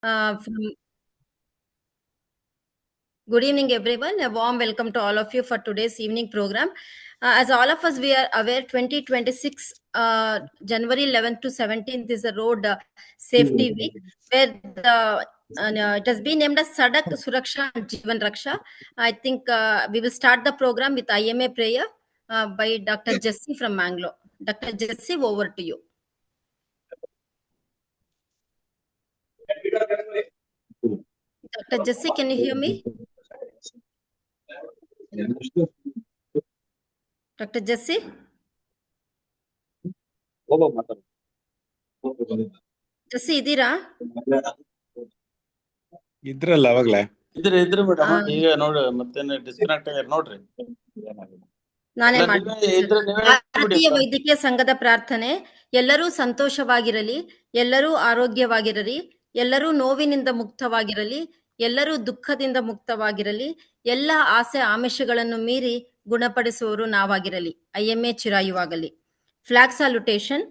From Good evening, everyone. A warm welcome to all of you for today's evening program. As all of us we are aware, 2026 January 11th to 17th is a road safety week, where it has been named as Sadak Suraksha and Jeevan Raksha. I think we will start the program with IMA prayer by Dr. Jesse from Mangalore. Dr. Jesse, over to you. Dr. Jesse, can you hear me? Dr. Jesse? Jesse, ಇದೀರಾ? ಇದ್ರಲ್ಲ ಅವಾಗ್ಲೇ ಇದ್ರಿ madam. ಈಗ ನೋಡಿ ಮತ್ತೇನು disconnect ಆಗ್ಯಾರ ನೋಡ್ರಿ. ನಾನೇ ಮಾಡ್ತೀನಿ. ಭಾರತೀಯ ವೈದ್ಯಕೀಯ ಸಂಘದ ಪ್ರಾರ್ಥನೆ: ಎಲ್ಲರೂ ಸಂತೋಷವಾಗಿರಲಿ, ಎಲ್ಲರೂ ಆರೋಗ್ಯವಾಗಿರಲಿ, ಎಲ್ಲರೂ ನೋವಿನಿಂದ ಮುಕ್ತವಾಗಿರಲಿ, ಎಲ್ಲರೂ ದುಃಖದಿಂದ ಮುಕ್ತವಾಗಿರಲಿ, ಎಲ್ಲ ಆಸೆ ಆಮಿಷಗಳನ್ನು ಮೀರಿ ಗುಣಪಡಿಸುವವರು ನಾವಾಗಿರಲಿ. IMA ಚಿರಾಯುವಾಗಲಿ. Flag salutation.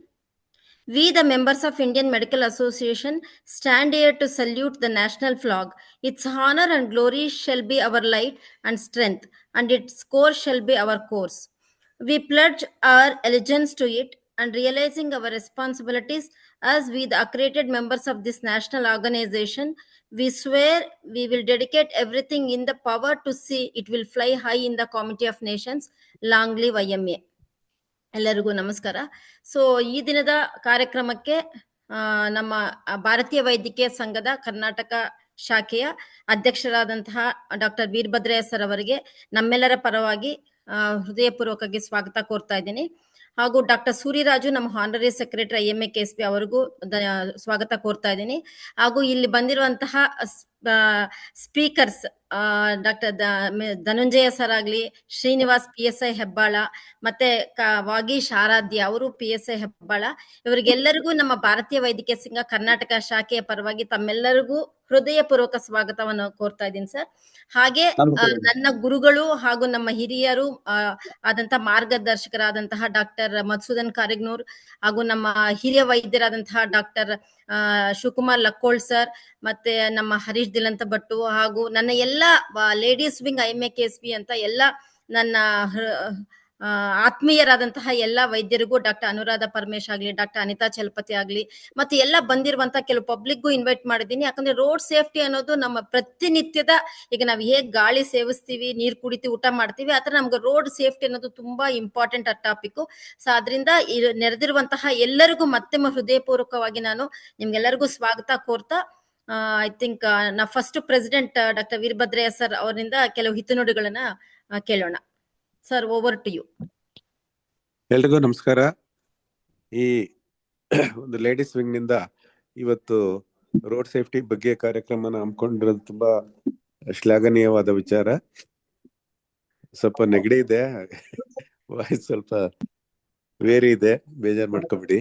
We, the members of Indian Medical Association, stand here to salute the national flag. Its honor and glory shall be our light and strength, and its course shall be our course. We pledge our allegiance to it, and realizing our responsibilities as we, the accredited members of this national organization, we swear we will dedicate everything in the power to see it will fly high in the Committee of Nations. Long live IMA. ಎಲ್ಲರಿಗೂ ನಮಸ್ಕಾರ. So ಈ ದಿನದ ಕಾರ್ಯಕ್ರಮಕ್ಕೆ ನಮ್ಮ ಭಾರತೀಯ ವೈದ್ಯಕೀಯ ಸಂಘದ ಕರ್ನಾಟಕ ಶಾಖೆಯ ಅಧ್ಯಕ್ಷರಾದಂತಹ ಡಾಕ್ಟರ್ ವೀರಭದ್ರಯ್ಯ ಸರ್ ಅವರಿಗೆ ನಮ್ಮೆಲ್ಲರ ಪರವಾಗಿ ಹೃದಯಪೂರ್ವಕವಾಗಿ ಸ್ವಾಗತ ಕೋರ್ತಾ ಇದ್ದೀನಿ. ಹಾಗೂ ಡಾಕ್ಟರ್ ಸೂರಿರಾಜು, ನಮ್ಮ ಹಾನರರಿ ಸೆಕ್ರೆಟರಿ IMA KSP ಅವರಿಗೂ ಸ್ವಾಗತ ಕೋರ್ತಾ ಇದ್ದೀನಿ. ಹಾಗೂ ಇಲ್ಲಿ ಬಂದಿರುವಂತಹ ಸ್ಪೀಕರ್ಸ್ ಡಾಕ್ಟರ್ ಧನುಂಜಯ ಸರ್ ಆಗ್ಲಿ, ಶ್ರೀನಿವಾಸ್ PSI ಹೆಬ್ಬಾಳ, ಮತ್ತೆ ವಾಗೀಶ್ ಆರಾಧ್ಯ ಅವರು PSI ಹೆಬ್ಬಾಳ, ಇವರಿಗೆಲ್ಲರಿಗೂ ನಮ್ಮ ಭಾರತೀಯ ವೈದ್ಯಕೀಯ ಸಂಘ ಕರ್ನಾಟಕ ಶಾಖೆಯ ಪರವಾಗಿ ತಮ್ಮೆಲ್ಲರಿಗೂ ಹೃದಯಪೂರ್ವಕ ಸ್ವಾಗತವನ್ನು ಕೋರ್ತಾ ಇದ್ದೀನಿ ಸರ್. ಹಾಗೆ ನನ್ನ ಗುರುಗಳು ಹಾಗೂ ನಮ್ಮ ಹಿರಿಯರು ಆದಂತ ಮಾರ್ಗದರ್ಶಕರಾದಂತಹ ಡಾಕ್ಟರ್ ಮಧುಸೂದನ್ ಕಾರಿಗ್ನೂರ್, ಹಾಗೂ ನಮ್ಮ ಹಿರಿಯ ವೈದ್ಯರಾದಂತಹ ಡಾಕ್ಟರ್ ಶಿವಕುಮಾರ್ ಲಕ್ಕೋಳ್ ಸರ್, ಮತ್ತೆ ನಮ್ಮ ಹರೀಶ್ ದಿಲಂತ ಭಟ್ಟು, ಹಾಗೂ ನನ್ನ ಎಲ್ಲ ಲೇಡೀಸ್ ವಿಂಗ್ IMA KSP ಅಂತ ಎಲ್ಲ ನನ್ನ ಆತ್ಮೀಯರಾದಂತಹ ಎಲ್ಲ ವೈದ್ಯರಿಗೂ, ಡಾಕ್ಟರ್ ಅನುರಾಧ ಪರಮೇಶ್ ಆಗ್ಲಿ, ಡಾಕ್ಟರ್ ಅನಿತಾ ಚಲಪತಿ ಆಗ್ಲಿ, ಮತ್ತೆ ಎಲ್ಲ ಬಂದಿರುವಂತಹ ಕೆಲವು ಪಬ್ಲಿಕ್ಗೂ ಇನ್ವೈಟ್ ಮಾಡಿದ್ದೀನಿ. ಯಾಕಂದ್ರೆ ರೋಡ್ ಸೇಫ್ಟಿ ಅನ್ನೋದು ನಮ್ಮ ಪ್ರತಿನಿತ್ಯದ, ಈಗ ನಾವು ಹೇಗ್ ಗಾಳಿ ಸೇವಿಸ್ತೀವಿ, ನೀರ್ ಕುಡಿತೀವಿ, ಊಟ ಮಾಡ್ತೀವಿ, ಆತರ ನಮ್ಗೆ ರೋಡ್ ಸೇಫ್ಟಿ ಅನ್ನೋದು ತುಂಬಾ ಇಂಪಾರ್ಟೆಂಟ್ ಟಾಪಿಕ್. ಸೊ ಅದರಿಂದ ನೆರೆದಿರುವಂತಹ ಎಲ್ಲರಿಗೂ ಮತ್ತೆ ಹೃದಯಪೂರ್ವಕವಾಗಿ ನಾನು ನಿಮ್ಗೆಲ್ಲರಿಗೂ ಸ್ವಾಗತ ಕೋರ್ತಾ, ಐ ಥಿಂಕ್ ನಾ first president doctor Veerabhadrayya sir ಅವರಿಂದ ಕೆಲವು ಹಿತನುಡಿಗಳನ್ನ ಕೇಳೋಣ. Sir, over to you. ಎಲ್ರಿಗೂ ನಮಸ್ಕಾರ. ಈ ಒಂದು ಲೇಡೀಸ್ ವಿಂಗ್ ನಿಂದ ಇವತ್ತು ರೋಡ್ ಸೇಫ್ಟಿ ಬಗ್ಗೆ ಕಾರ್ಯಕ್ರಮನ ಹಮ್ಮಿಕೊಂಡಿರೋದು ತುಂಬಾ ಶ್ಲಾಘನೀಯವಾದ ವಿಚಾರ. ಸ್ವಲ್ಪ ನೆಗಡಿ ಇದೆ, ವಾಯ್ಸ್ ಸ್ವಲ್ಪ ವೇರಿ ಇದೆ, ಬೇಜಾರ್ ಮಾಡ್ಕೊಬಿಡಿ.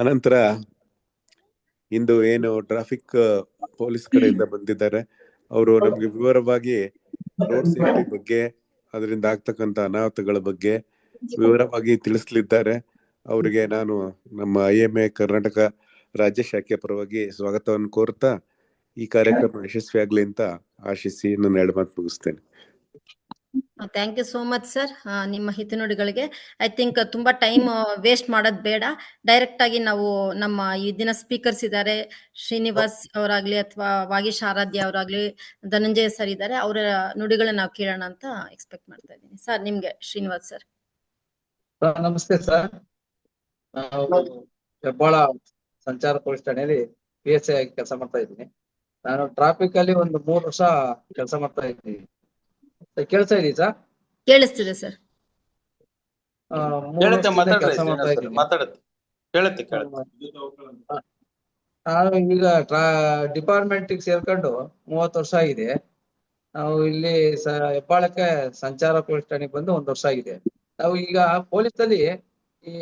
ಅನಂತರ ಇಂದು ಏನು ಟ್ರಾಫಿಕ್ ಪೊಲೀಸ್ ಕಡೆಯಿಂದ ಬಂದಿದ್ದಾರೆ, ಅವರು ನಮ್ಗೆ ವಿವರವಾಗಿ ರೋಡ್ ಸೇಫ್ಟಿ ಬಗ್ಗೆ, ಅದರಿಂದ ಆಗ್ತಕ್ಕಂತ ಅನಾಹುತಗಳ ಬಗ್ಗೆ ವಿವರವಾಗಿ ತಿಳಿಸ್ಲಿದ್ದಾರೆ. ಅವರಿಗೆ ನಾನು ನಮ್ಮ IMA ಕರ್ನಾಟಕ ರಾಜ್ಯ ಶಾಖೆಯ ಪರವಾಗಿ ಸ್ವಾಗತವನ್ನು ಕೋರ್ತಾ ಈ ಕಾರ್ಯಕ್ರಮ ಯಶಸ್ವಿ ಆಗ್ಲಿ ಅಂತ ಆಶಿಸಿ ನನ್ನ 2 ಮಾತು ಮುಗಿಸ್ತೇನೆ. Thank you so much sir, ನಿಮ್ಮ ಹಿತನುಡಿಗಳಿಗೆ. ಐ ಥಿಂಕ್ ತುಂಬಾ ಟೈಮ್ ವೇಸ್ಟ್ ಮಾಡೋದ್ ಬೇಡ, ಡೈರೆಕ್ಟ್ ಆಗಿ ನಾವು ನಮ್ಮ ಈ ದಿನ ಸ್ಪೀಕರ್ಸ್ ಇದ್ದಾರೆ, ಶ್ರೀನಿವಾಸ್ ಅವರಾಗ್ಲಿ ಅಥವಾ ವಾಗೀಶ್ ಆರಾಧ್ಯ ಅವರಾಗ್ಲಿ, ಧನಂಜಯ ಸರ್ ಇದ್ದಾರೆ, ಅವರ ನುಡಿಗಳನ್ನ ನಾವು ಕೇಳೋಣ ಅಂತ ಎಕ್ಸ್ಪೆಕ್ಟ್ ಮಾಡ್ತಾ ಇದ್ದೀನಿ. ಸರ್, ನಿಮ್ಗೆ ಶ್ರೀನಿವಾಸ್ ಸರ್. ನಮಸ್ತೆ ಸರ್. ನಾವು ಹೆಬ್ಬಾಳ ಸಂಚಾರ ಪೊಲೀಸ್ ಠಾಣೆಯಲ್ಲಿ PSI ಆಗಿ ಕೆಲಸ ಮಾಡ್ತಾ ಇದ್ದೀನಿ. ನಾನು ಟ್ರಾಫಿಕ್ ಅಲ್ಲಿ ಒಂದು 3 ವರ್ಷ ಕೆಲಸ ಮಾಡ್ತಾ ಇದ್ದೀನಿ. ಕೇಳ್ತಾ ಇದೀನಿ ಸರ್? ಕೇಳಿಸ್ತಿದೆ ಸರ್. ಕೆಲಸ ಮಾಡ್ತಾ ಇದ್ದೀನಿ. ನಾನು ಈಗ ಡಿಪಾರ್ಟ್ಮೆಂಟ್ ಸೇರ್ಕೊಂಡು 30 ವರ್ಷ ಆಗಿದೆ. ನಾವು ಇಲ್ಲಿ ಹೆಬ್ಬಾಳಕ್ಕೆ ಸಂಚಾರ ಪೊಲೀಸ್ ಠಾಣೆಗೆ ಬಂದು 1 ವರ್ಷ ಆಗಿದೆ. ನಾವು ಈಗ ಪೊಲೀಸ್ ಅಲ್ಲಿ ಈ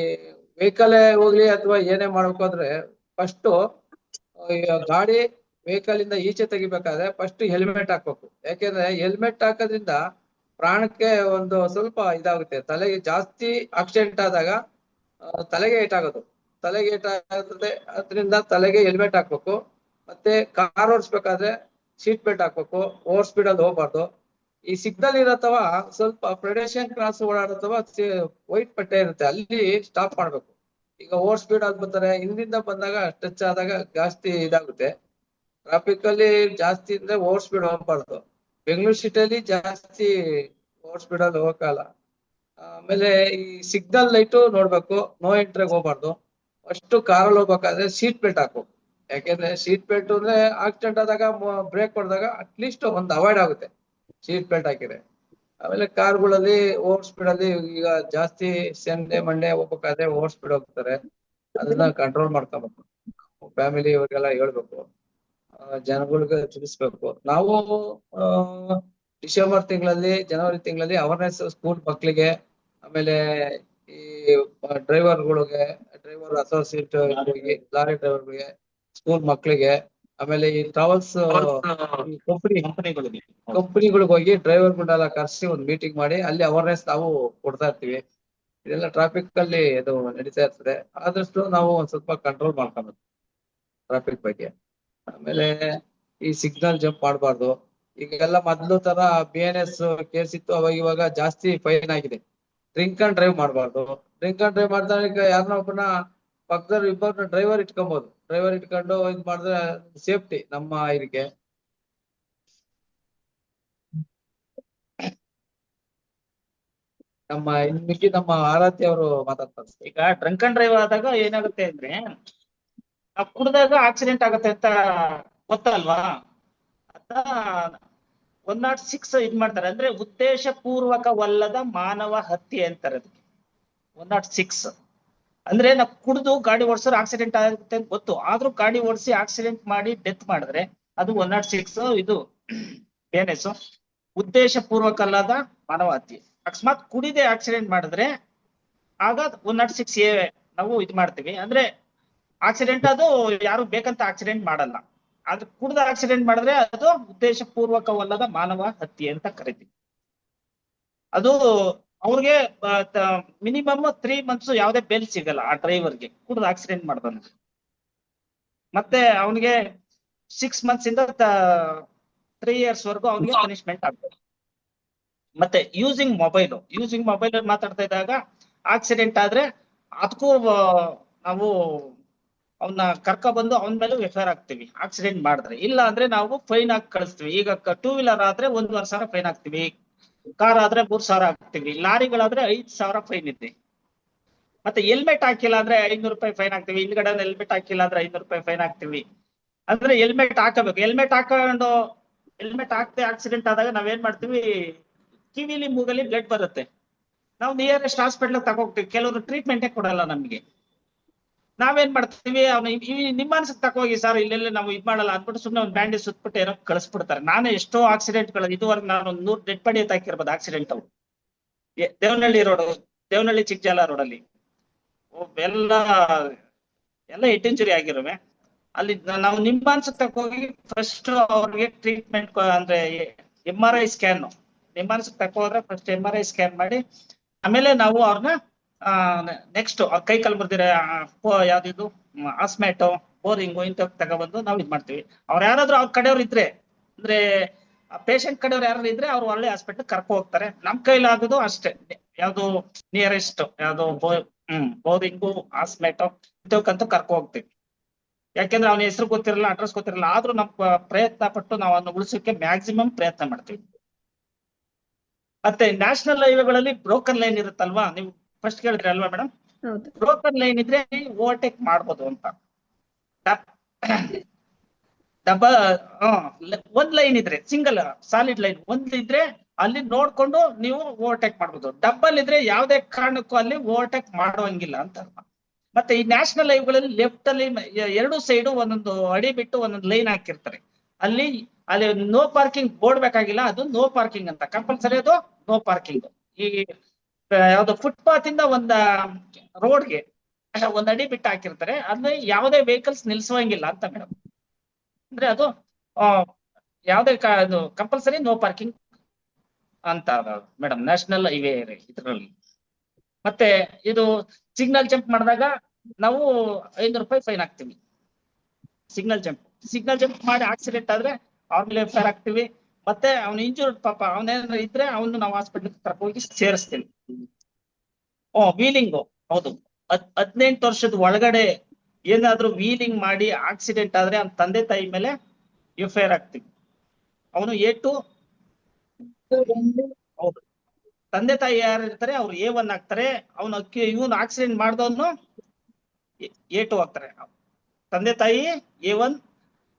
ವೆಹಿಕಲ್ ಹೋಗ್ಲಿ ಅಥವಾ ಏನೇ ಮಾಡ್ಬೇಕಾದ್ರೆ ಫಸ್ಟ್ ಗಾಡಿ ವೆಹಿಕಲ್ ಇಂದ ಈಚೆ ತೆಗಿಬೇಕಾದ್ರೆ ಫಸ್ಟ್ ಹೆಲ್ಮೆಟ್ ಹಾಕ್ಬೇಕು. ಯಾಕೆಂದ್ರೆ ಹೆಲ್ಮೆಟ್ ಹಾಕೋದ್ರಿಂದ ಪ್ರಾಣಕ್ಕೆ ಒಂದು ಸ್ವಲ್ಪ ಇದಾಗುತ್ತೆ. ತಲೆಗೆ ಜಾಸ್ತಿ ಆಕ್ಸಿಡೆಂಟ್ ಆದಾಗ ತಲೆಗೆ ಏಟಾಗೋದು, ತಲೆಗೆ ಏಟಾಗುತ್ತೆ. ಅದರಿಂದ ತಲೆಗೆ ಹೆಲ್ಮೆಟ್ ಹಾಕ್ಬೇಕು. ಮತ್ತೆ ಕಾರ್ ಓಡಿಸ್ಬೇಕಾದ್ರೆ ಸೀಟ್ ಬೆಲ್ಟ್ ಹಾಕ್ಬೇಕು, ಓವರ್ ಸ್ಪೀಡ್ ಅಲ್ಲಿ ಹೋಗ್ಬಾರ್ದು. ಈ ಸಿಗ್ನಲ್ ಇರತ್ತವ ಸ್ವಲ್ಪ ಪೆಡೆಸ್ಟ್ರಿಯನ್ ಕ್ರಾಸ್ ಓಡಾಡತ್ತವ ವೈಟ್ ಪಟ್ಟೆ ಇರುತ್ತೆ, ಅಲ್ಲಿ ಸ್ಟಾಪ್ ಮಾಡ್ಬೇಕು. ಈಗ ಓವರ್ ಸ್ಪೀಡ್ ಆಗಿ ಬರ್ತಾರೆ, ಹಿಂದಿಂದ ಬಂದಾಗ ಟಚ್ ಆದಾಗ ಜಾಸ್ತಿ ಇದಾಗುತ್ತೆ. ಟ್ರಾಫಿಕ್ ಅಲ್ಲಿ ಜಾಸ್ತಿ ಅಂದ್ರೆ ಓವರ್ ಸ್ಪೀಡ್ ಹೋಗ್ಬಾರ್ದು. ಬೆಂಗಳೂರು ಸಿಟಿಯಲ್ಲಿ ಜಾಸ್ತಿ ಓವರ್ ಸ್ಪೀಡ್ ಅಲ್ಲಿ ಹೋಗಲ್ಲ. ಆಮೇಲೆ ಈ ಸಿಗ್ನಲ್ ಲೈಟು ನೋಡ್ಬೇಕು, ನೋ ಎಂಟ್ರಿಗೆ ಹೋಗ್ಬಾರ್ದು. ಅಷ್ಟು ಕಾರಲ್ಲಿ ಹೋಗ್ಬೇಕಾದ್ರೆ ಸೀಟ್ ಬೆಲ್ಟ್ ಹಾಕು. ಯಾಕೆಂದ್ರೆ ಸೀಟ್ ಬೆಲ್ಟ್ ಅಂದ್ರೆ ಆಕ್ಸಿಡೆಂಟ್ ಆದಾಗ ಬ್ರೇಕ್ ಹೊಡೆದಾಗ ಅಟ್ಲೀಸ್ಟ್ ಒಂದು ಅವಾಯ್ಡ್ ಆಗುತ್ತೆ ಸೀಟ್ ಬೆಲ್ಟ್ ಹಾಕಿದ್ರೆ. ಆಮೇಲೆ ಕಾರ್ಗಳಲ್ಲಿ ಓವರ್ ಸ್ಪೀಡ್ ಅಲ್ಲಿ ಈಗ ಜಾಸ್ತಿ ಸಂಡೆ ಮಂಡೆ ಹೋಗ್ಬೇಕಾದ್ರೆ ಓವರ್ ಸ್ಪೀಡ್ ಹೋಗ್ತಾರೆ, ಅದನ್ನ ಕಂಟ್ರೋಲ್ ಮಾಡ್ಕೋಬೇಕು. ಫ್ಯಾಮಿಲಿ ಅವ್ರಿಗೆಲ್ಲ ಹೇಳ್ಬೇಕು, ಜನಗಳಿಗೆ ತಿಳಿಸ್ಬೇಕು. ನಾವು ಡಿಸೆಂಬರ್ ತಿಂಗಳಲ್ಲಿ, ಜನವರಿ ತಿಂಗಳಲ್ಲಿ ಅವೇರ್ನೆಸ್ ಸ್ಕೂಲ್ ಮಕ್ಕಳಿಗೆ, ಆಮೇಲೆ ಈ ಡ್ರೈವರ್ಗಳಿಗೆ, ಡ್ರೈವರ್ ಅಸೋಸಿಯೇಟ್ ಲಾರಿ ಡ್ರೈವರ್ಗಳಿಗೆ, ಸ್ಕೂಲ್ ಮಕ್ಕಳಿಗೆ, ಆಮೇಲೆ ಈ ಟ್ರಾವೆಲ್ಸ್ ಕಂಪನಿಗಳಿಗೆ ಹೋಗಿ ಡ್ರೈವರ್ಗಳನ್ನೆಲ್ಲ ಕರೆಸಿ ಒಂದು ಮೀಟಿಂಗ್ ಮಾಡಿ ಅಲ್ಲಿ ಅವೇರ್ನೆಸ್ ನಾವು ಕೊಡ್ತಾ ಇರ್ತೀವಿ. ಇದೆಲ್ಲ ಟ್ರಾಫಿಕ್ ಅಲ್ಲಿ ಇದು ನಡೀತಾ ಇರ್ತದೆ. ಆದಷ್ಟು ನಾವು ಒಂದ್ ಸ್ವಲ್ಪ ಕಂಟ್ರೋಲ್ ಮಾಡ್ಕೊಬೇಕು ಟ್ರಾಫಿಕ್ ಬಗ್ಗೆ. ಆಮೇಲೆ ಈ ಸಿಗ್ನಲ್ ಜಂಪ್ ಮಾಡಬಾರ್ದು. ಈಗೆಲ್ಲ ಮೊದ್ಲು ತರ BNS ಕೇಸ್ ಇತ್ತು, ಅವಾಗ ಇವಾಗ ಜಾಸ್ತಿ ಫೈನ್ ಆಗಿದೆ. ಡ್ರಿಂಕ್ ಅಂಡ್ ಡ್ರೈವ್ ಮಾಡಬಾರ್ದು. ಡ್ರಿಂಕ್ ಅಂಡ್ ಡ್ರೈವ್ ಮಾಡಿದಾಗ ಈಗ ಯಾರನ್ನ ಒಬ್ಬನ ಪಕ್ಕದಲ್ಲಿ ಇಬ್ಬರನ್ನ ಡ್ರೈವರ್ ಇಟ್ಕೊಬಹುದು. ಡ್ರೈವರ್ ಇಟ್ಕೊಂಡು ಇದ್ ಮಾಡಿದ್ರೆ ಸೇಫ್ಟಿ ನಮ್ಮ ಇದಕ್ಕೆ. ನಮ್ಮ ಆರಾಧ್ಯ ಅವರು ಮಾತಾಡ್ತಾರೆ. ಈಗ ಡ್ರಂಕ್ ಅಂಡ್ ಡ್ರೈವ್ ಆದಾಗ ಏನಾಗುತ್ತೆ ಅಂದ್ರೆ, ನಾವು ಕುಡಿದಾಗ ಆಕ್ಸಿಡೆಂಟ್ ಆಗುತ್ತೆ ಅಂತ ಗೊತ್ತಲ್ವಾ? ಅದ 106 ಇದ್ ಮಾಡ್ತಾರೆ, ಅಂದ್ರೆ ಉದ್ದೇಶ ಪೂರ್ವಕವಲ್ಲದ ಮಾನವ ಹತ್ಯೆ ಅಂತಾರೆ ಅದಕ್ಕೆ 106. ಅಂದ್ರೆ ನಾವು ಕುಡಿದು ಗಾಡಿ ಓಡಿಸಿದ್ರೆ ಆಕ್ಸಿಡೆಂಟ್ ಆಗುತ್ತೆ ಅಂತ ಗೊತ್ತು, ಆದ್ರೂ ಗಾಡಿ ಓಡಿಸಿ ಆಕ್ಸಿಡೆಂಟ್ ಮಾಡಿ ಡೆತ್ ಮಾಡಿದ್ರೆ ಅದು 106 ಇದು BNS. ಉದ್ದೇಶ ಪೂರ್ವಕ ಅಲ್ಲದ ಮಾನವ ಹತ್ಯೆ. ಅಕಸ್ಮಾತ್ ಕುಡಿದೆ ಆಕ್ಸಿಡೆಂಟ್ ಮಾಡಿದ್ರೆ ಆಗ 106A ನಾವು ಇದು ಮಾಡ್ತೀವಿ. ಅಂದ್ರೆ ಆಕ್ಸಿಡೆಂಟ್ ಅದು ಯಾರು ಬೇಕಂತ ಆಕ್ಸಿಡೆಂಟ್ ಮಾಡಲ್ಲ, ಆದ್ರೆ ಕುಡ್ದ ಆಕ್ಸಿಡೆಂಟ್ ಮಾಡಿದ್ರೆ ಅದು ಉದ್ದೇಶ ಪೂರ್ವಕವಲ್ಲದ ಮಾನವ ಹತ್ಯೆ ಅಂತ ಕರಿತೀವಿ. ಅದು ಅವ್ರಿಗೆ ಮಿನಿಮಮ್ 3 months ಯಾವುದೇ ಬೇಲ್ ಸಿಗಲ್ಲ ಆ ಡ್ರೈವರ್ಗೆ ಕುಡ್ದು ಆಕ್ಸಿಡೆಂಟ್ ಮಾಡ್ದವನು. ಮತ್ತೆ ಅವನಿಗೆ 6 months ಇಂದ 3 years ವರೆಗೂ ಅವನಿಗೆ ಪನಿಷ್ಮೆಂಟ್ ಆಗ್ತದೆ. ಮತ್ತೆ ಯೂಸಿಂಗ್ ಮೊಬೈಲ್ ಮಾತಾಡ್ತಾ ಇದ್ದಾಗ ಆಕ್ಸಿಡೆಂಟ್ ಆದ್ರೆ ಅದಕ್ಕೂ ನಾವು ಅವನ್ನ ಕರ್ಕೊಬಂದು ಅವನ ಮೇಲೆ FIR ಹಾಕ್ತಿವಿ ಆಕ್ಸಿಡೆಂಟ್ ಮಾಡಿದ್ರೆ. ಇಲ್ಲ ಅಂದ್ರೆ ನಾವು ಫೈನ್ ಹಾಕಿ ಕಳಿಸ್ತೀವಿ. ಈಗ 2 wheeler ಆದ್ರೆ 1,500 ಫೈನ್ ಹಾಕ್ತಿವಿ, ಕಾರ್ ಆದ್ರೆ 3,000 ಹಾಕ್ತಿವಿ, ಲಾರಿಗಳಾದ್ರೆ 5,000 ಫೈನ್ ಇದೆ. ಮತ್ತೆ ಹೆಲ್ಮೆಟ್ ಹಾಕಿಲ್ಲ ಅಂದ್ರೆ 500 ರೂಪಾಯಿ ಫೈನ್ ಹಾಕ್ತಿವಿ. ಹಿಂದ್ಗಡೆ ಹೆಲ್ಮೆಟ್ ಹಾಕಿಲ್ಲ ಅಂದ್ರೆ 500 ರೂಪಾಯಿ ಫೈನ್ ಹಾಕ್ತಿವಿ. ಅಂದ್ರೆ ಹೆಲ್ಮೆಟ್ ಹಾಕಬೇಕು. ಹೆಲ್ಮೆಟ್ ಹಾಕದೆ ಆಕ್ಸಿಡೆಂಟ್ ಆದಾಗ ನಾವೇನ್ ಮಾಡ್ತೀವಿ, ಕಿವಿಲಿ ಮೂಗಲ್ಲಿ ಬ್ಲಡ್ ಬರುತ್ತೆ, ನಾವು ನಿಯರೆಸ್ಟ್ ಹಾಸ್ಪಿಟಲ್ ತಗೋಗ್ತೀವಿ. ಕೆಲವರು ಟ್ರೀಟ್ಮೆಂಟೇ ಕೊಡಲ್ಲ ನಮ್ಗೆ. ನಾವೇನ್ ಮಾಡ್ತೀವಿ, ನಿಮ್ಮ ಅನ್ಸಕ್ ತಕೋಗಿ ಸರ್, ಇಲ್ಲೆಲ್ಲ ನಾವು ಇದ್ ಮಾಡಲ್ಲ ಅಂದ್ಬಿಟ್ಟು ಸುಮ್ನೆ ಒಂದು ಬ್ಯಾಂಡೇಜ್ ಸುತ್ಬಿಟ್ಟು ಏನೋ ಕಳಿಸ್ಬಿಡ್ತಾರೆ. ನಾನೇ ಎಷ್ಟೋ ಆಕ್ಸಿಡೆಂಟ್ಗಳು ಇದುವರೆಗೆ ನಾನು 100 ಡೆಡ್ ಬಾಡಿ ಹಾಕಿರ್ಬೋದು ಆಕ್ಸಿಡೆಂಟ್ ಅವು. ದೇವನಹಳ್ಳಿ ಚಿಕ್ಕಜಾಲ ರೋಡಲ್ಲಿ ಎಲ್ಲ ಹೆಡ್ ಇಂಜುರಿ ಆಗಿರುವೆ. ಅಲ್ಲಿ ನಾವು ನಿಮ್ಮ ಅನ್ಸಕ್ ತಕೋಗಿ ಫಸ್ಟ್ ಅವ್ರಿಗೆ ಟ್ರೀಟ್ಮೆಂಟ್ ಅಂದ್ರೆ MRI ಸ್ಕ್ಯಾನ್, ನಿಮ್ಮ ಅನ್ಸಕ್ ತಕೋದ್ರೆ ಫಸ್ಟ್ MRI ಸ್ಕ್ಯಾನ್ ಮಾಡಿ, ಆಮೇಲೆ ನಾವು ಅವ್ರನ್ನ ನೆಕ್ಸ್ಟ್ ಅವ್ರ ಕೈ ಕಾಲು ಬರ್ದಿರ ಯಾವ್ದಿದು ಆಸ್ಮ್ಯಾಟೋ, ಬೋರಿಂಗು ಇಂಥ ತಗೊಬಂದು ನಾವು ಇದ್ ಮಾಡ್ತೀವಿ. ಅವ್ರು ಯಾರಾದ್ರೂ ಅವ್ರ ಕಡೆಯವ್ರು ಇದ್ರೆ, ಅಂದ್ರೆ ಪೇಷಂಟ್ ಕಡೆಯವ್ರು ಯಾರು ಇದ್ರೆ ಅವ್ರು ಒಳ್ಳೆ ಹಾಸ್ಪಿಟಲ್ ಕರ್ಕೊ ಹೋಗ್ತಾರೆ. ನಮ್ ಕೈಲಾಗೋದು ಅಷ್ಟೇ, ಯಾವ್ದು ನಿಯರೆಸ್ಟ್ ಯಾವ್ದು ಬೋರಿಂಗು ಆಸ್ಮ್ಯಾಟೋ ಇಂಥಕ್ಕಂತೂ ಕರ್ಕೊ ಹೋಗ್ತೀವಿ. ಯಾಕೆಂದ್ರೆ ಅವನ ಹೆಸರು ಗೊತ್ತಿರಲ್ಲ, ಅಡ್ರೆಸ್ ಗೊತ್ತಿರಲ್ಲ, ಆದ್ರೂ ನಮ್ ಪ್ರಯತ್ನ ಪಟ್ಟು ನಾವು ಅವನ್ನ ಉಳಿಸೋಕೆ ಮ್ಯಾಕ್ಸಿಮಮ್ ಪ್ರಯತ್ನ ಮಾಡ್ತೀವಿ. ಮತ್ತೆ ನ್ಯಾಷನಲ್ ಹೈವೇಗಳಲ್ಲಿ ಬ್ರೋಕನ್ ಲೈನ್ ಇರುತ್ತಲ್ವಾ, ನೀವು ಫಸ್ಟ್ ಕೇಳಿದ್ರಿ ಅಲ್ವಾ ಮೇಡಮ್? ಬ್ರೋಕನ್ ಲೈನ್ ಇದ್ರೆ ಓವರ್ಟೇಕ್ ಮಾಡ್ಬೋದು ಅಂತ. ಒಂದ್ ಲೈನ್ ಇದ್ರೆ, ಸಿಂಗಲ್ ಸಾಲಿಡ್ ಲೈನ್ ಒಂದಿದ್ರೆ ಅಲ್ಲಿ ನೋಡ್ಕೊಂಡು ನೀವು ಓವರ್ಟೇಕ್ ಮಾಡ್ಬೋದು. ಡಬಲ್ ಇದ್ರೆ ಯಾವುದೇ ಕಾರಣಕ್ಕೂ ಅಲ್ಲಿ ಓವರ್ಟೇಕ್ ಮಾಡುವಂಗಿಲ್ಲ ಅಂತ. ಮತ್ತೆ ಈ ನ್ಯಾಷನಲ್ ಹೈವೇಗಳಲ್ಲಿ ಲೆಫ್ಟ್ ಅಲ್ಲಿ 2 ಸೈಡು ಒಂದೊಂದು ಅಡಿ ಬಿಟ್ಟು ಒಂದೊಂದು ಲೈನ್ ಹಾಕಿರ್ತಾರೆ. ಅಲ್ಲಿ ನೋ ಪಾರ್ಕಿಂಗ್ ಬೋರ್ಡ್ ಬೇಕಾಗಿಲ್ಲ, ಅದು ನೋ ಪಾರ್ಕಿಂಗ್ ಅಂತ ಕಂಪಲ್ಸರಿ, ಅದು ನೋ ಪಾರ್ಕಿಂಗ್. ಈ ಯಾವ್ದು ಫುಟ್ಪಾತ್ ಇಂದ ಒಂದ್ ರೋಡ್ಗೆ 1 ಅಡಿ ಬಿಟ್ಟು ಹಾಕಿರ್ತಾರೆ, ಅಲ್ಲಿ ಯಾವುದೇ ವೆಹಿಕಲ್ಸ್ ನಿಲ್ಸುವಂಗಿಲ್ಲ ಅಂತ ಮೇಡಮ್. ಅಂದ್ರೆ ಅದು ಯಾವುದೇ ಅದು ಕಂಪಲ್ಸರಿ ನೋ ಪಾರ್ಕಿಂಗ್ ಅಂತ ಮೇಡಮ್ ನ್ಯಾಷನಲ್ ಹೈವೇ ಇದರಲ್ಲಿ. ಮತ್ತೆ ಇದು ಸಿಗ್ನಲ್ ಜಂಪ್ ಮಾಡಿದಾಗ ನಾವು 500 ರೂಪಾಯಿ ಫೈನ್ ಹಾಕ್ತೀವಿ ಸಿಗ್ನಲ್ ಜಂಪ್. ಸಿಗ್ನಲ್ ಜಂಪ್ ಮಾಡಿ ಆಕ್ಸಿಡೆಂಟ್ ಆದ್ರೆ ಅವ್ರ ಮೇಲೆ ಎಫ್ ಐ ಆರ್ ಹಾಕ್ತಿವಿ. ಮತ್ತೆ ಅವ್ನ ಇಂಜೂರ್ಡ್ ಪಾಪ ಅವನೇನಾದ್ರು ಇದ್ರೆ ಅವನು ನಾವು ಹಾಸ್ಪಿಟಲ್ ಕರ್ಕೊಂಡು ಹೋಗಿ ಸೇರಿಸ್ತೀವಿ. ವೀಲಿಂಗು ಹೌದು, 18 ವರ್ಷದ ಒಳಗಡೆ ಏನಾದ್ರೂ ವೀಲಿಂಗ್ ಮಾಡಿ ಆಕ್ಸಿಡೆಂಟ್ ಆದ್ರೆ ಅವ್ನ ತಂದೆ ತಾಯಿ ಮೇಲೆ ಎಫ್ ಐ ಆರ್ ಹಾಕ್ತಿವಿ. ಅವನು A2 ಹೌದು, ತಂದೆ ತಾಯಿ ಯಾರು ಇರ್ತಾರೆ ಅವ್ರು A1 ಆಗ್ತಾರೆ. ಇವನು ಆಕ್ಸಿಡೆಂಟ್ ಮಾಡಿದವನು A2 ಆಗ್ತಾರೆ. ತಂದೆ ತಾಯಿ A1,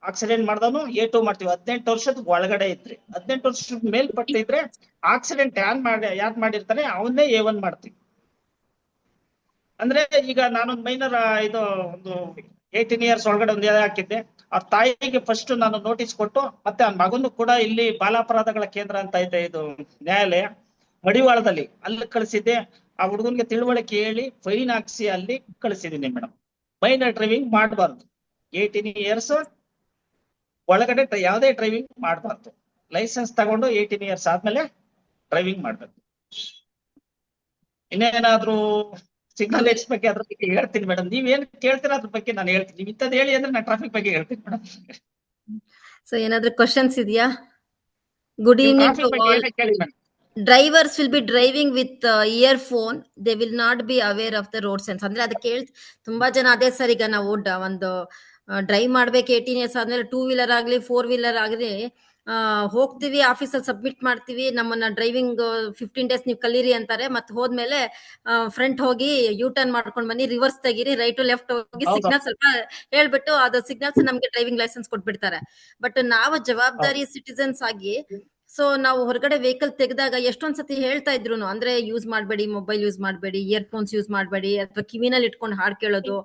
ಆಕ್ಸಿಡೆಂಟ್ ಮಾಡಿದವನು A2 ಮಾಡ್ತೀವಿ. 18 ವರ್ಷದ ಒಳಗಡೆ ಇದ್ರೆ, 18 ವರ್ಷದ ಮೇಲ್ಪಟ್ಟಿದ್ರೆ ಆಕ್ಸಿಡೆಂಟ್ ಯಾರು ಮಾಡಿರ್ತಾರೆ ಅವನ್ನೇ A1 ಮಾಡ್ತೀವಿ. ಅಂದ್ರೆ ಈಗ ನಾನೊಂದು ಮೈನರ್ ಇದು ಒಂದು 18 years ಒಳಗಡೆ ಒಂದು ಹಾಕಿದ್ದೆ. ಅವ್ರ ತಾಯಿಗೆ ಫಸ್ಟ್ ನಾನು ನೋಟಿಸ್ ಕೊಟ್ಟು ಮತ್ತೆ ಆ ಮಗನು ಕೂಡ ಇಲ್ಲಿ ಬಾಲಾಪರಾಧಗಳ ಕೇಂದ್ರ ಅಂತ ಐತೆ ಇದು ನ್ಯಾಯಾಲಯ ಮಡಿವಾಳದಲ್ಲಿ, ಅಲ್ಲಿ ಕಳಿಸಿದ್ದೆ. ಆ ಹುಡುಗನ್ಗೆ ತಿಳುವಳಿಕೆ ಹೇಳಿ ಫೈನ್ ಹಾಕ್ಸಿ ಅಲ್ಲಿ ಕಳಿಸಿದೀನಿ ಮೇಡಮ್. ಮೈನರ್ ಡ್ರೈವಿಂಗ್ ಮಾಡಬಾರ್ದು, 18 years ಒಳಗಡೆ ಯಾವುದೇ ಡ್ರೈವಿಂಗ್ ಮಾಡಬಾರ್ದು. ಲೈಸೆನ್ಸ್ ತಗೊಂಡು 18 years ಆದ್ಮೇಲೆ ಡ್ರೈವಿಂಗ್ ಮಾಡ್ಬೇಕು. ಇನ್ನೇನಾದ್ರೂ ಸಿಗ್ನಲ್ ಲೈಟ್ಸ್ ಬಗ್ಗೆ ಅದ್ರ ಬಗ್ಗೆ ಹೇಳ್ತೀನಿ ಮೇಡಮ್. ನೀವೇನ್ ಕೇಳ್ತೀರಾ ಅದ್ರ ಬಗ್ಗೆ ನಾನು ಹೇಳ್ತೀನಿ. ನೀವು ಇಂಥದ್ದು ಹೇಳಿ ಅಂದ್ರೆ ನಾನು ಟ್ರಾಫಿಕ್ ಬಗ್ಗೆ ಹೇಳ್ತೀನಿ ಮೇಡಮ್. ಸೊ ಏನಾದ್ರೂ ಕ್ವಶನ್ಸ್ ಇದೆಯಾ? Good evening to all. ಕೇಳಿ madam. Drivers will be driving with earphone. They will not be aware of the road signs. ಅಂದ್ರೆ ಅದಕ್ಕೆ ತುಂಬಾ ಜನ ಅದೇ ಸರ್, ಈಗ ನಾವು ಒಂದು ಡ್ರೈವ್ ಮಾಡ್ಬೇಕು 18 years ಆದ್ಮೇಲೆ 2 wheeler ಆಗ್ಲಿ 4 wheeler ಆಗ್ಲಿ ಹೋಗ್ತೀವಿ, ಆಫೀಸಲ್ಲಿ ಸಬ್ಮಿಟ್ ಮಾಡ್ತೀವಿ, ನಮ್ಮನ್ನ ಡ್ರೈವಿಂಗ್ 15 days ನೀವು ಕಲೀರಿ ಅಂತಾರೆ. ಮತ್ತೆ ಹೋದ್ಮೇಲೆ ಫ್ರಂಟ್ ಹೋಗಿ ಯೂ ಟರ್ನ್ ಮಾಡ್ಕೊಂಡ್ ಬನ್ನಿ, ರಿವರ್ಸ್ ತೆಗೀರಿ, ರೈಟ್ ಟು ಲೆಫ್ಟ್ ಹೋಗಿ ಸಿಗ್ನಲ್ ಸ್ವಲ್ಪ ಹೇಳ್ಬಿಟ್ಟು ಅದು ಸಿಗ್ನಲ್ಸ್ ನಮ್ಗೆ ಡ್ರೈವಿಂಗ್ ಲೈಸೆನ್ಸ್ ಕೊಟ್ಬಿಡ್ತಾರೆ. ಬಟ್ ನಾವು ಜವಾಬ್ದಾರಿ ಸಿಟಿಸನ್ಸ್ ಆಗಿ ಸೊ ನಾವು ಹೊರಗಡೆ ವೆಹಿಕಲ್ ತೆಗೆದಾಗ ಎಷ್ಟೊಂದ್ಸತಿ ಹೇಳ್ತಾ ಇದ್ರು, ಅಂದ್ರೆ ಯೂಸ್ ಮಾಡಬೇಡಿ, ಮೊಬೈಲ್ ಯೂಸ್ ಮಾಡಬೇಡಿ, ಇಯರ್ಫೋನ್ಸ್ ಯೂಸ್ ಮಾಡಬೇಡಿ, ಅಥವಾ ಕಿವಿನಲ್ಲಿ ಇಟ್ಕೊಂಡು ಹಾಡ್ ಕೇಳೋದು,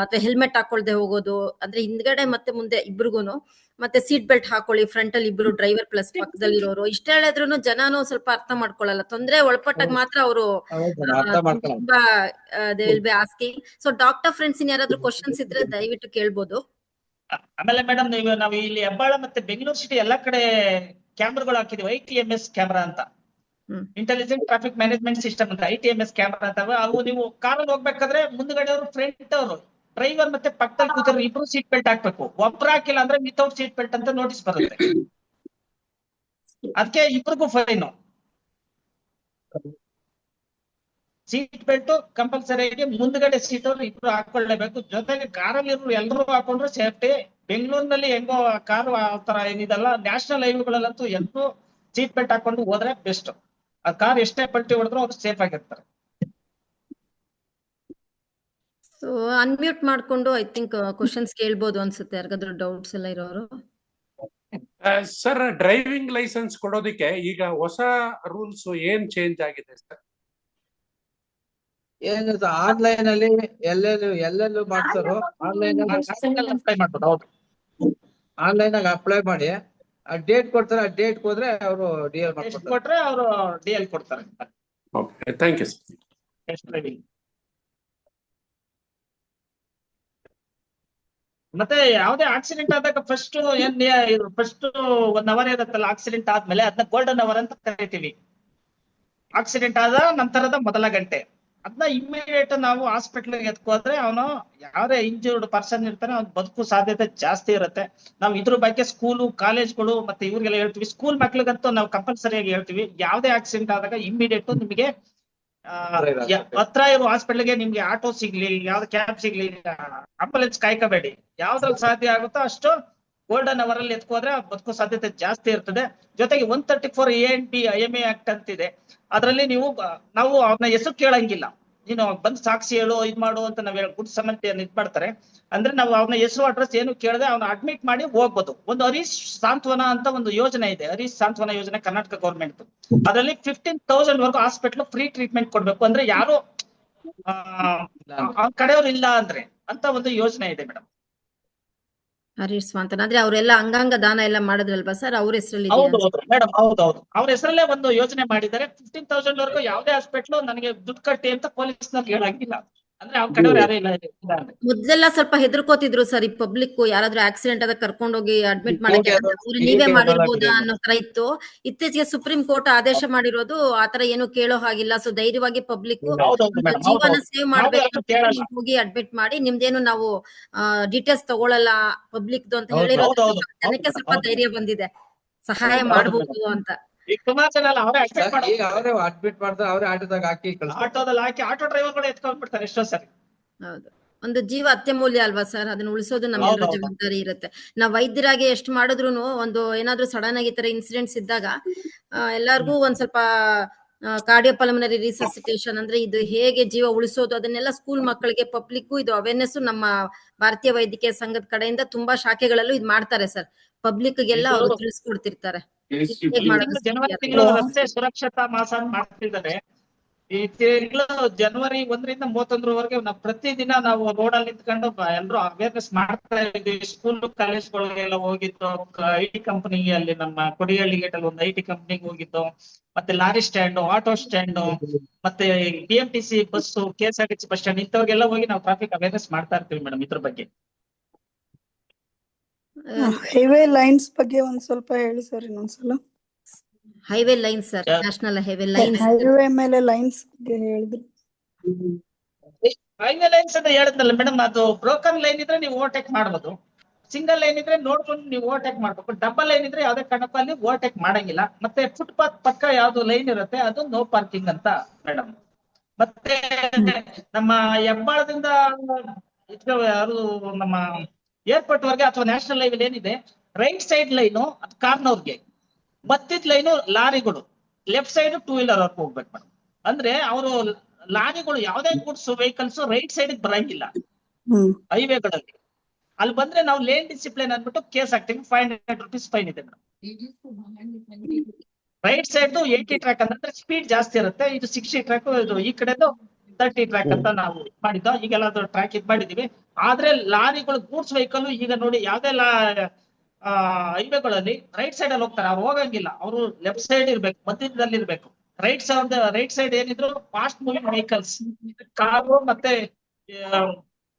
ಅಥವಾ ಹೆಲ್ಮೆಟ್ ಹಾಕೊಳ್ದೆ ಹೋಗೋದು, ಅಂದ್ರೆ ಹಿಂದ್ಗಡೆ ಮತ್ತೆ ಮುಂದೆ ಇಬ್ರಿಗೂನು, ಮತ್ತೆ ಸೀಟ್ ಬೆಲ್ಟ್ ಹಾಕೊಳ್ಳಿ, ಫ್ರಂಟ್ ಅಲ್ಲಿ ಇಬ್ರು ಡ್ರೈವರ್ ಪ್ಲಸ್ ಪಕ್ಕದಲ್ಲಿರೋರು. ಇಷ್ಟ ಹೇಳಿದ್ರು ಜನನು ಸ್ವಲ್ಪ ಅರ್ಥ ಮಾಡ್ಕೊಳ್ಳಲ್ಲ. ತೊಂದ್ರೆ ಒಳಪಟ್ಟಾಗ ಮಾತ್ರ ಅವರು ತುಂಬಾ they will be asking. So doctor friends in ಯಾರಾದ್ರೂ ಕ್ವಶನ್ಸ್ ಇದ್ರೆ ದಯವಿಟ್ಟು ಕೇಳ್ಬೋದು. ಆಮೇಲೆ ಮೇಡಮ್ ನಾವು ಇಲ್ಲಿ ಹೆಬ್ಬಾಳ ಮತ್ತೆ ಬೆಂಗಳೂರು ಸಿಟಿ ಎಲ್ಲಾ ಕಡೆ ಕ್ಯಾಮ್ರಾಗಳು ಹಾಕಿದೀವಿ, ITMS ಕ್ಯಾಮ್ರಾ ಅಂತ, ಇಂಟೆಲಿಜೆಂಟ್ ಟ್ರಾಫಿಕ್ ಮ್ಯಾನೇಜ್ಮೆಂಟ್ ಸಿಸ್ಟಮ್ ಅಂತ, ITMS ಕ್ಯಾಮ್ರಾ ಅಂತ. ಅವು ನೀವು ಕಾರಲ್ಲಿ ಹೋಗ್ಬೇಕಾದ್ರೆ ಮುಂದ್ಗಡೆ ಅವರು ಫ್ರಂಟ್ ಅವರು ಡ್ರೈವರ್ ಮತ್ತೆ ಪಕ್ಕದಲ್ಲಿ ಕೂತರು ಇಬ್ರು ಸೀಟ್ ಬೆಲ್ಟ್ ಹಾಕ್ಬೇಕು. ಒಬ್ರು ಹಾಕಿಲ್ಲ ಅಂದ್ರೆ ವಿತೌಟ್ ಸೀಟ್ ಬೆಲ್ಟ್ ಅಂತ ನೋಟಿಸ್ ಬರುತ್ತೆ. ಅದಕ್ಕೆ ಇಬ್ರಿಗೂ ಫೈನು. ಸೀಟ್ ಬೆಲ್ಟ್ ಕಂಪಲ್ಸರಿಯಾಗಿ ಮುಂದ್ಗಡೆ ಸೀಟ್ ಅವ್ರು ಇಬ್ರು ಹಾಕೊಳ್ಳೇಬೇಕು. ಜೊತೆಗೆ ಕಾರಲ್ಲಿ ಇರೋರು ಎಲ್ಲರೂ ಹಾಕೊಂಡ್ರೆ ಸೇಫ್ಟಿ. ಬೆಂಗಳೂರಿನಲ್ಲಿ ಹೆಂಗೋ ಕಾರು ಆ ತರ ಏನಿದಲ್ಲ, ನ್ಯಾಷನಲ್ ಹೈವೇಗಳಲ್ಲಂತೂ ಎಲ್ಲರೂ ಸೀಟ್ ಬೆಲ್ಟ್ ಹಾಕೊಂಡು ಹೋದ್ರೆ ಬೆಸ್ಟ್. ಆ ಕಾರ್ ಎಷ್ಟೇ ಪಲ್ಟಿ ಹೊಡೆದ್ರು ಅವ್ರು ಸೇಫ್ ಆಗಿರ್ತಾರೆ. ಸೊ ಅನ್ಮ್ಯೂಟ್ ಮಾಡ್ಕೊಂಡು ಐ ಥಿಂಕ್ ಕ್ವಶನ್ಸ್ ಕೇಳ್ಬೋದು ಅನ್ಸುತ್ತೆ, ಯಾರಿಗಾದ್ರೂ ಡೌಟ್ಸ್ ಎಲ್ಲ ಇರೋರು. ಸರ್, ಡ್ರೈವಿಂಗ್ ಲೈಸೆನ್ಸ್ ಕೊಡೋದಕ್ಕೆ ಈಗ ಹೊಸ ರೂಲ್ಸ್ ಏನ್ ಚೇಂಜ್ ಆಗಿದೆ ಸರ್? ಏನಿದೆ ಆನ್ಲೈನ್ ಅಲ್ಲಿ ಎಲ್ಲೆಲ್ಲೂ ಮಾಡ್ತಾರೋ ಆನ್ಲೈನ್ ಅಪ್ಲೈ ಮಾಡ್ಬೋದು. ಹೌದು, ಆನ್ಲೈನ್ ಆಗಿ ಅಪ್ಲೈ ಮಾಡಿ ಆ ಡೇಟ್ ಕೊಡ್ತಾರೆ, ಆ ಡೇಟ್ ಹೋದ್ರೆ ಅವರು DL ಮಾಡ್ಕೊಡ್ತಾರೆ. ಕೊಟ್ರೆ ಅವರು DL ಕೊಡ್ತಾರೆ. Okay, thank you sir. ಮತ್ತೆ ಯಾವುದೇ ಆಕ್ಸಿಡೆಂಟ್ ಆದಾಗ ಫಸ್ಟ್ ಫಸ್ಟ್ 1 hour ಇರುತ್ತಲ್ಲ ಆಕ್ಸಿಡೆಂಟ್ ಆದ್ಮೇಲೆ, ಅದನ್ನ ಗೋಲ್ಡನ್ ಅವರ್ ಅಂತ ಕರಿತೀವಿ. ಆಕ್ಸಿಡೆಂಟ್ ಆದ ನಂತರದ ಮೊದಲ ಗಂಟೆ ಅದನ್ನ ಇಮ್ಮಿಡಿಯೇಟ್ ನಾವು ಹಾಸ್ಪಿಟಲ್ಗೆ ಎತ್ಕೋದ್ರೆ ಅವನು ಯಾವ್ದೇ ಇಂಜೂರ್ಡ್ ಪರ್ಸನ್ ಇರ್ತಾನೆ ಅವ್ನು ಬದುಕು ಸಾಧ್ಯತೆ ಜಾಸ್ತಿ ಇರುತ್ತೆ. ನಾವು ಇದ್ರ ಬಗ್ಗೆ ಸ್ಕೂಲು ಕಾಲೇಜ್ಗಳು ಮತ್ತೆ ಇವ್ರಿಗೆಲ್ಲ ಹೇಳ್ತೀವಿ. ಸ್ಕೂಲ್ ಮಕ್ಳಿಗಂತೂ ನಾವು ಕಂಪಲ್ಸರಿಯಾಗಿ ಹೇಳ್ತೀವಿ, ಯಾವ್ದೇ ಆಕ್ಸಿಡೆಂಟ್ ಆದಾಗ ಇಮ್ಮಿಡಿಯೇಟ್ ನಿಮಗೆ ಹತ್ರ ಇರೋ ಹಾಸ್ಪಿಟಲ್ಗೆ ನಿಮ್ಗೆ ಆಟೋ ಸಿಗ್ಲಿ, ಯಾವ್ದು ಕ್ಯಾಬ್ ಸಿಗ್ಲಿ, ಆಂಬುಲೆನ್ಸ್ ಕಾಯ್ಕೋಬೇಡಿ. ಯಾವ್ದ್ರಲ್ಲಿ ಸಾಧ್ಯ ಆಗುತ್ತೋ ಅಷ್ಟು ಗೋಲ್ಡನ್ ಅವರ್ ಅಲ್ಲಿ ಎತ್ಕೋದ್ರೆ ಬದುಕೋ ಸಾಧ್ಯತೆ ಜಾಸ್ತಿ ಇರ್ತದೆ. ಜೊತೆಗೆ 134 ANP IMA ಆಕ್ಟ್ ಅಂತಿದೆ. ಅದರಲ್ಲಿ ನಾವು ಅವ್ರನ್ನ ಹೆಸರು ಕೇಳಂಗಿಲ್ಲ. ನೀನು ಬಂದ್ ಸಾಕ್ಷಿ ಹೇಳು, ಇದ್ ಮಾಡು ಅಂತ ನಾವ್ ಗುಡ್ ಸಮನ್ತಿ ಇದ್ ಮಾಡ್ತಾರೆ. ಅಂದ್ರೆ ನಾವು ಅವ್ನ ಹೆಸರು ಅಡ್ರೆಸ್ ಏನು ಕೇಳದೆ ಅವ್ನ ಅಡ್ಮಿಟ್ ಮಾಡಿ ಹೋಗ್ಬೋದು. ಒಂದು ಹರೀಶ್ ಸಾಂತ್ವನ ಅಂತ ಒಂದು ಯೋಜನೆ ಇದೆ, ಹರೀಶ್ ಸಾಂತ್ವನ ಯೋಜನೆ ಕರ್ನಾಟಕ ಗೌರ್ಮೆಂಟ್. ಅದರಲ್ಲಿ 15,000 ವರ್ಗು ಹಾಸ್ಪಿಟಲ್ ಫ್ರೀ ಟ್ರೀಟ್ಮೆಂಟ್ ಕೊಡ್ಬೇಕು. ಅಂದ್ರೆ ಯಾರು ಆ ಕಡೆಯವ್ರು ಇಲ್ಲ ಅಂದ್ರೆ ಅಂತ ಒಂದು ಯೋಜನೆ ಇದೆ ಮೇಡಮ್. ಹರೀಶ್ ಸ್ವಂತನ ಅಂದ್ರೆ ಅವರೆಲ್ಲ ಅಂಗಾಂಗ ದಾನ ಎಲ್ಲ ಮಾಡಿದ್ರಲ್ವಾ ಸರ್, ಅವ್ರ ಹೆಸರಲ್ಲಿ? ಹೌದು ಮೇಡಮ್, ಹೌದೌದು, ಅವ್ರ ಹೆಸರಲ್ಲೇ ಒಂದು ಯೋಜನೆ ಮಾಡಿದ್ದಾರೆ. 15,000 ವರ್ಗು ಯಾವುದೇ ಹಾಸ್ಪಿಟ್ಲು ನನಗೆ ದುಡ್ಡು ಕಟ್ಟಿ ಅಂತ ಪೊಲೀಸ್ನವ್ರು ಹೇಳಂಗಿಲ್ಲ. ಅಂದ್ರೆ ಅವ್ರ ಕಡೆಯವ್ರು ಯಾರು ಇಲ್ಲ ಅಂದ್ರೆ. ಮೊದ್ಲೆಲ್ಲ ಸ್ವಲ್ಪ ಹೆದರ್ಕೋತಿದ್ರು ಸರ್, ಈ ಪಬ್ಲಿಕ್ ಯಾರಾದ್ರೂ ಆಕ್ಸಿಡೆಂಟ್ ಆದ ಕರ್ಕೊಂಡೋಗಿ ಅಡ್ಮಿಟ್ ಮಾಡಕ್ಕೆ ಇವಾಗ ಅವ್ರು ನೀವೇ ಈಗ ಮಾಡಿರ್ಬೋದಾ ಬದಲಾಗಿದೆ. ಅನ್ನೋ ತರ ಇತ್ತು. ಇತ್ತೀಚೆಗೆ ಸುಪ್ರೀಂ ಕೋರ್ಟ್ ಆದೇಶ ಮಾಡಿರೋದು ಆತರ ಏನು ಕೇಳೋ ಹಾಗಿಲ್ಲ. ಸೊ ಧೈರ್ಯವಾಗಿ ಪಬ್ಲಿಕ್ ಹೌದೌದು ಮೇಡಮ್, ಜೀವನ ಹೌದೌದು. ಸೇವ್ ನಾವು ಮಾಡ್ಬೇಕು ಯಾರು ಅಂತ ಕೇಳಲ್ಲ. ನೀವು ಹೋಗಿ ಅಡ್ಮಿಟ್ ಮಾಡಿ, ನಿಮ್ದೇನು ನಾವು ಡೀಟೇಲ್ಸ್ ತಗೊಳಲ್ಲ ಪಬ್ಲಿಕ್ದು ಅಂತ ಹೌದು. ಹೇಳಿರೋದ್ರಿಂದ ಹೌದು, ಸ್ವಲ್ಪ ಜನಕ್ಕೆ ಹೌದು, ಸ್ವಲ್ಪ ಹೌದು. ಧೈರ್ಯ ಬಂದಿದೆ, ಸಹಾಯ ಹೌದು ಮಾಡಬಹುದು ಅಂತ. ಈಗ ಸುಮಾರು ಜನ ಎಲ್ಲ ಅವರೇ ಅಡ್ಮಿಟ್ ಈಗ ಅವರೇ ಅಡ್ಮಿಟ್ ಮಾಡ್ತಾರೆ, ಅವರೇ ಆಟೋದಾಗ ಹಾಕಿ ಕಳಿಸ್ತಾರೆ. ಆಟೋದಲ್ಲಿ ಹಾಕಿ ಆಟೋ ಡ್ರೈವರ್ಗಳು ಎತ್ಕೊಂಡ್ಬಿಡ್ತಾರೆ ಎಷ್ಟೋ ಸರಿ. ಹೌದು, ಒಂದು ಜೀವ ಅತ್ಯಮೂಲ್ಯ ಅಲ್ವಾ ಸರ್, ಅದನ್ನ ಉಳಿಸೋದು ನಮ್ಮೆಲ್ಲರ ಹೌದೌದು. ಜವಾಬ್ದಾರಿ ಇರುತ್ತೆ. ನಾವ್ ವೈದ್ಯರಾಗಿ ಎಷ್ಟು ಮಾಡಿದ್ರು ಒಂದು ಏನಾದ್ರೂ ಸಡನ್ ಆಗಿ ಈ ತರ ಇನ್ಸಿಡೆಂಟ್ಸ್ ಇದ್ದಾಗ ಎಲ್ಲಾರ್ಗೂ ಒಂದ್ ಸ್ವಲ್ಪ ಕಾರ್ಡಿಯೋಪಲ್ಮನರಿ ರಿಸಸಿಟೇಷನ್ ಅಂದ್ರೆ ಇದು ಹೇಗೆ ಜೀವ ಉಳಿಸೋದು, ಅದನ್ನೆಲ್ಲ ಸ್ಕೂಲ್ ಮಕ್ಕಳಿಗೆ ಪಬ್ಲಿಕ್ ಇದು ಅವೇರ್ನೆಸ್ ನಮ್ಮ ಭಾರತೀಯ ವೈದ್ಯಕೀಯ ಸಂಘದ ಕಡೆಯಿಂದ ತುಂಬಾ ಶಾಖೆಗಳಲ್ಲೂ ಇದು ಮಾಡ್ತಾರೆ ಸರ್. ಪಬ್ಲಿಕ್ ಗೆಲ್ಲ ಇದು- ಅವರು ತಿಳಿಸ್ಕೊಡ್ತಿರ್ತಾರೆ ಹೇಗ್ ಈ ಮಾಡೋದು ತಿಂಗಳು ಸರಿ ಜನವರಿ ಅಂತ. ತಿಂಗಳು ರಸ್ತೆ ಸುರಕ್ಷತಾ ಮಾಸ ಅಂತ ಮಾಡ್ತಿದ್ದಾರೆ. ಈ ತಿಂಗಳು ಜನವರಿ 1ರಿಂದ 31ರವರೆಗೆ ನಾವು ಪ್ರತಿದಿನ ನಾವು ರೋಡ್ ಅಲ್ಲಿ ನಿಂತ್ಕೊಂಡು ಎಲ್ಲರೂ ಅವೇರ್ನೆಸ್ ಮಾಡ್ತಾ ಇದ್ದೀವಿ. ಸ್ಕೂಲ್ ಕಾಲೇಜ್ಗಳಿಗೆಲ್ಲ ಹೋಗಿದ್ದು, IT ಕಂಪನಿಗೆ ಅಲ್ಲಿ ನಮ್ಮ ಕೊಡಿಹಳ್ಳಿ ಗೇಟ್ ಅಲ್ಲಿ ಒಂದು IT ಕಂಪನಿಗೆ ಹೋಗಿದ್ದು, ಮತ್ತೆ ಲಾರಿ ಸ್ಟ್ಯಾಂಡ್, ಆಟೋ ಸ್ಟ್ಯಾಂಡ್, ಮತ್ತೆ BMTC bus, KSRTC bus stand ಇಂಥವ್ರಿಗೆಲ್ಲ ಹೋಗಿ ನಾವು ಟ್ರಾಫಿಕ್ ಅವೇರ್ನೆಸ್ ಮಾಡ್ತಾ ಇರ್ತೀವಿ ಮೇಡಮ್ ಇದ್ರ ಬಗ್ಗೆ. ಹೈವೇ ಲೈನ್ಸ್ ಬಗ್ಗೆ ಒಂದ್ ಸ್ವಲ್ಪ ಹೇಳಿ ಸರ್ ಇನ್ನೊಂದ್ಸಲ. Highway lines sir, national highway lines. Highway ಮೇಲೆ ಲೈನ್ಸ್ ಬಗ್ಗೆ ಹೇಳಿದ್ರು. ಹೈವೇ ಲೈನ್ಸ್ ಅಂತ ಹೇಳಿದ್ನಲ್ಲ ಮೇಡಮ್, ಅದು ಬ್ರೋಕನ್ ಲೈನ್ ಇದ್ರೆ ನೀವು ಓವರ್ಟೇಕ್ ಮಾಡ್ಬೋದು. ಸಿಂಗಲ್ ಲೈನ್ ಇದ್ರೆ ನೋಡ್ಕೊಂಡು ನೀವು ಓವರ್ಟೇಕ್ ಮಾಡ್ಬೇಕು. ಡಬಲ್ ಲೈನ್ ಇದ್ರೆ ಯಾವ್ದೇ ಕಾರಣಕ್ಕಲ್ಲಿ ಓವರ್ಟೇಕ್ ಮಾಡಂಗಿಲ್ಲ. ಮತ್ತೆ ಫುಟ್ಪಾತ್ ಪಕ್ಕ ಯಾವ್ದು ಲೈನ್ ಇರುತ್ತೆ ಅದು ನೋ ಪಾರ್ಕಿಂಗ್ ಅಂತ ಮೇಡಮ್. ಮತ್ತೆ ನಮ್ಮ ಹೆಬ್ಬಾಳದಿಂದ ಯಾರು ನಮ್ಮ ಏರ್ಪೋರ್ಟ್ ವರೆಗೆ ಅಥವಾ ನ್ಯಾಷನಲ್ ಹೈವೇ ಏನಿದೆ, ರೈಟ್ ಸೈಡ್ ಲೈನು ಅದು ಕಾರ್ನವ್ರಿಗೆ, ಮತ್ತಿದ್ ಲೈನು ಲಾರಿಗಳು, ಲೆಫ್ಟ್ ಸೈಡ್ 2 ವೀಲರ್ ವರ್ಕ್ ಹೋಗ್ಬೇಕು ಮೇಡಮ್. ಅಂದ್ರೆ ಅವರು ಲಾರಿಗಳು ಯಾವ್ದೇ ಗೂಡ್ಸ್ ವೆಹಿಕಲ್ಸ್ ರೈಟ್ ಸೈಡ್ ಬರಂಗಿಲ್ಲ ಹೈವೇಗಳಲ್ಲಿ. ಅಲ್ಲಿ ಬಂದ್ರೆ ನಾವು ಲೇನ್ ಡಿಸಿಪ್ಲಿನ್ ಅಂದ್ಬಿಟ್ಟು ಕೇಸ್ ಹಾಕ್ತೀವಿ. 500 ರೂಪೀಸ್ ಫೈನ್ ಇದೆ ಮೇಡಮ್. ರೈಟ್ ಸೈಡ್ 80 ಟ್ರ್ಯಾಕ್ ಅಂದ್ರೆ ಸ್ಪೀಡ್ ಜಾಸ್ತಿ ಇರುತ್ತೆ, ಇದು 60 ಟ್ರ್ಯಾಕ್, ಇದು ಈ ಕಡೆದು 30 ಟ್ರ್ಯಾಕ್ ಅಂತ ನಾವು ಮಾಡಿದ್ದು. ಈಗೆಲ್ಲ ಟ್ರ್ಯಾಕ್ ಇದ್ ಮಾಡಿದೀವಿ. ಆದ್ರೆ ಲಾರಿಗಳು ಗೂಡ್ಸ್ ವೆಹಿಕಲ್ ಈಗ ನೋಡಿ ಯಾವ್ದೆಲ್ಲ ಹೈವೇಗಳಲ್ಲಿ ರೈಟ್ ಸೈಡ್ ಅಲ್ಲಿ ಹೋಗ್ತಾರೆ, ಅವ್ರು ಹೋಗಂಗಿಲ್ಲ. ಅವರು ಲೆಫ್ಟ್ ಸೈಡ್ ಇರ್ಬೇಕು, ಮಧ್ಯದಲ್ಲಿ ಇರ್ಬೇಕು. ರೈಟ್ ಸೈಡ್ ಏನಿದ್ರು ಫಾಸ್ಟ್ ಮೂವಿಂಗ್ ವೆಹಿಕಲ್ಸ್, ಕಾರು ಮತ್ತೆ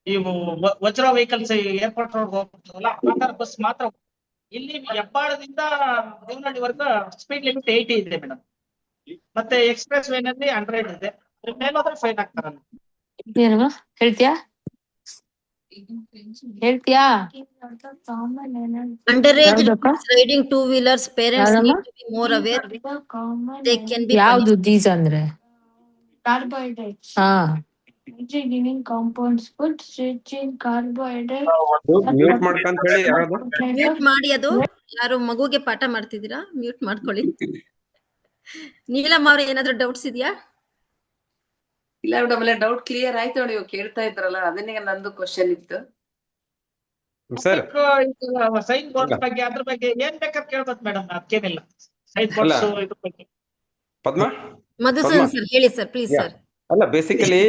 ಇವು ವಜ್ರ ವೆಹಿಕಲ್ಸ್ ಏರ್ಪೋರ್ಟ್ ರೋಡ್ ಹೋಗ್ತಾವಲ್ಲ ಆ ಬಸ್ ಮಾತ್ರ. ಇಲ್ಲಿ ಹೆಬ್ಬಾಳದಿಂದ ದೇವನಹಳ್ಳಿವರೆಗೂ ಸ್ಪೀಡ್ ಲಿಮಿಟ್ 80 ಇದೆ ಮೇಡಮ್. ಮತ್ತೆ ಎಕ್ಸ್ಪ್ರೆಸ್ ವೇ ನಲ್ಲಿ 100 ಇದೆ. ಮೇಲೋದ್ರೆ ಫೈನ್ ಹಾಕ್ತಾರ. ಹೇಳ್ತೀಯಾ Underage ಯಾವ್ದಕ್ಕ? riding 2 wheelers, parents ಯಾವ್ದಮ್ಮ? need to be more aware. They can be ಯಾವ್ದು punished. ದೀಸ್ ಅಂದ್ರೆ? Carbohydrates. ಹಾ, Giving compounds food rich in carbohydrates. Mute ಮಾಡ್ಕಂತ ಹೇಳಿ ಯಾರದು? ಮ್ಯೂಟ್ ಮಾಡಿ, ಅದು ಯಾರು ಮಗುಗೆ ಪಾಠ ಮಾಡ್ತಿದ್ದೀರಾ? ಮ್ಯೂಟ್ ಮಾಡ್ಕೊಳ್ಳಿ. ನೀಲಮ್ಮ ಅವ್ರೆ, ಏನಾದ್ರು ಡೌಟ್ಸ್ ಇದೆಯಾ? ಇಲ್ಲ ಮೇಡಮ್, ಅಲ್ಲ ಡೌಟ್ ಕ್ಲಿಯರ್ ಆಯ್ತು ನೋಡಿ, ಇವಾಗ ಕೇಳ್ತಾ ಇದ್ರಲ್ಲ ಅದನ್ನೇ ನಂದು ಕ್ವಶನ್ ಇತ್ತು. ಸರ್ ಸೈನ್ ಬೋರ್ಡ್ ಬಗ್ಗೆ ಅದ್ರ ಬಗ್ಗೆ ಏನ್ ಬೇಕಾದ್ರೆ ಕೇಳ್ಬೋದು ಮೇಡಮ್, ಅದಕ್ಕೇನಿಲ್ಲ. ಸೈನ್ ಬೋರ್ಡ್ಸ್ ಇದ್ರ ಬಗ್ಗೆ. ಪದ್ಮ ಮಧುಸೂದನ್ ಸರ್ ಹೇಳಿ ಸರ್, ಪ್ಲೀಸ್ ಸರ್. ಅಲ್ಲ, ಬೇಸಿಕಲಿ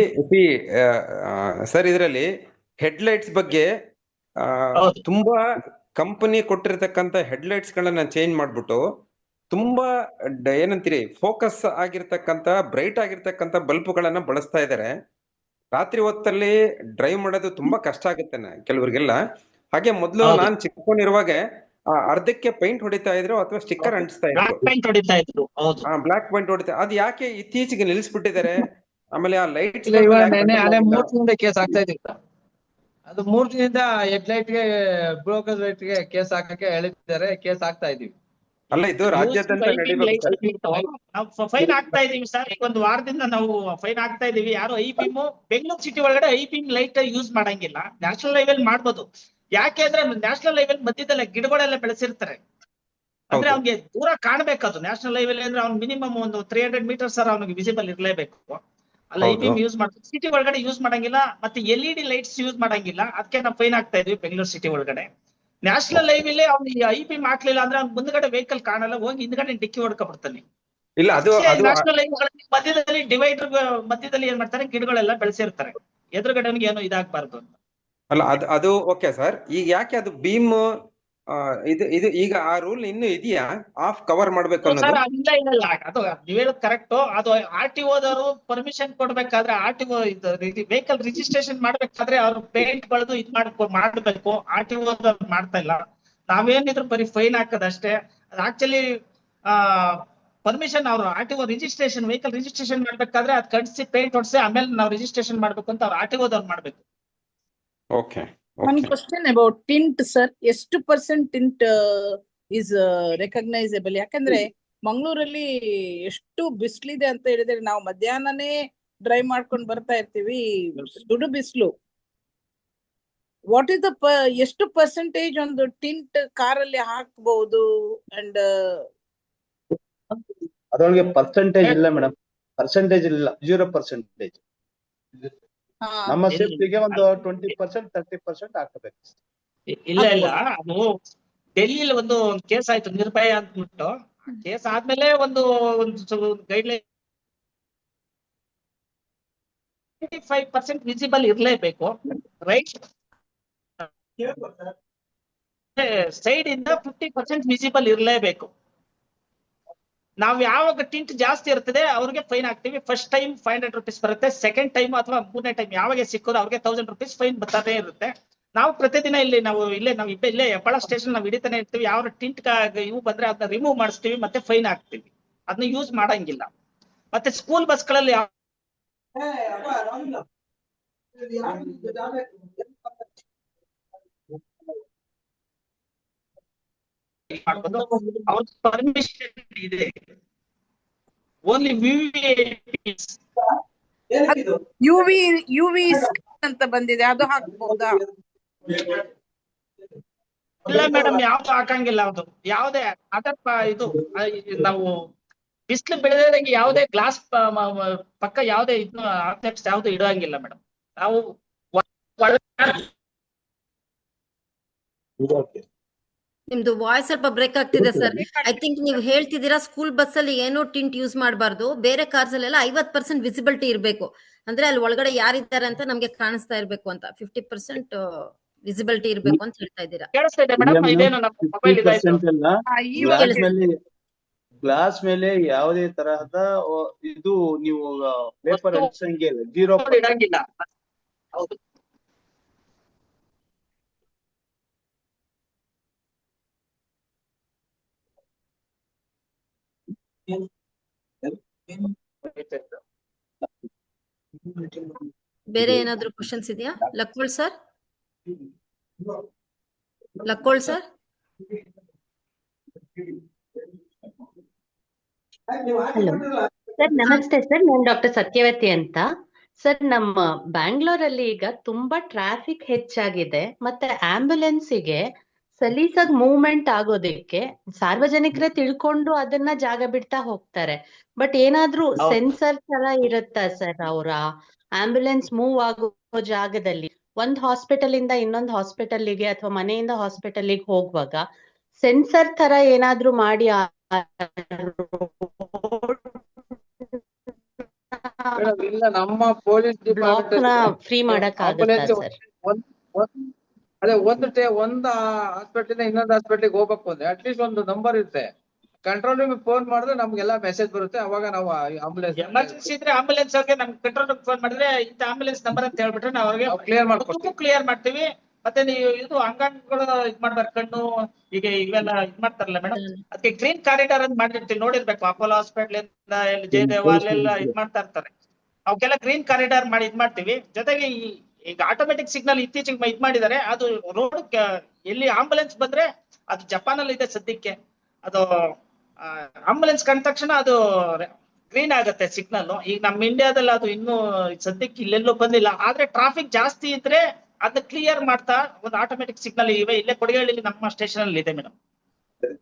ಸರ್ ಇದರಲ್ಲಿ ಹೆಡ್ಲೈಟ್ಸ್ ಬಗ್ಗೆ ತುಂಬಾ ಕಂಪನಿ ಕೊಟ್ಟಿರ್ತಕ್ಕಂಥ ಹೆಡ್ಲೈಟ್ಸ್ ಗಳನ್ನ ಚೇಂಜ್ ಮಾಡ್ಬಿಟ್ಟು ತುಂಬಾ ಏನಂತೀರಿ ಫೋಕಸ್ ಆಗಿರ್ತಕ್ಕಂಥ ಬ್ರೈಟ್ ಆಗಿರ್ತಕ್ಕಂಥ ಬಲ್ಬ್ಗಳನ್ನ ಬಳಸ್ತಾ ಇದ್ದಾರೆ. ರಾತ್ರಿ ಹೊತ್ತಲ್ಲಿ ಡ್ರೈವ್ ಮಾಡೋದು ತುಂಬಾ ಕಷ್ಟ ಆಗುತ್ತೆ ಕೆಲವರಿಗೆಲ್ಲ. ಹಾಗೆ ಮೊದಲು ನಾನ್ ಚಿಕ್ಕವನಿರುವಾಗ ಅರ್ಧಕ್ಕೆ ಪೈಂಟ್ ಹೊಡಿತಾ ಇದ್ರು ಅಥವಾ ಸ್ಟಿಕ್ಕರ್ ಅಂಟಿಸ್ತಾ ಇದ್ರು, ಬ್ಲಾಕ್ ಪೈಂಟ್ ಹೊಡಿತಾ. ಅದು ಯಾಕೆ ಇತ್ತೀಚೆಗೆ ನಿಲ್ಲಿಸ್ಬಿಟ್ಟಿದ್ದಾರೆ? ಆಮೇಲೆ ಆ ಲೈಟ್ ಅದೇ 3 ದಿನದಿಂದ ಕೇಸ್ ಆಗ್ತಾ ಇದ್ದಿಲ್ಲ. ಅದು 3 ದಿನದಿಂದ ಹೆಡ್ ಲೈಟ್ ಗೆ ಬ್ರೋಕರ್ ಲೈಟ್ ಗೆ ಕೇಸ್ ಹಾಕಕ್ಕೆ ಹೇಳಿದ್ದಾರೆ. ಕೇಸ್ ಹಾಕ್ತಾ ಇದೀವಿ. ಅಲ್ಲ, ಇದು ರಾಜ್ಯಾದ್ಯಂತ ನಡೀಬೇಕು. ನಾವು ಫೈನ್ ಆಗ್ತಾ ಇದೀವಿ ಸರ್. ಈಗ ಒಂದು ವಾರದಿಂದ ನಾವು ಫೈನ್ ಆಗ್ತಾ ಇದೀವಿ. ಯಾರು ಐಬಿಎಂ ಬೆಂಗಳೂರು ಸಿಟಿ ಒಳಗಡೆ ಐಬಿಎಂ ಲೈಟ್ ಯೂಸ್ ಮಾಡಂಗಿಲ್ಲ. ನ್ಯಾಷನಲ್ ಹೈವೇಲ್ ಮಾಡ್ಬೋದು. ಯಾಕೆ ಅಂದ್ರೆ ನ್ಯಾಷನಲ್ ಹೈವೇಲ್ ಮಧ್ಯದಲ್ಲ ಗಿಡಗಳೆಲ್ಲ ಬೆಳೆಸಿರ್ತಾರೆ. ಅಂದ್ರೆ ಅವ್ನಿಗೆ ದೂರ ಕಾಣ್ಬೇಕದು. ನ್ಯಾಷನಲ್ ಹೈವೇಲ್ ಅಂದ್ರೆ ಅವ್ನು ಮಿನಿಮಮ್ ಒಂದು 300 ಮೀಟರ್ಸ್ ಸರ್ ಅವ್ನಿಗೆ ವಿಸಿಬಲ್ ಇರ್ಲೇಬೇಕು. ಅಲ್ಲ, ಐಬಿಎಂ ಯೂಸ್ ಮಾಡ್ತೀವಿ. ಸಿಟಿ ಒಳಗಡೆ ಯೂಸ್ ಮಾಡಂಗಿಲ್ಲ. ಮತ್ತೆ LED ಲೈಟ್ಸ್ ಯೂಸ್ ಮಾಡಂಗಿಲ್ಲ. ಅದಕ್ಕೆ ನಾವು ಫೈನ್ ಆಗ್ತಾ ಇದೀವಿ ಬೆಂಗಳೂರು ಸಿಟಿ ಒಳಗಡೆ. ನ್ಯಾಷನಲ್ ಹೈವೇಲಿ ಅವ್ನಿಗೆ ಐಬಿಎಂ ಹಾಕ್ಲಿಲ್ಲ ಅಂದ್ರೆ ಅವ್ನ ಮುಂದ್ಗಡೆ ವೆಹಿಕಲ್ ಕಾಣಲ್ಲ, ಹೋಗಿ ಹಿಂದ್ಗಡೆ ಡಿಕ್ಕಿ ಹೊಡ್ಕೊಬಿಡ್ತಾನೆ. ಇಲ್ಲ, ಅದು ನ್ಯಾಷನಲ್ ಹೈವೇಗಳಲ್ಲಿ ಮಧ್ಯದಲ್ಲಿ ಡಿವೈಡರ್ ಮಧ್ಯದಲ್ಲಿ ಏನ್ ಮಾಡ್ತಾರೆ, ಗಿಡಗಳೆಲ್ಲ ಬೆಳೆಸಿರ್ತಾರೆ. ಎದುರುಗಡೆ ಏನೋ ಇದಾಗಬಾರ್ದು ಅಂತ. ಅಲ್ಲ, ಅದು ಓಕೆ ಸರ್. ಈಗ ಯಾಕೆ ಅದು ಬೀಮ್ ಇದು ಈಗ ಆ ರೂಲ್ ಇನ್ನು ಇದೆಯಾ, ಆಫ್ ಕವರ್ ಮಾಡ್ಬೇಕು ಅನ್ನೋದು? ಸರ್ ಇಲ್ಲ ಇಲ್ಲ ಅದು ನೀವ್ ಹೇಳೋದು ಕರೆಕ್ಟ್. ಅದು RTOದವರು ಪರ್ಮಿಷನ್ ಕೊಡ್ಬೇಕಾದ್ರೆ RTO ವೆಹಿಕಲ್ ರಿಜಿಸ್ಟ್ರೇಷನ್ ಮಾಡ್ಬೇಕಾದ್ರೆ ಅವ್ರು ಪೇಂಟ್ ಬಳ್ದು ಇದ್ ಮಾಡ್ಬೇಕು. RTOದವ್ರು ಮಾಡ್ತಾ ಇಲ್ಲ. ನಾವೇನಿದ್ರು ಬರೀ ಫೈನ್ ಹಾಕೋದಷ್ಟೇ. ಅದು ಆಕ್ಚುಲಿ ಪರ್ಮಿಷನ್ ಅವ್ರು RTO ರಿಜಿಸ್ಟ್ರೇಷನ್ ವೆಹಿಕಲ್ ರಿಜಿಸ್ಟ್ರೇಷನ್ ಮಾಡ್ಬೇಕಾದ್ರೆ ಅದ್ ಕಟ್ಸಿ ಪೇಂಟ್ ಹೊಡ್ಸಿ ಆಮೇಲೆ ನಾವು ರಿಜಿಸ್ಟ್ರೇಷನ್ ಮಾಡ್ಬೇಕು ಅಂತ ಅವ್ರು RTOದವ್ರು ಮಾಡ್ಬೇಕು. Okay. One question about tint, sir. ಎಷ್ಟು ಪರ್ಸೆಂಟ್ ಟಿಂಟ್ ಇಸ್ ರೆಕಗ್ನೈಸಬಲ್? ಯಾಕಂದ್ರೆ ಮಂಗಳೂರಲ್ಲಿ ಎಷ್ಟು ಬಿಸಿಲಿದೆ ಅಂತ ಹೇಳಿದ್ರೆ ನಾವು ಮಧ್ಯಾಹ್ನನೇ ಡ್ರೈವ್ ಮಾಡ್ಕೊಂಡು ಬರ್ತಾ ಇರ್ತೀವಿ, ಸುಡು ಬಿಸಿಲು. ವಾಟ್ ಇಸ್ ದ ಎಷ್ಟು ಪರ್ಸೆಂಟೇಜ್ ಒಂದು ಟಿಂಟ್ ಕಾರಲ್ಲಿ ಹಾಕಬಹುದು? ಅಂಡ್ ಅದರೊಳಗೆ ಪರ್ಸೆಂಟೇಜ್ ಇಲ್ಲ ಮೇಡಮ್, ಪರ್ಸೆಂಟೇಜ್ ಇಲ್ಲ, 0%. ನಮ್ಮ ಸೇಫ್ಟಿಗೆ ಒಂದು 20%, 30% ಹಾಕಬೇಕು. ಇಲ್ಲ ಇಲ್ಲ, ಅದು ಡೆಲ್ಲಿಲಿ ಒಂದು ಕೇಸ್ ಆಯ್ತು ನಿರ್ಭಯ ಅಂದ್ಬಿಟ್ಟು. ಕೇಸ್ ಆದ್ಮೇಲೆ ಒಂದು ಗೈಡ್ಲೈನ್ 25% ವಿಸಿಬಲ್ ಇರ್ಲೇಬೇಕು, ರೈಟ್ ಸೈಡ್ ಇಂದ 50% ವಿಸಿಬಲ್ ಇರ್ಲೇಬೇಕು. ನಾವ್ ಯಾವಾಗ ಟಿಂಟ್ ಜಾಸ್ತಿ ಇರ್ತದೆ ಅವ್ರಿಗೆ ಫೈನ್ ಹಾಕ್ತಿವಿ. ಫಸ್ಟ್ ಟೈಮ್ 500 rupees ಬರುತ್ತೆ, ಸೆಕೆಂಡ್ ಟೈಮ್ ಅಥವಾ ಮೂರನೇ ಟೈಮ್ ಯಾವಾಗ ಸಿಕ್ಕೋದು ಅವ್ರಿಗೆ 1000 rupees ಫೈನ್ ಬರ್ತಾನೆ ಇರುತ್ತೆ. ನಾವು ಪ್ರತಿದಿನ ನಾವು ಇಲ್ಲೇ ಹೆಬ್ಬಾಳ ಸ್ಟೇಷನ್ ನಾವು ಹಿಡಿತಾನೆ ಇರ್ತೀವಿ. ಯಾವ ಟಿಂಟ್ ಇವು ಬಂದ್ರೆ ಅದನ್ನ ರಿಮೂವ್ ಮಾಡಿಸ್ತೀವಿ, ಮತ್ತೆ ಫೈನ್ ಹಾಕ್ತಿವಿ. ಅದನ್ನ ಯೂಸ್ ಮಾಡಂಗಿಲ್ಲ. ಮತ್ತೆ ಸ್ಕೂಲ್ ಬಸ್ಗಳಲ್ಲಿ ಅವ್ರ ಪರ್ಮಿಷನ್ ಇದೆ. ಓನ್ಲಿ ಯುವಿ ಅಂತ ಬಂದಿದೆ, ಅದು ಹಾಕ್ಬಹುದಾ? ಇಲ್ಲ ಮೇಡಮ್, ಯಾವ್ದು ಹಾಕಂಗಿಲ್ಲ. ಅದು ಯಾವ್ದೇ ಇದು ನಾವು ಬಿಸಿಲು ಬೆಳೆದಂಗೆ ಯಾವುದೇ ಗ್ಲಾಸ್ ಪಕ್ಕ ಯಾವುದೇ ಇದನ್ನ ಆಬ್ಜೆಕ್ಟ್ಸ್ ಯಾವ್ದು ಇಡಂಗಿಲ್ಲ ಮೇಡಮ್. ನಾವು ನಿಮ್ದು ವಾಯ್ಸ್ ಸ್ವಲ್ಪ ಬ್ರೇಕ್ ಆಗ್ತಿದೆ ಸರ್. ಐ ಥಿಂಕ್ ನೀವು ಹೇಳ್ತಿದ್ದೀರಾ ಸ್ಕೂಲ್ ಬಸ್ ಅಲ್ಲಿ ಏನೋ ಟಿಂಟ್ ಯೂಸ್ ಮಾಡಬಾರ್ದು, ಬೇರೆ ಕಾರ್ಸ್ ಅಲ್ಲೆಲ್ಲ 50% ವಿಸಿಬಿಲಿಟಿ ಇರಬೇಕು. ಅಂದ್ರೆ ಅಲ್ಲಿ ಒಳಗಡೆ ಯಾರಿದ್ದಾರೆ ಅಂತ ನಮ್ಗೆ ಕಾಣಿಸ್ತಾ ಇರ್ಬೇಕು ಅಂತ 50% ವಿಸಿಬಿಲಿಟಿ ಇರ್ಬೇಕು ಅಂತ ಹೇಳ್ತಾ ಇದ್ದೀರಾ. ಕೇಳಿಸ್ತಾ ಇದೆ ಮೇಡಮ್? ಇದೇನು ನಮ್ಮ ಮೊಬೈಲ್ ಇದಾಯ್ತು. ಗ್ಲಾಸ್ ಮೇಲೆ ಯಾವುದೇ ತರಹದ ಇದು ನೀವು ಪೇಪರ್ ಅಂಟಿಸಂಗೆ ಇಲ್ಲ, 0% ಇಡಂಗಿಲ್ಲ. ಹೌದು. ಬೇರೆ ಏನಾದ್ರು ಕ್ವಶನ್ಸ್ ಇದೆಯಾ? ಲಕ್ಕೋಳ್ ಸರ್, ಲಕ್ಕೋಳ್ ಸರ್. ಹಲೋ ಸರ್, ನಮಸ್ತೆ ಸರ್. ನಾನು ಡಾಕ್ಟರ್ ಸತ್ಯವತಿ ಅಂತ. ಸರ್, ನಮ್ಮ ಬ್ಯಾಂಗ್ಳೂರಲ್ಲಿ ಈಗ ತುಂಬಾ ಟ್ರಾಫಿಕ್ ಹೆಚ್ಚಾಗಿದೆ, ಮತ್ತೆ ಆಂಬ್ಯುಲೆನ್ಸಿಗೆ ಸಲೀಸಾಗಿ ಮೂವ್ಮೆಂಟ್ ಆಗೋದಕ್ಕೆ ಸಾರ್ವಜನಿಕರೇ ತಿಳ್ಕೊಂಡು ಅದನ್ನ ಜಾಗ ಬಿಡ್ತಾ ಹೋಗ್ತಾರೆ. ಬಟ್ ಏನಾದ್ರೂ ಸೆನ್ಸರ್ ತರ ಇರುತ್ತಾ ಸರ್? ಅವರ ಆಂಬ್ಯುಲೆನ್ಸ್ ಮೂವ್ ಆಗೋ ಜಾಗದಲ್ಲಿ ಒಂದ್ ಹಾಸ್ಪಿಟಲ್ ಇಂದ ಇನ್ನೊಂದು ಹಾಸ್ಪಿಟಲ್ಗೆ ಅಥವಾ ಮನೆಯಿಂದ ಹಾಸ್ಪಿಟಲ್ಗೆ ಹೋಗುವಾಗ ಸೆನ್ಸರ್ ತರ ಏನಾದ್ರೂ ಮಾಡಿ ಇಲ್ಲ, ನಮ್ಮ ಪೊಲೀಸ್ ಡಿಪಾರ್ಟ್ಮೆಂಟ್ ಫ್ರೀ ಮಾಡಕ್ ಆಗುತ್ತಾ ಸರ್? ಅದೇ ಒಂದು ಹಾಸ್ಪಿಟಲ್ ಇನ್ನೊಂದು ಹಾಸ್ಪಿಟಲ್ಗೆ ಹೋಗ್ಬೇಕು ಅಂದ್ರೆ ಅಟ್ಲೀಸ್ಟ್ ಒಂದು ನಂಬರ್ ಇರುತ್ತೆ. ಕಂಟ್ರೋಲ್ ರೂಮ್ ಫೋನ್ ಮಾಡಿದ್ರೆ ನಮ್ಗೆಲ್ಲ ಮೆಸೇಜ್ ಬರುತ್ತೆ. ಅವಾಗ ನಾವು ಆಂಬುಲೆನ್ಸ್ ಎಮರ್ಜೆನ್ಸಿ ಇದ್ರೆ ಆಂಬುಲೆನ್ಸ್ ಅವ್ರಿಗೆ ನಮ್ ಕಂಟ್ರೋಲ್ ರೂಮ್ ಫೋನ್ ಮಾಡಿದ್ರೆ ಇಂತ ಆಂಬುಲೆನ್ಸ್ ನಂಬರ್ ಅಂತ ಹೇಳ್ಬಿಟ್ರೆ ನಾವು ಅವ್ರಿಗೆ ಕ್ಲಿಯರ್ ಮಾಡ್ತೀವಿ. ಮತ್ತೆ ನೀವು ಇದು ಅಂಗಾಂಗಗಳು ಇದ್ ಮಾಡ್ಬಾರ್ದು, ಕಣ್ಣು ಈಗ ಇವೆಲ್ಲ ಇದ್ ಮಾಡ್ತಾರಲ್ಲ ಮೇಡಮ್, ಅದಕ್ಕೆ ಗ್ರೀನ್ ಕಾರಿಡಾರ್ ಅಂತ ಮಾಡಿರ್ತೀವಿ, ನೋಡಿರ್ಬೇಕು. ಅಪೋಲೋ ಹಾಸ್ಪಿಟಲ್ ಇಂದ ಜಯದೇವ ಅಲ್ಲೆಲ್ಲ ಇದ್ ಮಾಡ್ತಾ ಇರ್ತಾರೆ. ಅವಕ್ಕೆಲ್ಲ ಗ್ರೀನ್ ಕಾರಿಡಾರ್ ಮಾಡಿ ಇದ್ ಮಾಡ್ತೀವಿ. ಜೊತೆಗೆ ಈಗ ಆಟೋಮೆಟಿಕ್ ಸಿಗ್ನಲ್ ಇತ್ತೀಚೆಗೆ ಇದ್ ಮಾಡಿದ್ದಾರೆ. ಅದು ರೋಡ್ ಎಲ್ಲಿ ಆಂಬುಲೆನ್ಸ್ ಬಂದ್ರೆ, ಅದು ಜಪಾನ್ ಅಲ್ಲಿ ಇದೆ ಸದ್ಯಕ್ಕೆ. ಅದು ಆಂಬುಲೆನ್ಸ್ ಕಂಡ ತಕ್ಷಣ ಅದು ಗ್ರೀನ್ ಆಗುತ್ತೆ ಸಿಗ್ನಲ್. ಈಗ ನಮ್ಮ ಇಂಡಿಯಾದಲ್ಲಿ ಅದು ಇನ್ನೂ ಸದ್ಯಕ್ಕೆ ಇಲ್ಲೆಲ್ಲೂ ಬಂದಿಲ್ಲ. ಆದ್ರೆ ಟ್ರಾಫಿಕ್ ಜಾಸ್ತಿ ಇದ್ರೆ ಅದನ್ನ ಕ್ಲಿಯರ್ ಮಾಡ್ತಾ ಒಂದು ಆಟೋಮೆಟಿಕ್ ಸಿಗ್ನಲ್ ಇವೆ. ಇಲ್ಲೇ ಕೊಡಗೇಳಿಲಿ ನಮ್ಮ ಸ್ಟೇಷನ್ ಅಲ್ಲಿ ಇದೆ ಮೇಡಮ್.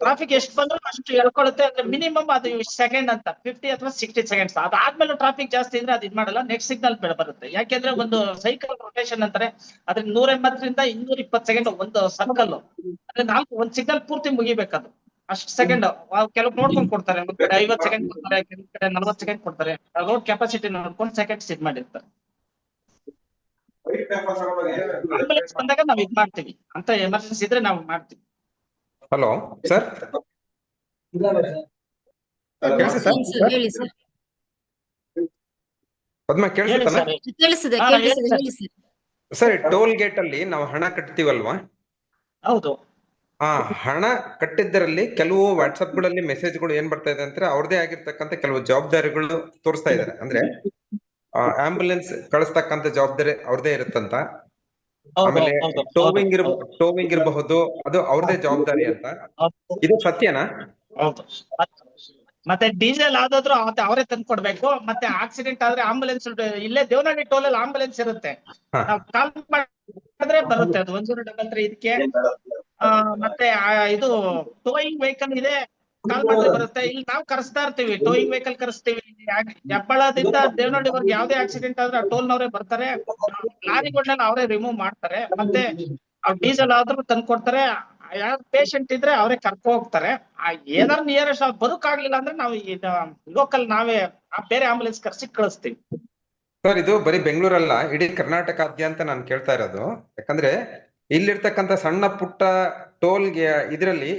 ಟ್ರಾಫಿಕ್ ಎಷ್ಟು ಬಂದ್ರು ಅಷ್ಟು ಹೇಳ್ಕೊಳುತ್ತೆ. ಅಂದ್ರೆ ಮಿನಿಮಮ್ ಅದು ಸೆಕೆಂಡ್ ಅಂತ 50 ಅಥವಾ 60 seconds. ಅದಾದ್ಮೇಲೆ ಟ್ರಾಫಿಕ್ ಜಾಸ್ತಿ ಇದ್ರೆ ಅದು ಇದ್ ಮಾಡಲ್ಲ, ನೆಕ್ಸ್ಟ್ ಸಿಗ್ನಲ್ ಬರುತ್ತೆ. ಯಾಕೆಂದ್ರೆ ಒಂದು ಸೈಕಲ್ ರೊಟೇಷನ್ ಅಂತಾರೆ, ಅದ್ರ 180 ರಿಂದ 220 ಸೆಕೆಂಡ್ ಒಂದು ಸರ್ಕಲ್. ಅಂದ್ರೆ ಒಂದ್ ಸಿಗ್ನಲ್ ಪೂರ್ತಿ ಮುಗಿಬೇಕದು. ಅಷ್ಟು ಸೆಕೆಂಡ್ ಕೆಲವು ನೋಡ್ಕೊಂಡು ಕೊಡ್ತಾರೆ. ಒಂದ್ ಕಡೆ 50 ಸೆಕೆಂಡ್ ಕೊಡ್ತಾರೆ, ಕೆಲವು ಕಡೆ 40 ಸೆಕೆಂಡ್ ಕೊಡ್ತಾರೆ. ರೋಡ್ ಕೆಪಾಸಿಟಿ ನೋಡ್ಕೊಂಡು ಸೆಕೆಂಡ್ಸ್ ಇದ್ ಮಾಡಿರ್ತಾರೆ. ಆಂಬುಲೆನ್ಸ್ ಬಂದಾಗ ನಾವ್ ಇದ್ ಮಾಡ್ತೀವಿ ಅಂತ, ಎಮರ್ಜೆನ್ಸಿ ಇದ್ರೆ ನಾವು ಮಾಡ್ತೀವಿ. ಹಲೋ ಸರ್, ಕೇಳಿಸುತ್ತಾ ಸರ್? ಹೇಳಿ ಸರ್. ಪದ್ಮ ಹೇಳಿ ಕೇಳಿಸುತ್ತಲ್ಲ ಸರ್. ಕೇಳಿಸಿದೆ ಹಾ, ಕೇಳಿಸಿದೆ ಹೇಳಿ ಸರ್. ಹೇಳಿ ಸರ್. ಸರ್? ಟೋಲ್ ಗೇಟ್ ಅಲ್ಲಿ ನಾವು ಹಣ ಕಟ್ತೀವಲ್ವಾ? ಹೌದು. ಆ ಹಣ ಕಟ್ಟಿದ್ದರಲ್ಲಿ ಕೆಲವು ವಾಟ್ಸಪ್ ಗಳಲ್ಲಿ ಮೆಸೇಜ್ಗಳು ಏನ್ ಬರ್ತಾ ಇದೆ ಅಂದ್ರೆ ಅವ್ರದೇ ಆಗಿರ್ತಕ್ಕಂಥ ಕೆಲವು ಜವಾಬ್ದಾರಿಗಳು ತೋರಿಸ್ತಾ ಇದಾರೆ. ಅಂದ್ರೆ ಆಂಬುಲೆನ್ಸ್ ಕಳಿಸ್ತಕ್ಕಂಥ ಜವಾಬ್ದಾರಿ ಅವ್ರದೇ ಇರುತ್ತಂತ. ಆಮೇಲೆ ಟೋವಿಂಗ್ ಇರಬಹುದು, ಅದು ಅವ್ರದೇ ಜವಾಬ್ದಾರಿ ಅಂತ. ಇದು ಸತ್ಯನಾ? ಹೌದು. ಮತ್ತೆ ಡೀಸೆಲ್ ಆದಾದ್ರೂ ಅವರೇ ತಂದು ಕೊಡ್ಬೇಕು. ಮತ್ತೆ ಆಕ್ಸಿಡೆಂಟ್ ಆದ್ರೆ ಆಂಬುಲೆನ್ಸ್ ಇಲ್ಲೇ ದೇವನಹಳ್ಳಿ ಟೋಲ್ ಅಲ್ಲಿ ಆಂಬುಲೆನ್ಸ್ ಇರುತ್ತೆ. ನಾವು ಕಾಲ್ ಮಾಡಿದ್ರೆ ಬರುತ್ತೆ ಅದು 1033 ಇದಕ್ಕೆ. ಮತ್ತೆ ಇದು ಟೋಯಿಂಗ್ ವೆಹಿಕಲ್ ಇದೆ, ಕಾಲ್ ಮಾಡಿದ್ರೆ ಬರುತ್ತೆ. ಇಲ್ಲಿ ನಾವು ಕರೆಸ್ತಾ ಇರ್ತೀವಿ, ಟೋಯಿಂಗ್ ವೆಹಿಕಲ್ ಕರೆಸ್ತೀವಿ. ಹೆಬ್ಬಳದಿಂದ ದೇವನಹಳ್ಳಿವರೆಗೆ ಯಾವ್ದೇ ಆಕ್ಸಿಡೆಂಟ್ ಆದ್ರೆ ಟೋಲ್ನವರೇ ಬರ್ತಾರೆ. ಲಾರಿಗಳನ್ನೆಲ್ಲ ಅವರೇ ರಿಮೂವ್ ಮಾಡ್ತಾರೆ. ಮತ್ತೆ ಡೀಸೆಲ್ ಆದ್ರೂ ತಂದು ಕೊಡ್ತಾರೆ. ಯಾರು ಪೇಷಂಟ್ ಇದ್ರೆ ಅವರೇ ಕರ್ಕೊ ಹೋಗ್ತಾರೆ. ಏನಾದ್ರು ನಿಯರೆಸ್ಟ್ ಬದುಕಾಗ್ಲಿಲ್ಲ ಅಂದ್ರೆ ನಾವು ಲೋಕಲ್ ನಾವೇ ಬೇರೆ ಆಂಬುಲೆನ್ಸ್ ಕರ್ಸಿ ಕಳಿಸ್ತೀವಿ. ಸರ್, ಇದು ಬರೀ ಬೆಂಗಳೂರಲ್ಲ, ಇಡೀ ಕರ್ನಾಟಕಾದ್ಯಂತ ನಾನು ಕೇಳ್ತಾ ಇರೋದು. ಯಾಕಂದ್ರೆ ಇಲ್ಲಿರ್ತಕ್ಕಂಥ ಸಣ್ಣ ಪುಟ್ಟ ಟೋಲ್ಗೆ ಇದರಲ್ಲಿ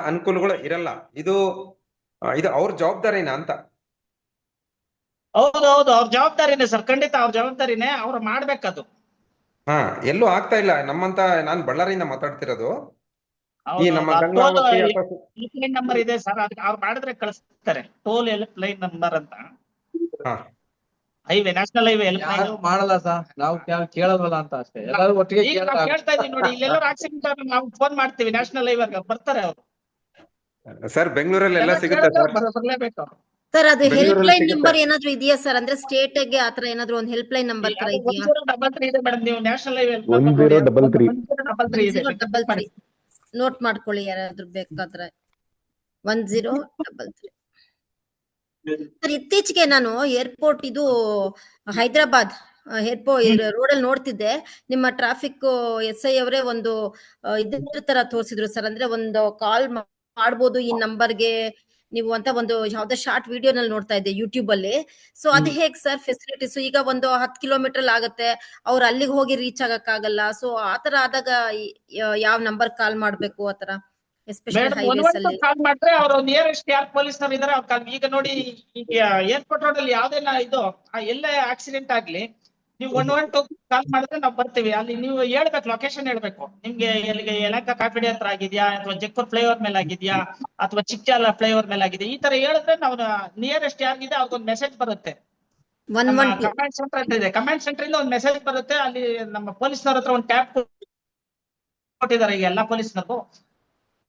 ಅನುಕೂಲಗಳು ಇರಲ್ಲ. ಇದು ಅವ್ರ ಜವಾಬ್ದಾರಿನಾ ಅಂತ? ಹೌದು, ಅವ್ರ ಜವಾಬ್ದಾರಿನೇ ಸರ್, ಖಂಡಿತ ಅವ್ರ ಜವಾಬ್ದಾರಿನೇ. ಅವ್ರು ಮಾಡ್ಬೇಕದು. ಎಲ್ಲೂ ಆಗ್ತಾ ಇಲ್ಲ. ನಮ್ಮಂತ ನಾನ್ ಬಳ್ಳಾರಿಯಿಂದ ಮಾತಾಡ್ತಿರೋದು. ಈ ನಮ್ಮ ಗಂಗಾವತಿ ಹೆಲ್ಪ್ ಲೈನ್ ನಂಬರ್ ಇದೆ ಸರ್, ಅದಕ್ಕೆ ಅವ್ರು ಮಾಡಿದ್ರೆ ಕಳಿಸ್ತಾರೆ. ಟೋಲ್ ಹೆಲ್ಪ್ ಲೈನ್ ನಂಬರ್ ಅಂತ. Highway, national highway help line. ಮಾಡಲ್ಲ ಸರ್, ನಾವು ಕೇಳಲ್ವಲ್ಲ ಅಂತ ಅಷ್ಟೇ. ಎಲ್ಲರೂ ಒಟ್ಟಿಗೆ ಈಗ ನಾವು ಕೇಳ್ತಾ ಇದೀವಿ ನೋಡಿ, ಇಲ್ಲೆಲ್ಲರೂ ಆಕ್ಸಿಡೆಂಟ್ ಆದ್ರೆ ನಾವು ಫೋನ್ ಮಾಡ್ತೀವಿ ನ್ಯಾಷನಲ್ ಹೈವೇ, ಬರ್ತಾರೆ ಅವರು. ಸರ್, ಬೆಂಗಳೂರಲ್ಲಿ ಎಲ್ಲ ಸಿಗುತ್ತೆ ಸರ್. ಬರ್ಲೇಬೇಕು ಸರ್. ಅದು ಹೆಲ್ಪ್ ಲೈನ್ ನಂಬರ್ ಏನಾದ್ರು ಇದೆಯಾ ಸರ್? ಅಂದ್ರೆ ಸ್ಟೇಟ್ ಗೆ ಆತರ ಏನಾದ್ರು ಒಂದು ಹೆಲ್ಪ್ ಲೈನ್ ನಂಬರ್ ತರ ಇದೆಯಾ? 1033 ಇದೆ ಮೇಡಮ್. ನೀವು ನ್ಯಾಷನಲ್ ಹೈವೇ 1033 ನೋಟ್ ಮಾಡ್ಕೊಳ್ಳಿ ಯಾರಾದ್ರೂ ಬೇಕಾದ್ರೆ. 1033. ಸರ್, ಇತ್ತೀಚೆಗೆ ನಾನು ಏರ್ಪೋರ್ಟ್ ಇದು ಹೈದರಾಬಾದ್ ಏರ್ಪೋರ್ಟ್ ರೋಡ್ ಅಲ್ಲಿ ನೋಡ್ತಿದ್ದೆ. ನಿಮ್ಮ ಟ್ರಾಫಿಕ್ SI ಅವರೇ ಒಂದು ಇದ್ರ ತರ ತೋರಿಸಿದ್ರು ಸರ್. ಅಂದ್ರೆ ಒಂದು ಕಾಲ್ ಮಾಡ್ಬೋದು ಈ ನಂಬರ್ಗೆ ನೀವು ಅಂತ ಒಂದು ಯಾವ್ದೋ ಶಾರ್ಟ್ ವಿಡಿಯೋನಲ್ಲಿ ನೋಡ್ತಾ ಇದ್ದೆ ಯೂಟ್ಯೂಬ್ ಅಲ್ಲಿ. ಸೊ ಅದು ಹೇಗ್ ಸರ್ ಫೆಸಿಲಿಟೀಸ್? ಈಗ ಒಂದು 10 ಕಿಲೋಮೀಟರ್ ಆಗುತ್ತೆ, ಅವ್ರು ಅಲ್ಲಿಗೆ ಹೋಗಿ ರೀಚ್ ಆಗಕ್ಕಾಗಲ್ಲ. ಸೊ ಆತರ ಆದಾಗ ಯಾವ ನಂಬರ್ ಕಾಲ್ ಮಾಡ್ಬೇಕು ಆತರ, ಎಸ್ಪೆಷಲಿ ಹೈವೇಸ್ ಅಲ್ಲಿ? ಕಾಲ್ ಮಾಡಿದ್ರೆ ಅವರು ನಿಯರೆಸ್ಟ್ ಯಾರು ಪೊಲೀಸ್ನವ್ರು ಇದಾರೆ ಅವ್ರು ಕಾಲ್. ಈಗ ನೋಡಿ, ಈಗ ಏರ್ಪೋರ್ಟ್ ರೋಡ್ ಅಲ್ಲಿ ಯಾವ್ದೇನ ಇದು ಎಲ್ಲೇ ಆಕ್ಸಿಡೆಂಟ್ ಆಗ್ಲಿ, ನೀವು 112 ಕಾಲ್ ಮಾಡಿದ್ರೆ ನಾವು ಬರ್ತೀವಿ. ಅಲ್ಲಿ ನೀವು ಹೇಳ್ಬೇಕು, ಲೊಕೇಶನ್ ಹೇಳ್ಬೇಕು. ನಿಮ್ಗೆ ಎಲ್ಲಿಗೆ ಯಲಹಂಕ ಕಾಪಿಡಿ ಹತ್ರ ಆಗಿದ್ಯಾ, ಅಥವಾ ಜಗ್ಪುರ್ ಫ್ಲೈಓವರ್ ಮೇಲೆ ಆಗಿದ್ಯಾ, ಅಥವಾ ಚಿಕ್ಕಜಾಲ ಫ್ಲೈಓವರ್ ಮೇಲೆ ಆಗಿದೆ, ಈ ತರ ಹೇಳಿದ್ರೆ ನಾವು ನಿಯರೆಸ್ಟ್ ಯಾರಿಗಿದೆ ಅವ್ರಿಗೊಂದು ಮೆಸೇಜ್ ಬರುತ್ತೆ. ಕಮಾಂಡ್ ಸೆಂಟರ್ ಅಂತ ಇದೆ, ಕಮಾಂಡ್ ಸೆಂಟರ್ ಇಂದ ಒಂದು ಮೆಸೇಜ್ ಬರುತ್ತೆ. ಅಲ್ಲಿ ನಮ್ಮ ಪೊಲೀಸ್ನವ್ರ ಹತ್ರ ಒಂದು ಟ್ಯಾಬ್ ಕೊಟ್ಟಿದ್ದಾರೆ ಈಗ ಎಲ್ಲಾ ಪೊಲೀಸ್ನವ್ರು.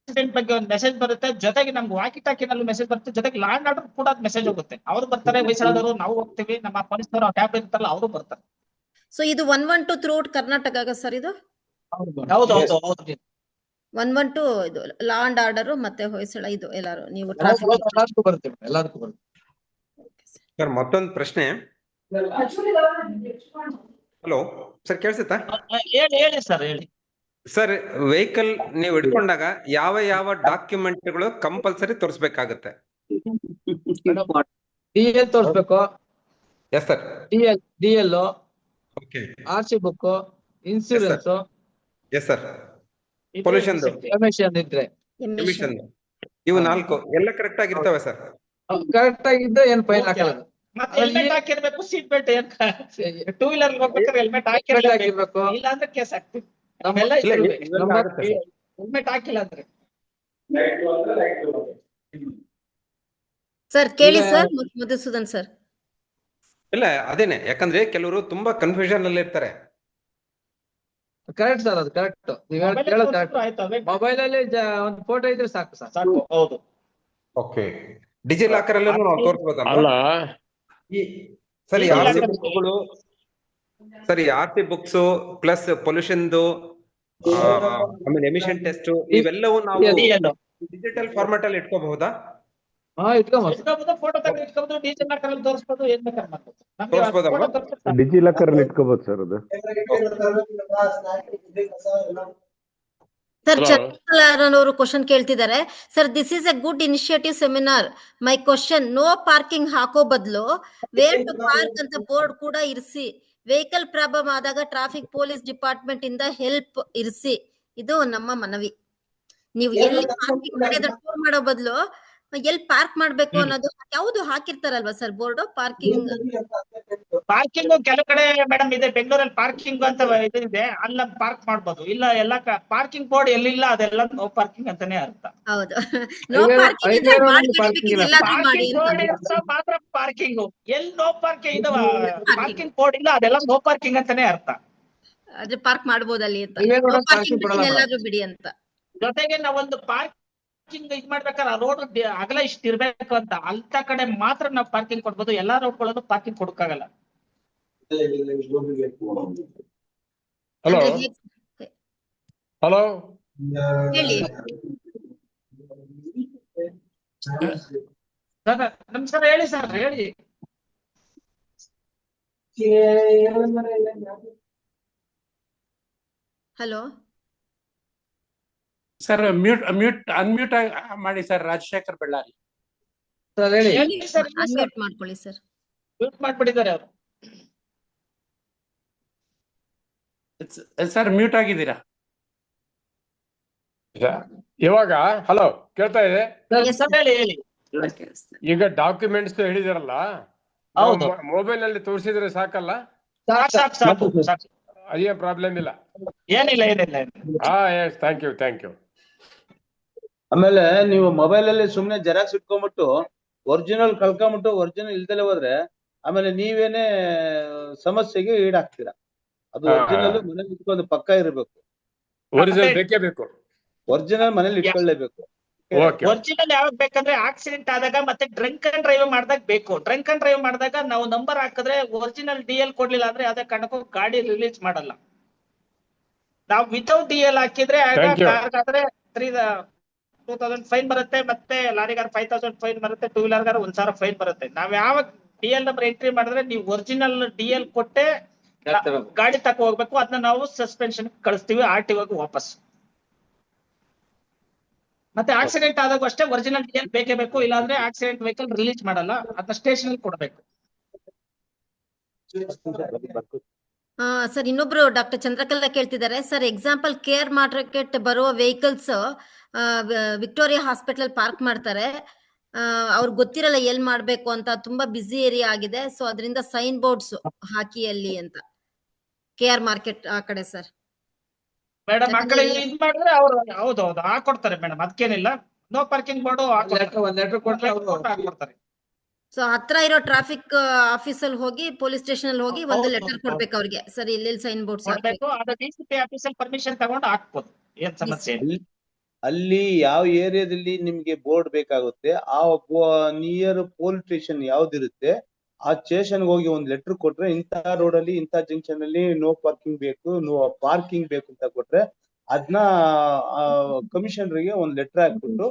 ಆಕ್ಸಿಡೆಂಟ್ ಬಗ್ಗೆ ಒಂದು ಮೆಸೇಜ್ ಬರುತ್ತೆ, ಜೊತೆಗೆ ನಮ್ಗೆ ವಾಕಿ ಟಾಕಿನಲ್ಲೂ ಮೆಸೇಜ್ ಬರುತ್ತೆ, ಜೊತೆಗೆ ಲ್ಯಾಂಡ್ ಆರ್ಡರ್ ಕೂಡ ಮೆಸೇಜ್ ಹೋಗುತ್ತೆ. ಅವ್ರು ಬರ್ತಾರೆ, ವಯಸ್ಸಾದವರು, ನಾವು ಹೋಗ್ತೀವಿ, ನಮ್ಮ ಪೊಲೀಸ್ನವರು ಟ್ಯಾಬ್ ಇರ್ತಾರಲ್ಲ ಅವರು ಬರ್ತಾರೆ. ಸೊ ಇದು 112 ಥ್ರೂಔಟ್ ಕರ್ನಾಟಕ ಸರ್ ಇದು? ಹೌದು. 112 ಇದು ಲಾ ಅಂಡ್ ಆರ್ಡರ್ ಮತ್ತೆ ಹೊಯ್ಸಳ ಇದು ಎಲ್ಲಾರು ನೀವು ಎಲ್ಲದಕ್ಕೂ ಬರ್ತೀವಿ, ಎಲ್ಲದಕ್ಕೂ ಬರ್ತೀವಿ. ಸರ್, ಮತ್ತೊಂದು ಪ್ರಶ್ನೆ. ಹಲೋ ಸರ್, ಕೇಳಿಸುತ್ತಾ? ಹೇಳಿ ಸರ್, ಹೇಳಿ ಸರ್. ವೆಹಿಕಲ್ ನೀವು ಇಟ್ಕೊಂಡಾಗ ಯಾವ ಡಾಕ್ಯುಮೆಂಟ್ಗಳು ಕಂಪಲ್ಸರಿ ತೋರಿಸ್ಬೇಕಾಗತ್ತೆ? DL ತೋರಿಸ್ಬೇಕು. Yes sir. DL, RC book, insurance. Yes sir. Pollution ಇದ್ರೆ ಎಮಿಷನ್, ಇವು 4 ಎಲ್ಲ ಕರೆಕ್ಟ್ ಆಗಿರ್ತವೆ ಸರ್? ಕರೆಕ್ಟ್ ಆಗಿದ್ರೆ ಏನ್ ಫೈನ್ ಹಾಕಲ್ಲ. ಮತ್ತೆ ಹೆಲ್ಮೆಟ್ ಹಾಕಿರ್ಬೇಕು, ಸೀಟ್ ಬೆಲ್ಟ್. ಟೂ ವೀಲರ್ ಹೋಗ್ಬೇಕಾದ್ರೆ ಹೆಲ್ಮೆಟ್ ಹಾಕಿರ್ಬೇಕು, ಇಲ್ಲ ಅಂದ್ರೆ ಕೇಸ್ ಹಾಕ್ತೀವಿ. ನಾವೆಲ್ಲ ಹೆಲ್ಮೆಟ್ ಹಾಕಿಲ್ಲ ಅಂದ್ರೆ. ಸರ್ ಕೇಳಿ ಸರ್, ಮಧುಸೂದನ್ ಸರ್. ಇಲ್ಲ, ಅದೇನೆ. ಯಾಕಂದ್ರೆ ಕೆಲವರು ತುಂಬಾ ಕನ್ಫ್ಯೂಷನ್ ಅಲ್ಲಿ ಇರ್ತಾರೆ. ಕರೆಕ್ಟ್ ಸರ್, ಅದು ಕರೆಕ್ಟ್. ನೀವು ಹೇಳೋದು ಕರೆಕ್ಟ್. ಮೊಬೈಲ್ ಅಲ್ಲಿ ಒಂದು ಫೋಟೋ ಇದ್ರೆ ಸಾಕು ಸರ್. ಸಾಕು. ಹೌದು. ಓಕೆ. ಡಿಜಿ ಲಾಕರ್ ಅಲ್ಲೂ ನಾವು ತೋರಿಸಬಹುದಲ್ಲ? ಸರಿ, RC ಬುಕ್ಸ್ ಪ್ಲಸ್ ಪೊಲ್ಯೂಷನ್ದು, ಆಮೇಲೆ ಎಮಿಷನ್ ಟೆಸ್ಟ್, ಇವೆಲ್ಲವೂ ನಾವು ಡಿಜಿಟಲ್ ಫಾರ್ಮ್ಯಾಟ್ ಅಲ್ಲಿ ಇಟ್ಕೋಬಹುದಾ? ಇಟ್ಕೋಬಹುದು, ಫೋಟೋ ತೆಗೆದು ಇಟ್ಕೋಬಹುದು, ಡೀಸೆಲ್ ಲಾಕರ್ ಅಲ್ಲಿ ತೋರಿಸಬಹುದು, ಏನ್ ಬೇಕಾದ್ರೆ ಮಾಡ್ಬೋದು. ಡಿಜಿ ಲಾಕರ್ ಅಲ್ಲಿ ಇಟ್ಕೋಬಹುದು ಸರ್ ಅದು. ಸರ್, ಚಂದ್ರಕಲಾರನ್ ಕ್ವಶನ್ ಕೇಳ್ತಿದ್ದಾರೆ. Sir, this is a good initiative seminar. My question, no parking ಹಾಕೋ ಬದಲು ವೇರ್ ಟು ಪಾರ್ಕ್ ಅಂತ ಬೋರ್ಡ್ ಕೂಡ ಇರಿಸಿ. ವೆಹಿಕಲ್ ಪ್ರಾಬ್ಲಮ್ ಆದಾಗ ಟ್ರಾಫಿಕ್ ಪೊಲೀಸ್ ಡಿಪಾರ್ಟ್ಮೆಂಟ್ ಇಂದ ಹೆಲ್ಪ್ ಇರಿಸಿ. ಇದು ನಮ್ಮ ಮನವಿ. ನೀವು ಎಲ್ಲಿ ಪಾರ್ಕಿಂಗ್ ಕಡೆ ಟೂರ್ ಮಾಡೋ ಬದಲು ಎಲ್ಲಿ ಪಾರ್ಕ್ ಮಾಡ್ಬೇಕು ಅನ್ನೋದು ಯಾವ್ದು ಹಾಕಿರ್ತಾರಲ್ವಾ ಸರ್ ಬೋರ್ಡ್ ಪಾರ್ಕಿಂಗ್ ಪಾರ್ಕಿಂಗ್ ಕೆಲವು ಕಡೆ ಮೇಡಮ್ ಇದೆ, ಬೆಂಗಳೂರಲ್ಲಿ ಪಾರ್ಕಿಂಗ್ ಅಂತ ಇದೆ, ಅಲ್ಲ ಪಾರ್ಕ್ ಮಾಡ್ಬೋದು. ಇಲ್ಲ ಎಲ್ಲ ಪಾರ್ಕಿಂಗ್ ಬೋರ್ಡ್ ಎಲ್ಲಿಲ್ಲ ಅದೆಲ್ಲ ನೋ ಪಾರ್ಕಿಂಗ್ ಅಂತಾನೆ ಅರ್ಥ. ಹೌದು, ನೋ ಪಾರ್ಕಿಂಗ್ ಇದ್ರೆ ಎಲ್ಲಾದ್ರೂ ಮಾಡಿ ಬೋರ್ಡ್ ಮಾತ್ರ ಪಾರ್ಕಿಂಗ್, ಎಲ್ಲಿ ನೋ ಪಾರ್ಕಿಂಗ್ ಇದು ಪಾರ್ಕಿಂಗ್ ಬೋರ್ಡ್ ಇಲ್ಲ ಅದೆಲ್ಲ ನೋ ಪಾರ್ಕಿಂಗ್ ಅಂತಾನೆ ಅರ್ಥ. ಅದೇ ಪಾರ್ಕ್ ಮಾಡ್ಬೋದಲ್ಲಿ ಅಂತ, ನೋ ಪಾರ್ಕಿಂಗ್ ಎಲ್ಲಾದ್ರೂ ಬಿಡಿ ಅಂತ. ಜೊತೆಗೆ ನಾವೊಂದು ಪಾರ್ಕಿಂಗ್ ಇದ್ ಮಾಡ್ಬೇಕಾದ್ರೆ ಆ ರೋಡ್ ಅಗಲ ಇಷ್ಟ ಇರ್ಬೇಕು ಅಂತ, ಅಂತ ಕಡೆ ಮಾತ್ರ ನಾವು ಪಾರ್ಕಿಂಗ್ ಕೊಡ್ಬೋದು, ಎಲ್ಲಾ ರೋಡ್ಗಳಲ್ಲೂ ಪಾರ್ಕಿಂಗ್ ಕೊಡಕ್ಕಾಗಲ್ಲ. ಹಲೋ ಹಲೋ ಹೇಳಿ ನಮಸ್ಕಾರ, ಹೇಳಿ ಸರ್, ಹೇಳಿ. ಹಲೋ ಸರ್, ಅನ್ಮ್ಯೂಟ್ ಮಾಡಿ ಸರ್. ರಾಜಶೇಖರ್ ಬೆಳ್ಳಾರಿ ಅನ್ಮ್ಯೂಟ್ ಮಾಡ್ಕೊಳ್ಳಿ ಸರ್. ಮ್ಯೂಟ್ ಮಾಡ್ಬಿಟ್ಟಿದ್ದಾರೆ ಅವರು. ಸರ್ ಮ್ಯೂಟ್ ಆಗಿದ್ದೀರಾ ಇವಾಗ? ಹಲೋ, ಕೇಳ್ತಾ ಇದೆ? ಹೇಳಿ. ಈಗ ಡಾಕ್ಯುಮೆಂಟ್ಸ್ ಹೇಳಿದಿರಲ್ಲ, ಮೊಬೈಲ್ ಅಲ್ಲಿ ತೋರಿಸಿದ್ರೆ ಸಾಕಲ್ಲ? ಅದೇ ಪ್ರಾಬ್ಲಮ್ ಇಲ್ಲ? ಏನಿಲ್ಲ. Yes, thank you. ಆಮೇಲೆ ನೀವು ಮೊಬೈಲ್ ಅಲ್ಲಿ ಸುಮ್ನೆ ಜೆರಾಕ್ಸ್ ಇಟ್ಕೊಂಡ್ಬಿಟ್ಟು ಒರಿಜಿನಲ್ ಕಳ್ಕೊಂಬಿಟ್ಟು ಒರಿಜಿನಲ್ ಇಲ್ದಲೆ ಹೋದ್ರೆ ಆಮೇಲೆ ನೀವೇನೆ ಸಮಸ್ಯೆಗೆ ಈಡಾಗ್ತೀರಾ. ಅದು ಒರಿಜಿನಲ್ ಮನೇಲಿ ಇಟ್ಕೊಂಡು ಪಕ್ಕ ಇರಬೇಕು. ಒರಿಜಿನಲ್ ಬೇಕೇ ಬೇಕು. ಒರಿಜಿನಲ್ ಮನೇಲಿ ಇಟ್ಕೊಳ್ಳೇಬೇಕು. ಒರಿಜಿನಲ್ ಯಾವಾಗ ಬೇಕಂದ್ರೆ ಆಕ್ಸಿಡೆಂಟ್ ಆದಾಗ ಮತ್ತೆ ಡ್ರಂಕ್ ಅಂಡ್ ಡ್ರೈವ್ ಮಾಡಿದಾಗ ಬೇಕು. ಡ್ರಂಕ್ ಅಂಡ್ ಡ್ರೈವ್ ಮಾಡಿದಾಗ ನಾವು ನಂಬರ್ ಹಾಕಿದ್ರೆ ಒರಿಜಿನಲ್ DL ಕೊಡ್ಲಿಲ್ಲ ಅಂದ್ರೆ ಅದೇ ಕಾರಣಕ್ಕೂ ಗಾಡಿ ರಿಲೀಸ್ ಮಾಡಲ್ಲ. ನಾವು ವಿತೌಟ್ DL ಹಾಕಿದ್ರೆ ಕಾರ್ಗಾದ್ರೆ 2,000 ಫೈನ್ ಬರುತ್ತೆ, ಮತ್ತೆ ಲಾರಿಗಾರ 5,000 ಫೈನ್ ಬರುತ್ತೆ, ಟೂ ವೀಲರ್ಗಾರ 1,000 ಫೈನ್ ಬರುತ್ತೆ. ನಾವ್ ಯಾವಾಗ DL ನಂಬರ್ ಎಂಟ್ರಿ ಮಾಡಿದ್ರೆ ನೀವು ಒರಿಜಿನಲ್ DL ಕೊಟ್ಟೆ ಗಾಡಿ ತಕ ಹೋಗ್ಬೇಕು. ಅದನ್ನ ನಾವು ಸಸ್ಪೆನ್ಷನ್ ಕಳಿಸ್ತೀವಿ, RTO ವಾಪಸ್. ಮತ್ತೆ ಆಕ್ಸಿಡೆಂಟ್ ಆದಾಗ ಅಷ್ಟೇ ಒರಿಜಿನಲ್ DL ಬೇಕೇ ಬೇಕು, ಇಲ್ಲಾಂದ್ರೆ ಆಕ್ಸಿಡೆಂಟ್ ವೆಹಿಕಲ್ ರಿಲೀಸ್ ಮಾಡಲ್ಲ, ಅದನ್ನ ಸ್ಟೇಷನ್ ಅಲ್ಲಿ ಕೊಡಬೇಕು. ಸರ್, ಇನ್ನೊಬ್ರು ಡಾಕ್ಟರ್ ಚಂದ್ರಕಲಾ ಕೇಳ್ತಿದ್ದಾರೆ ಸರ್, ಎಕ್ಸಾಂಪಲ್ ಕೇರ್ ಮಾರ್ಕೆಟ್ ಬರುವ ವೆಹಿಕಲ್ಸ್ ವಿಕ್ಟೋರಿಯಾ ಹಾಸ್ಪಿಟಲ್ ಪಾರ್ಕ್ ಮಾಡ್ತಾರೆ, ಅವ್ರಿಗೆ ಗೊತ್ತಿರಲ್ಲ ಎಲ್ ಮಾಡ್ಬೇಕು ಅಂತ, ತುಂಬಾ ಬಿಸಿ ಏರಿಯಾ ಆಗಿದೆ, ಸೊ ಅದರಿಂದ ಸೈನ್ ಬೋರ್ಡ್ಸ್ ಹಾಕಿ ಅಲ್ಲಿ ಅಂತ, KR ಮಾರ್ಕೆಟ್ ಆ ಕಡೆ ಸರ್. ಮೇಡಮ್ ಆ ಕಡೆ ಇದ್ ಮಾಡಿದ್ರೆ ಅವ್ರು ಹೌದೌದು ಹಾಕೊಡ್ತಾರೆ ಮೇಡಮ್, ಅದಕ್ಕೇನಿಲ್ಲ. ನೋ ಪಾರ್ಕಿಂಗ್ ಬೋರ್ಡ್ ಒಂದ್ ಲೆಟರ್ ಕೊಟ್ರೆ ಹಾಕೊಡ್ತಾರೆ. ಸೊ ಹತ್ರ ಇರೋ ಟ್ರಾಫಿಕ್ ಆಫೀಸಲ್ಲಿ ಹೋಗಿ, ಪೊಲೀಸ್ ಸ್ಟೇಷನ್ ಅಲ್ಲಿ ಹೋಗಿ ಒಂದು ಲೆಟರ್ ಕೊಡ್ಬೇಕು ಅವ್ರಿಗೆ, ಸರ್ ಎಲ್ಲೆಲ್ಲಿ ಸೈನ್ ಬೋರ್ಡ್ಸ್ ಹಾಕ್ಬೇಕು. ಅದು DCP ಆಫೀಸಲ್ಲಿ ಪರ್ಮಿಷನ್ ತಗೊಂಡು ಹಾಕ್ಬೋದು, ಏನ್ ಸಮಸ್ಯೆ ಇಲ್ಲ. ಅಲ್ಲಿ ಯಾವ ಏರಿಯಾದಲ್ಲಿ ನಿಮ್ಗೆ ಬೋರ್ಡ್ ಬೇಕಾಗುತ್ತೆ, ಆ ನಿಯರ್ ಪೊಲೀಸ್ ಸ್ಟೇಷನ್ ಯಾವ್ದಿರುತ್ತೆ ಆ ಸ್ಟೇಷನ್ಗೆ ಹೋಗಿ ಒಂದ್ ಲೆಟರ್ ಕೊಟ್ರೆ, ಇಂಥ ರೋಡ್ ಅಲ್ಲಿ ಇಂಥ ಜಂಕ್ಷನ್ ಅಲ್ಲಿ ನೋ ಪಾರ್ಕಿಂಗ್ ಬೇಕು, ನೋ ಪಾರ್ಕಿಂಗ್ ಬೇಕು ಅಂತ ಕೊಟ್ರೆ ಅದನ್ನ ಕಮಿಷನರ್ಗೆ ಒಂದ್ ಲೆಟರ್ ಹಾಕ್ಬಿಟ್ಟು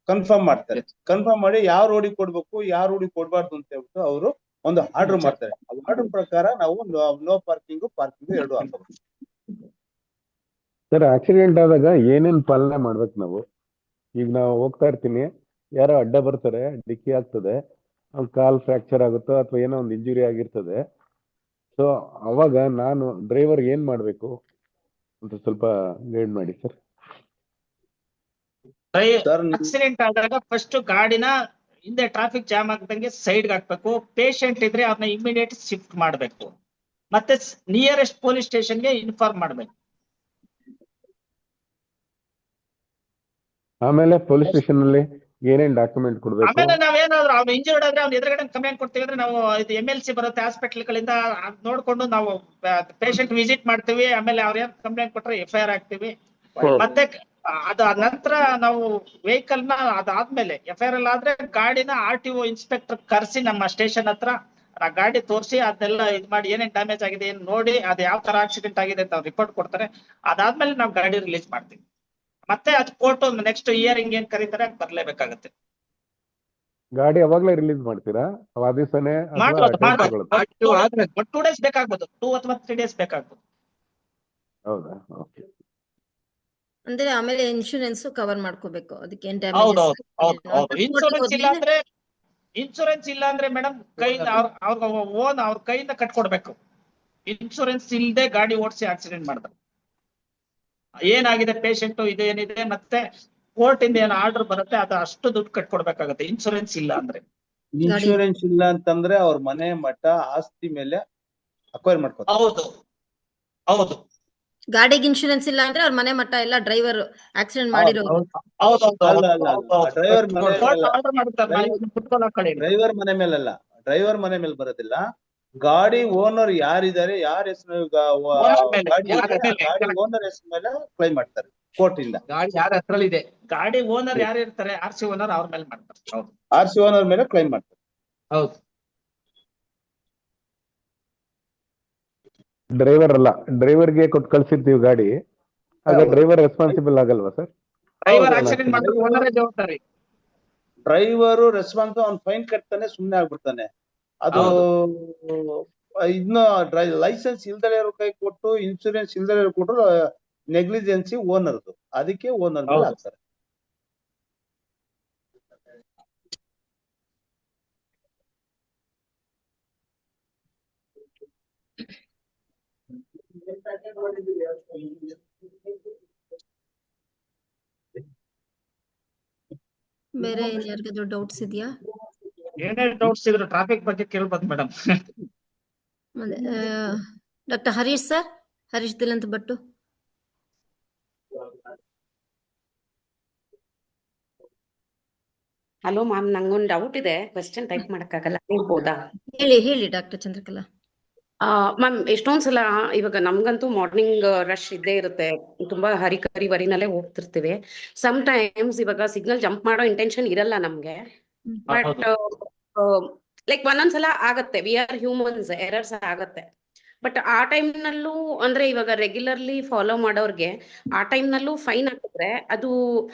ಕನ್ಫರ್ಮ್ ಮಾಡ್ತಾರೆ. ಕನ್ಫರ್ಮ್ ಮಾಡಿ ಯಾವ ರೋಡಿಗೆ ಕೊಡ್ಬೇಕು, ಯಾವ ರೋಡಿಗೆ ಕೊಡ್ಬಾರ್ದು ಅಂತ ಹೇಳ್ಬಿಟ್ಟು ಅವರು ಒಂದು ಆರ್ಡರ್ ಮಾಡ್ತಾರೆ. ಆ ಆರ್ಡರ್ ಪ್ರಕಾರ ನಾವು ನೋ ಪಾರ್ಕಿಂಗ್ ಎರಡು ಹಾಕಬೇಕು. ಸರ್, ಆಕ್ಸಿಡೆಂಟ್ ಆದಾಗ ಏನೇನ್ ಪಾಲನೆ ಮಾಡ್ಬೇಕು ನಾವು? ಈಗ ನಾವು ಹೋಗ್ತಾ ಇರ್ತೀನಿ, ಯಾರೋ ಅಡ್ಡ ಬರ್ತಾರೆ, ಡಿಕ್ಕಿ ಆಗ್ತದೆ, ಕಾಲ್ ಫ್ರಾಕ್ಚರ್ ಆಗುತ್ತೋ ಅಥವಾ ಏನೋ ಒಂದು ಇಂಜುರಿ ಆಗಿರ್ತದೆ. ಸೊ ಅವಾಗ ನಾನು ಡ್ರೈವರ್ ಏನ್ ಮಾಡ್ಬೇಕು ಅಂತ ಸ್ವಲ್ಪ ಗೈಡ್ ಮಾಡಿ ಸರ್. ಆಕ್ಸಿಡೆಂಟ್ ಆದಾಗ ಫಸ್ಟ್ ಗಾಡಿನ ಹಿಂದೆ ಟ್ರಾಫಿಕ್ ಜಾಮ್ ಆಗದಂಗೆ ಸೈಡ್ಗೆ ಹಾಕ್ಬೇಕು. ಪೇಷಂಟ್ ಇದ್ರೆ ಅವ್ರನ್ನ ಇಮಿಡಿಯೇಟ್ ಶಿಫ್ಟ್ ಮಾಡ್ಬೇಕು, ಮತ್ತೆ ನಿಯರೆಸ್ಟ್ ಪೊಲೀಸ್ ಸ್ಟೇಷನ್ಗೆ ಇನ್ಫಾರ್ಮ್ ಮಾಡ್ಬೇಕು. ಆಮೇಲೆ ಪೊಲೀಸ್ ಸ್ಟೇಷನ್ ಅಲ್ಲಿ ಏನೇನ್ ಡಾಕ್ಯುಮೆಂಟ್ ಕೊಡ್ಬೇಕು? ಆಮೇಲೆ ನಾವೇನಾದ್ರು ಅವ್ನು ಇಂಜೂರ್ಡ್ ಆದ್ರೆ ಅವ್ನ ಎದುರುಗಡೆ ಕಂಪ್ಲೇಂಟ್ ಕೊಡ್ತೀವಿ ಅಂದ್ರೆ ನಾವು ಇದು MLC ಬರುತ್ತೆ ಹಾಸ್ಪಿಟಲ್ ಗಳಿಂದ, ನೋಡ್ಕೊಂಡು ನಾವು ಪೇಷಂಟ್ ವಿಸಿಟ್ ಮಾಡ್ತೀವಿ. ಆಮೇಲೆ ಅವ್ರ ಏನ್ ಕಂಪ್ಲೇಂಟ್ ಕೊಟ್ರೆ FIR ಹಾಕ್ತಿವಿ. ಮತ್ತೆ ಅದ ನಂತರ ನಾವು ವೆಹಿಕಲ್ ನ ಅದಾದ್ಮೇಲೆ FIR ಅಲ್ಲಿ ಆದ್ರೆ ಗಾಡಿನ RTO ಇನ್ಸ್ಪೆಕ್ಟರ್ ಕರೆಸಿ ನಮ್ಮ ಸ್ಟೇಷನ್ ಹತ್ರ ಆ ಗಾಡಿ ತೋರಿಸಿ ಅದನ್ನೆಲ್ಲ ಇದ್ ಮಾಡಿ ಏನೇನ್ ಡ್ಯಾಮೇಜ್ ಆಗಿದೆ ಏನ್ ನೋಡಿ, ಅದು ಯಾವ ತರ ಆಕ್ಸಿಡೆಂಟ್ ಆಗಿದೆ ಅಂತ ರಿಪೋರ್ಟ್ ಕೊಡ್ತಾರೆ. ಅದಾದ್ಮೇಲೆ ನಾವು ಗಾಡಿ ರಿಲೀಸ್ ಮಾಡ್ತೀವಿ. ಮತ್ತೆ ಅದು ಕೋರ್ಟ್ ನೆಕ್ಸ್ಟ್ ಹಿಯರಿಂಗ್ ಏನ್ ಕರೀತಾರೆ ಬರ್ಲೇಬೇಕಾಗತ್ತೆ. ಗಾಡಿ ಅವಾಗ್ಲೇ ರಿಲೀಸ್ ಮಾಡ್ತೀರಾ? ಆ ದಿವಸನೇ 2 ಡೇಸ್ ಬೇಕಾಗ್ಬೋದು, 2 ಅಥವಾ 3 ಡೇಸ್ ಬೇಕಾಗ್ಬೋದು. ಹೌದಾ? ಓಕೆ. ಅಂದ್ರೆ ಆಮೇಲೆ ಇನ್ಶೂರೆನ್ಸ್ ಕವರ್ ಮಾಡ್ಕೋಬೇಕು, ಅದಕ್ಕೆ ಏನ್ ಇನ್ಶೂರೆನ್ಸ್ ಇಲ್ಲ ಅಂದ್ರೆ ಮೇಡಮ್ ಕೈಯಿಂದ ಅವ್ರ ಕೈಯಿಂದ ಕಟ್ಕೊಡ್ಬೇಕು. ಇನ್ಶೂರೆನ್ಸ್ ಇಲ್ಲದೆ ಗಾಡಿ ಓಡಿಸಿ ಆಕ್ಸಿಡೆಂಟ್ ಮಾಡ್ತಾರೆ. ಏನಾಗಿದೆ ಪೇಷಂಟ್ ಇದೇನಿದೆ ಮತ್ತೆ ಕೋರ್ಟ್ ಇಂದ ಏನು ಆರ್ಡರ್ ಬರುತ್ತೆ ಅದು ಅಷ್ಟು ದುಡ್ಡು ಕಟ್ಕೊಡ್ಬೇಕಾಗತ್ತೆ ಇನ್ಶೂರೆನ್ಸ್ ಇಲ್ಲ ಅಂದ್ರೆ. ಇನ್ಶೂರೆನ್ಸ್ ಇಲ್ಲ ಅಂತಂದ್ರೆ ಅವ್ರ ಮನೆ ಮಠ ಆಸ್ತಿ ಮೇಲೆ ಅಕ್ವೈರ್ ಮಾಡ್ಕೋತಾರೆ. ಹೌದು ಹೌದು. ಗಾಡಿಗೆ ಇನ್ಶೂರೆನ್ಸ್ ಇಲ್ಲ ಅಂದ್ರೆ ಅವ್ರ ಮನೆ ಮಟ್ಟ ಎಲ್ಲ ಡ್ರೈವರ್ ಆಕ್ಸಿಡೆಂಟ್ ಮಾಡಿರೋದು. ಡ್ರೈವರ್ ಮನೆ ಮೇಲಲ್ಲ, ಡ್ರೈವರ್ ಮನೆ ಮೇಲೆ ಬರೋದಿಲ್ಲ. ಗಾಡಿ ಓನರ್ ಯಾರಿದ್ದಾರೆ, ಯಾರ ಹೆಸರು ಗಾಡಿ ಓನರ್ ಹೆಸರು ಮೇಲೆ ಕ್ಲೈಮ್ ಮಾಡ್ತಾರೆ ಕೋರ್ಟ್ ಇಂದ. ಗಾಡಿ ಯಾರ ಹತ್ರದಲ್ಲಿ ಇದೆ, ಗಾಡಿ ಓನರ್ ಯಾರು ಇರ್ತಾರೆ RC ಓನರ್ ಅವ್ರ ಮೇಲೆ ಮಾಡ್ತಾರೆ. ಹೌದು, RC ಓನರ್ ಮೇಲೆ ಕ್ಲೈಮ್ ಮಾಡ್ತಾರೆ. ಹೌದು. ಡ್ರೈವರ್ ಅಲ್ಲ, ಡ್ರೈವರ್ಗೆ ಕೊಟ್ಟು ಕಳ್ಸಿರ್ತೀವಿ ಗಾಡಿ, ಆಗ ಡ್ರೈವರ್ ರೆಸ್ಪಾನ್ಸಿಬಲ್ ಆಗಲ್ವಾ ಸರ್? ಡ್ರೈವರ್ ಆಕ್ಸಿಡೆಂಟ್ ಮಾಡಿದ್ರೆ ಓನರೇ ಜವಾಬ್ದಾರಿ. ಡ್ರೈವರು ರೆಸ್ಪಾನ್ಸ್, ಅವ್ನು ಫೈನ್ ಕಟ್ತಾನೆ, ಸುಮ್ನೆ ಆಗ್ಬಿಡ್ತಾನೆ. ಅದು ಇನ್ನು ಲೈಸೆನ್ಸ್ ಇಲ್ದಲೇ ಕೈ ಕೊಟ್ಟು ಇನ್ಶೂರೆನ್ಸ್ ಇಲ್ದಲೇ ಕೊಟ್ಟರು ನೆಗ್ಲಿಜೆನ್ಸಿ ಓನರ್ದು, ಅದಕ್ಕೆ ಓನರ್ ಮೇಲೆ ಹಾಕ್ತಾರೆ. ಬೇರೆ ಯಾರಿಗಾದ್ರೂ ಡೌಟ್ಸ್ ಇದೆಯಾ? ಏನೇ ಡೌಟ್ಸ್ ಇದ್ರು ಟ್ರಾಫಿಕ್ ಬಗ್ಗೆ ಕೇಳ್ಬೋದು madam. Doctor Harish sir, Harish Dilanth Bhat. Hello ma'am, ನಂಗೊಂದು ಡೌಟ್ ಇದೆ, ಕ್ವೆಶ್ಚನ್ ಟೈಪ್ ಮಾಡಕ್ಕಾಗಲ್ಲ, ಹೇಳ್ಬೋದಾ? ಹೇಳಿ ಡಾಕ್ಟರ್ ಚಂದ್ರಕಲಾ. ಮ್ಯಾಮ್, ಎಷ್ಟೊಂದ್ಸಲ ಇವಾಗ ನಮ್ಗಂತೂ ಮಾರ್ನಿಂಗ್ ರಶ್ ಇದ್ದೇ ಇರುತ್ತೆ, ತುಂಬಾ ಹರಿವರಿನಲ್ಲೇ ಹೋಗ್ತಿರ್ತೀವಿ. ಸಮ್ ಟೈಮ್ಸ್ ಇವಾಗ ಸಿಗ್ನಲ್ ಜಂಪ್ ಮಾಡೋ ಇಂಟೆನ್ಷನ್ ಇರಲ್ಲ ನಮ್ಗೆ, ಬಟ್ ಲೈಕ್ ಒಂದೊಂದ್ಸಲ ಆಗತ್ತೆ, ವಿ ಆರ್ ಹ್ಯೂಮನ್ಸ್, ಎರರ್ಸ್ ಆಗತ್ತೆ. ಬಟ್ ಆ ಟೈಮ್ ನಲ್ಲೂ ಅಂದ್ರೆ ಇವಾಗ ರೆಗ್ಯುಲರ್ಲಿ ಫಾಲೋ ಮಾಡೋರ್ಗೆ ಆ ಟೈಮ್ ನಲ್ಲೂ ಫೈನ್ ಹಾಕಿದ್ರೆ ಅದು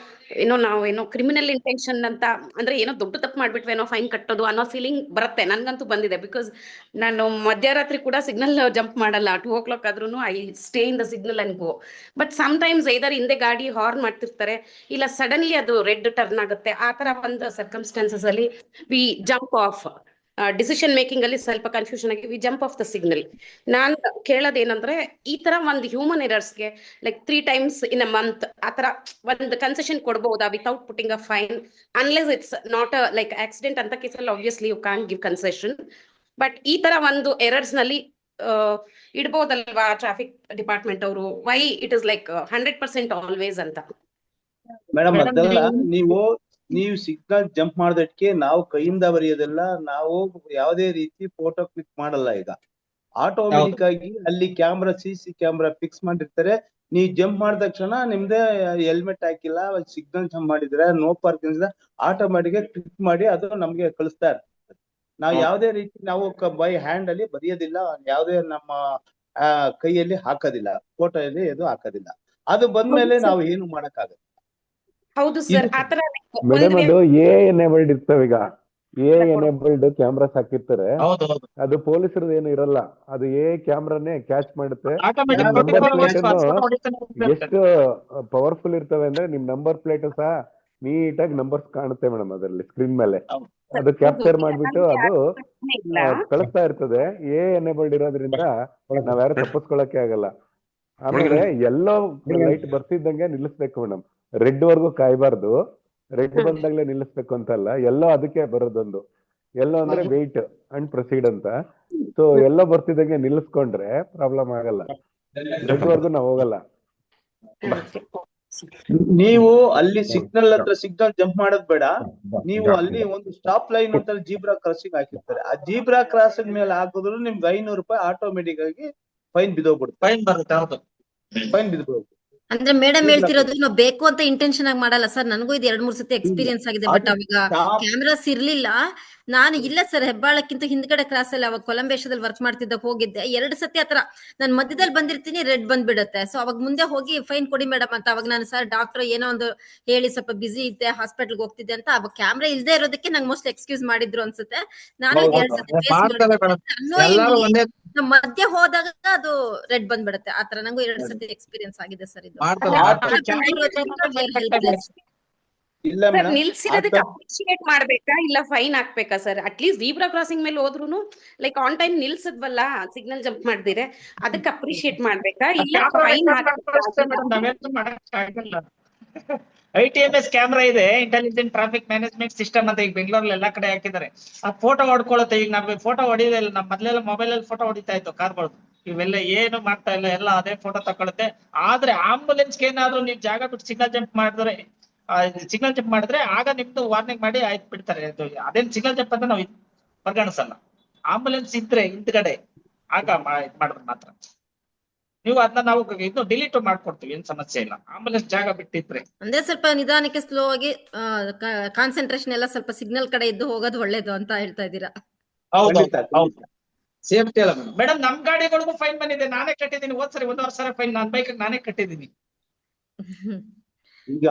ಏನೋ ಕ್ರಿಮಿನಲ್ ಇಂಟೆನ್ಷನ್ ಅಂತ, ಅಂದ್ರೆ ಏನೋ ದೊಡ್ಡ ತಪ್ಪು ಮಾಡ್ಬಿಟ್ವೇನೋ ಫೈನ್ ಕಟ್ಟೋದು ಅನ್ನೋ ಫೀಲಿಂಗ್ ಬರುತ್ತೆ. ನನ್ಗಂತೂ ಬಂದಿದೆ, ಬಿಕಾಸ್ ನಾನು ಮಧ್ಯರಾತ್ರಿ ಕೂಡ ಸಿಗ್ನಲ್ ಜಂಪ್ ಮಾಡಲ್ಲ. 2 o'clock ಆದ್ರೂ I stay in the signal and go. But sometimes either ಹಿಂದೆ ಗಾಡಿ ಹಾರ್ನ್ ಮಾಡ್ತಿರ್ತಾರೆ, ಇಲ್ಲ ಸಡನ್ಲಿ ಅದು ರೆಡ್ ಟರ್ನ್ ಆಗುತ್ತೆ. ಆ ತರ ಒಂದು ಸರ್ಕಮ್ಸ್ಟಾನ್ಸಸ್ ಅಲ್ಲಿ we jump off. Decision making ಅಲ್ಲಿ ಸ್ವಲ್ಪ ಕನ್ಫ್ಯೂಷನ್ ಆಗಿ we jump off the signal. ನಾನ್ ಕೇಳೋದೇನಂದ್ರೆ, ಈ ತರ ಒಂದು ಹ್ಯೂಮನ್ ಎರರ್ಸ್ಗೆ like 3 times in a month ಆತರ ಒಂದು ಕನ್ಸೆಷನ್ ಕೊಡ್ಬಹುದಾ without putting a fine? Unless it's not a like accident ಅಂತ ಕೇಸಲ್ಲಿ obviously you can give concession. But ಈ ತರ ಒಂದು ಎರರ್ಸ್ ನಲ್ಲಿ ಇಡ್ಬೋದಲ್ವಾ ಟ್ರಾಫಿಕ್ ಡಿಪಾರ್ಟ್ಮೆಂಟ್ ಅವರು? Why it is like 100% always ಅಂತ? ಮೇಡಮ್, ಅದೆಲ್ಲ ನೀವು ಸಿಗ್ನಲ್ ಜಂಪ್ ಮಾಡೋದಕ್ಕೆ ನಾವು ಕೈಯಿಂದ ಬರೆಯೋದೆಲ್ಲ, ನಾವು ಯಾವುದೇ ರೀತಿ ಫೋಟೋ ಕ್ಲಿಕ್ ಮಾಡಲ್ಲ. ಈಗ ಆಟೋಮೆಟಿಕ್ ಆಗಿ ಅಲ್ಲಿ ಕ್ಯಾಮ್ರಾ, CC ಕ್ಯಾಮ್ರಾ ಫಿಕ್ಸ್ ಮಾಡಿರ್ತಾರೆ. ನೀವು ಜಂಪ್ ಮಾಡಿದ ತಕ್ಷಣ ನಿಮ್ದೆ ಹೆಲ್ಮೆಟ್ ಹಾಕಿಲ್ಲ, ಸಿಗ್ನಲ್ ಜಂಪ್ ಮಾಡಿದ್ರೆ, ನೋ ಪಾರ್ಕಿಂಗ್, ಆಟೋಮೆಟಿಕ್ ಕ್ಲಿಕ್ ಮಾಡಿ ಅದು ನಮ್ಗೆ ಕಳಿಸ್ತಾ ಇರ್ತಾರೆ. ನಾವು ಯಾವುದೇ ರೀತಿ ನಾವು ಬೈ ಹ್ಯಾಂಡ್ ಅಲ್ಲಿ ಬರೆಯೋದಿಲ್ಲ, ಯಾವುದೇ ನಮ್ಮ ಕೈಯಲ್ಲಿ ಹಾಕೋದಿಲ್ಲ, ಫೋಟೋ ಅಲ್ಲಿ ಇದು ಹಾಕೋದಿಲ್ಲ. ಅದು ಬಂದ್ಮೇಲೆ ನಾವು ಏನು ಮಾಡಕ್ಕಾಗಲ್ಲ. ಹೌದು ಸರ್, ಆತರ ಮೇಡಮ್ ಅದು ಎನೇಬಲ್ಡ್ ಇರ್ತವೆ. ಈಗ ಎನೇಬಲ್ಡ್ ಕ್ಯಾಮ್ರಾಸ್ ಹಾಕಿರ್ತಾರೆ, ಅದು ಪೊಲೀಸರದ್ದು ಏನು ಇರಲ್ಲ, ಅದು ಕ್ಯಾಮ್ರಾನೇ ಕ್ಯಾಚ್ ಮಾಡುತ್ತೆ. ನಂಬರ್ ಪ್ಲೇಟ್ ಎಷ್ಟು ಪವರ್ಫುಲ್ ಇರ್ತವೆ ಅಂದ್ರೆ ನಿಮ್ ನಂಬರ್ ಪ್ಲೇಟ್ ಸಹ ನೀಟಾಗಿ ನಂಬರ್ಸ್ ಕಾಣುತ್ತೆ ಮೇಡಮ್ ಅದರಲ್ಲಿ ಸ್ಕ್ರೀನ್ ಮೇಲೆ. ಅದು ಕ್ಯಾಪ್ಚರ್ ಮಾಡ್ಬಿಟ್ಟು ಅದು ಕಳಿಸ್ತಾ ಇರ್ತದೆ. ಎನೇಬಲ್ಡ್ ಇರೋದ್ರಿಂದ ನಾವ್ಯಾರು ತಪ್ಪಿಸ್ಕೊಳಕ್ಕೆ ಆಗಲ್ಲ. ಆಮೇಲೆ ಎಲ್ಲೋ ಲೈಟ್ ಬರ್ತಿದ್ದಂಗೆ ನಿಲ್ಲಿಸ್ಬೇಕು ಮೇಡಮ್, ರೆಡ್ ವರ್ಗು ಕಾಯ್ಬಾರ್ದು. ರೆಡ್ ಬಂದಾಗ್ಲೇ ನಿಲ್ಲಿಸ್ಬೇಕು ಅಂತಲ್ಲ, ಎಲ್ಲೋ ಅದಕ್ಕೆ ಬರೋದೊಂದು. ಎಲ್ಲೋ ಅಂದ್ರೆ ವೆಯ್ಟ್ ಅಂಡ್ ಪ್ರೊಸೀಡ್ ಅಂತ. ಸೊ ಎಲ್ಲೋ ಬರ್ತಿದ್ದಂಗೆ ನಿಲ್ಲಿಸ್ಕೊಂಡ್ರೆ ಪ್ರಾಬ್ಲಮ್ ಆಗಲ್ಲ, ರೆಡ್ ವರ್ಗು ನಾವು ಹೋಗಲ್ಲ. ನೀವು ಅಲ್ಲಿ ಸಿಗ್ನಲ್ ಹತ್ರ ಸಿಗ್ನಲ್ ಜಂಪ್ ಮಾಡೋದ್ ಬೇಡ. ನೀವು ಅಲ್ಲಿ ಒಂದು ಸ್ಟಾಪ್ ಲೈನ್ ಅಂತ ಜೀಬ್ರಾ ಕ್ರಾಸಿಂಗ್ ಹಾಕಿರ್ತಾರೆ, ಆ ಜೀಬ್ರಾ ಕ್ರಾಸಿಂಗ್ ಮೇಲೆ ಹಾಕಿದ್ರು ನಿಮ್ಗೆ 500 ರೂಪಾಯಿ ಆಟೋಮೆಟಿಕ್ ಆಗಿ ಫೈನ್ ಬಿದ್ದೋಗ್ಬಿಡುತ್ತೆ. ಫೈನ್ ಬರುತ್ತೆ. ಹೌದು, ಫೈನ್ ಬಿದ್ದೋಗ್ಬಿಡುತ್ತೆ. ಅಂದ್ರೆ ಮೇಡಮ್ ಹೇಳ್ತಿರೋದು ನಾವು ಬೇಕು ಅಂತ ಇಂಟೆನ್ಷನ್ ಆಗಿ ಮಾಡಲ್ಲ ಸರ್. ನನಗೂ ಇದು 2-3 ಸತಿ ಎಕ್ಸ್ಪೀರಿಯನ್ಸ್ ಆಗಿದೆ. ಬಟ್ ಅವಾಗ ಕ್ಯಾಮ್ರಾಸ್ ಇರ್ಲಿಲ್ಲ. ನಾನು ಇಲ್ಲ ಸರ್, ಹೆಬ್ಬಾಳಕ್ಕಿಂತ ಹಿಂದ್ಗಡೆ ಕ್ರಾಸ್ ಅಲ್ಲಿ ಅವಾಗ ಕೊಲಂಬೇಶದಲ್ಲಿ ವರ್ಕ್ ಮಾಡ್ತಿದ್ದಾಗ ಹೋಗಿದ್ದೆ. 2 ಸತಿ ಆತರ ನಾನು ಮಧ್ಯದಲ್ಲಿ ಬಂದಿರ್ತೀನಿ, ರೆಡ್ ಬಂದ್ಬಿಡುತ್ತೆ. ಸೊ ಅವಾಗ ಮುಂದೆ ಹೋಗಿ ಫೈನ್ ಕೊಡಿ ಮೇಡಮ್ ಅಂತ. ಅವಾಗ ನಾನು ಸರ್ ಡಾಕ್ಟರ್ ಏನೋ ಒಂದು ಹೇಳಿ ಸ್ವಲ್ಪ ಬಿಸಿ ಇದ್ದೆ, ಹಾಸ್ಪಿಟಲ್ಗೆ ಹೋಗ್ತಿದ್ದೆ ಅಂತ. ಅವಾಗ ಕ್ಯಾಮ್ರಾ ಇಲ್ದೇ ಇರೋದಕ್ಕೆ ನಂಗೆ ಮೋಸ್ಟ್ ಎಕ್ಸ್ಕ್ಯೂಸ್ ಮಾಡಿದ್ರು ಅನ್ಸುತ್ತೆ. ನಾನು 2 ಸತಿ ಮಧ್ಯ ಹೋದಾಗ ಅದು ರೆಡ್ ಬಂದ್ಬಿಡುತ್ತೆ. ಆತರ ನಂಗೂ 2 ಸತಿ ಎಕ್ಸ್ಪೀರಿಯನ್ಸ್ ಆಗಿದೆ ಸರ್. ಇದು ಇಲ್ಲ ಸರ್ ಮೇಡಮ್ ನಿಲ್ಸಿರೋದಕ್ಕೆ ಅಪ್ರಿಶಿಯೇಟ್ ಮಾಡ್ಬೇಕಾ ಇಲ್ಲ ಫೈನ್ ಹಾಕ್ಬೇಕಾ ಸರ್? ಅಟ್ಲೀಸ್ಟ್ ಜೀಬ್ರಾ ಕ್ರಾಸಿಂಗ್ ಮೇಲೆ ಹೋದ್ರುನು ಲೈಕ್ ಆನ್ ಟೈಮ್ ನಿಲ್ಸದ್ವಲ್ಲ ಸಿಗ್ನಲ್ ಜಂಪ್ ಮಾಡ್ದಿರೆ ಅದಕ್ಕೆ ಅಪ್ರಿಶಿಯೇಟ್ ಮಾಡ್ಬೇಕಾ ಇಲ್ಲ ಫೈನ್ ಹಾಕ್ಬೇಕಾ? ITMS ಕ್ಯಾಮ್ರಾ ಇದೆ, ಇಂಟೆಲಿಜೆಂಟ್ ಟ್ರಾಫಿಕ್ ಮ್ಯಾನೇಜ್ಮೆಂಟ್ ಸಿಸ್ಟಮ್ ಅಂತ ಈಗ ಬೆಂಗಳೂರಲ್ಲಿ ಎಲ್ಲಾ ಕಡೆ ಹಾಕಿದ್ದಾರೆ. ಆ ಫೋಟೋ ಹೊಡ್ಕೊಳ್ಳುತ್ತೆ. ಈಗ ನಮ್ಗೆ ಫೋಟೋ ಹೊಡಿಯೋದೇ ಇಲ್ಲ, ನಮ್ಮ ಮೊದಲೆಲ್ಲ ಮೊಬೈಲ್ ಅಲ್ಲಿ ಫೋಟೋ ಹೊಡಿತಾ ಇತ್ತು ಕಾರ್ಗಳು. ಇವೆಲ್ಲ ಏನು ಮಾಡ್ತಾ ಇಲ್ಲ, ಎಲ್ಲ ಅದೇ ಫೋಟೋ ತಗೊಳುತ್ತೆ. ಆದ್ರೆ ಆಂಬುಲೆನ್ಸ್ಗೆ ಏನಾದ್ರು ನೀವು ಜಾಗ ಬಿಟ್ಟು ಸಿಗ್ನಲ್ ಜಂಪ್ ಮಾಡಿದ್ರೆ ಆಗ ನಿಮ್ದು ವಾರ್ನಿಂಗ್ ಮಾಡಿ ಆಯ್ತು ಬಿಡ್ತಾರೆ. ಅದೇನ್ ಸಿಗ್ನಲ್ ಜಂಪ್ ಅಂತ ನಾವು ಪರಿಗಣಿಸಲ್ಲ. ಆಂಬುಲೆನ್ಸ್ ಇದ್ರೆ ಹಿಂದ್ಗಡೆ ಆಗ ಮಾಡಿದ್ರೆ ಮಾತ್ರ ನೀವು ಅದನ್ನ ನಾವು ಇದು ಡಿಲೀಟ್ ಮಾಡ್ಕೊಡ್ತೀವಿ, ಏನ್ ಸಮಸ್ಯೆ ಇಲ್ಲ. ಆಂಬುಲೆನ್ಸ್ ಜಾಗ ಬಿಟ್ಟಿದ್ರೆ ಅಂದ್ರೆ ಸ್ವಲ್ಪ ನಿಧಾನಕ್ಕೆ ಸ್ಲೋ ಆಗಿ ಕಾನ್ಸಂಟ್ರೇಷನ್ ಎಲ್ಲ ಸ್ವಲ್ಪ ಸಿಗ್ನಲ್ ಕಡೆ ಇದ್ದು ಹೋಗೋದು ಒಳ್ಳೇದು ಅಂತ ಹೇಳ್ತಾ ಇದ್ದೀರಾ. ಸೇಫ್ಟಿ ಅಲ್ಲ ಮೇಡಮ್, ನಮ್ ಗಾಡಿಗಳಿಗೂ ಫೈನ್ ಬಂದಿದೆ, ನಾನೇ ಕಟ್ಟಿದ್ದೀನಿ. ಹೋದ್ಸರಿ 1,500 ಫೈನ್ ನನ್ನ ಬೈಕ್ ನಾನೇ ಕಟ್ಟಿದ್ದೀನಿ. ಈಗ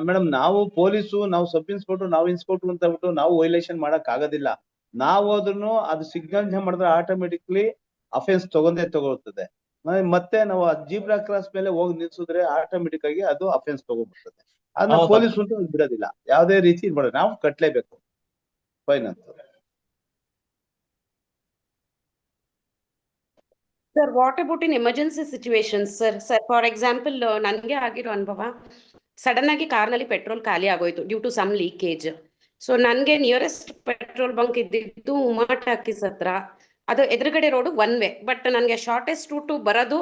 ಮೇಡಮ್ ನಾವು ಪೊಲೀಸು, ನಾವು ಸಬ್ ಇನ್ಸ್ಪೆಕ್ಟರ್, ನಾವು ಇನ್ಸ್ಪೆಕ್ಟರ್ ಅಂತ ಹೇಳ್ಬಿಟ್ಟು ನಾವು ವೈಲೇಷನ್ ಮಾಡಕ್ ಆಗೋದಿಲ್ಲ. ನಾವು ಅದನ್ನು ಅದು ಸಿಗ್ನಲ್ ಜಂಪ್ ಮಾಡಿದ್ರೆ ಆಟೋಮೆಟಿಕ್ಲಿ ಅಫೆನ್ಸ್ ತಗೊಳ್ತದೆ. ಮತ್ತೆ ನಾವು ಜೀಬ್ರಾ ಕ್ರಾಸ್ ಮೇಲೆ ಹೋಗಿ ನಿಲ್ಸಿದ್ರೆ ಆಟೋಮೆಟಿಕ್ ಆಗಿ ಅದು ಅಫೆನ್ಸ್ ತಗೊಂಡ್ಬಿಡ್ತದೆ. ಅದನ್ನ ಪೊಲೀಸ್ ಅಂತ ಬಿಡೋದಿಲ್ಲ, ಯಾವ್ದೇ ರೀತಿ ಮಾಡೋದು ನಾವು ಕಟ್ಲೇಬೇಕು ಫೈನ್ ಅಂತ. Sir what about in emergency situation sir? For example ನನಗೆ ಆಗಿರೋ ಅನುಭವ, ಸಡನ್ ಆಗಿ ಕಾರ್ನಲ್ಲಿ ಪೆಟ್ರೋಲ್ ಖಾಲಿ ಆಗೋಯ್ತು due to some leakage. So ನನಗೆ ನಿಯರೆಸ್ಟ್ ಪೆಟ್ರೋಲ್ ಬಂಕ್ ಇದ್ದಿದ್ದು ಉಮಾ ಟಾಕೀಸ್ ಹತ್ರ. ಅದು ಎದುರುಗಡೆ ರೋಡು ಒನ್ ವೇ, ಬಟ್ ನನಗೆ ಶಾರ್ಟೆಸ್ಟ್ ರೂಟು ಬರೋದು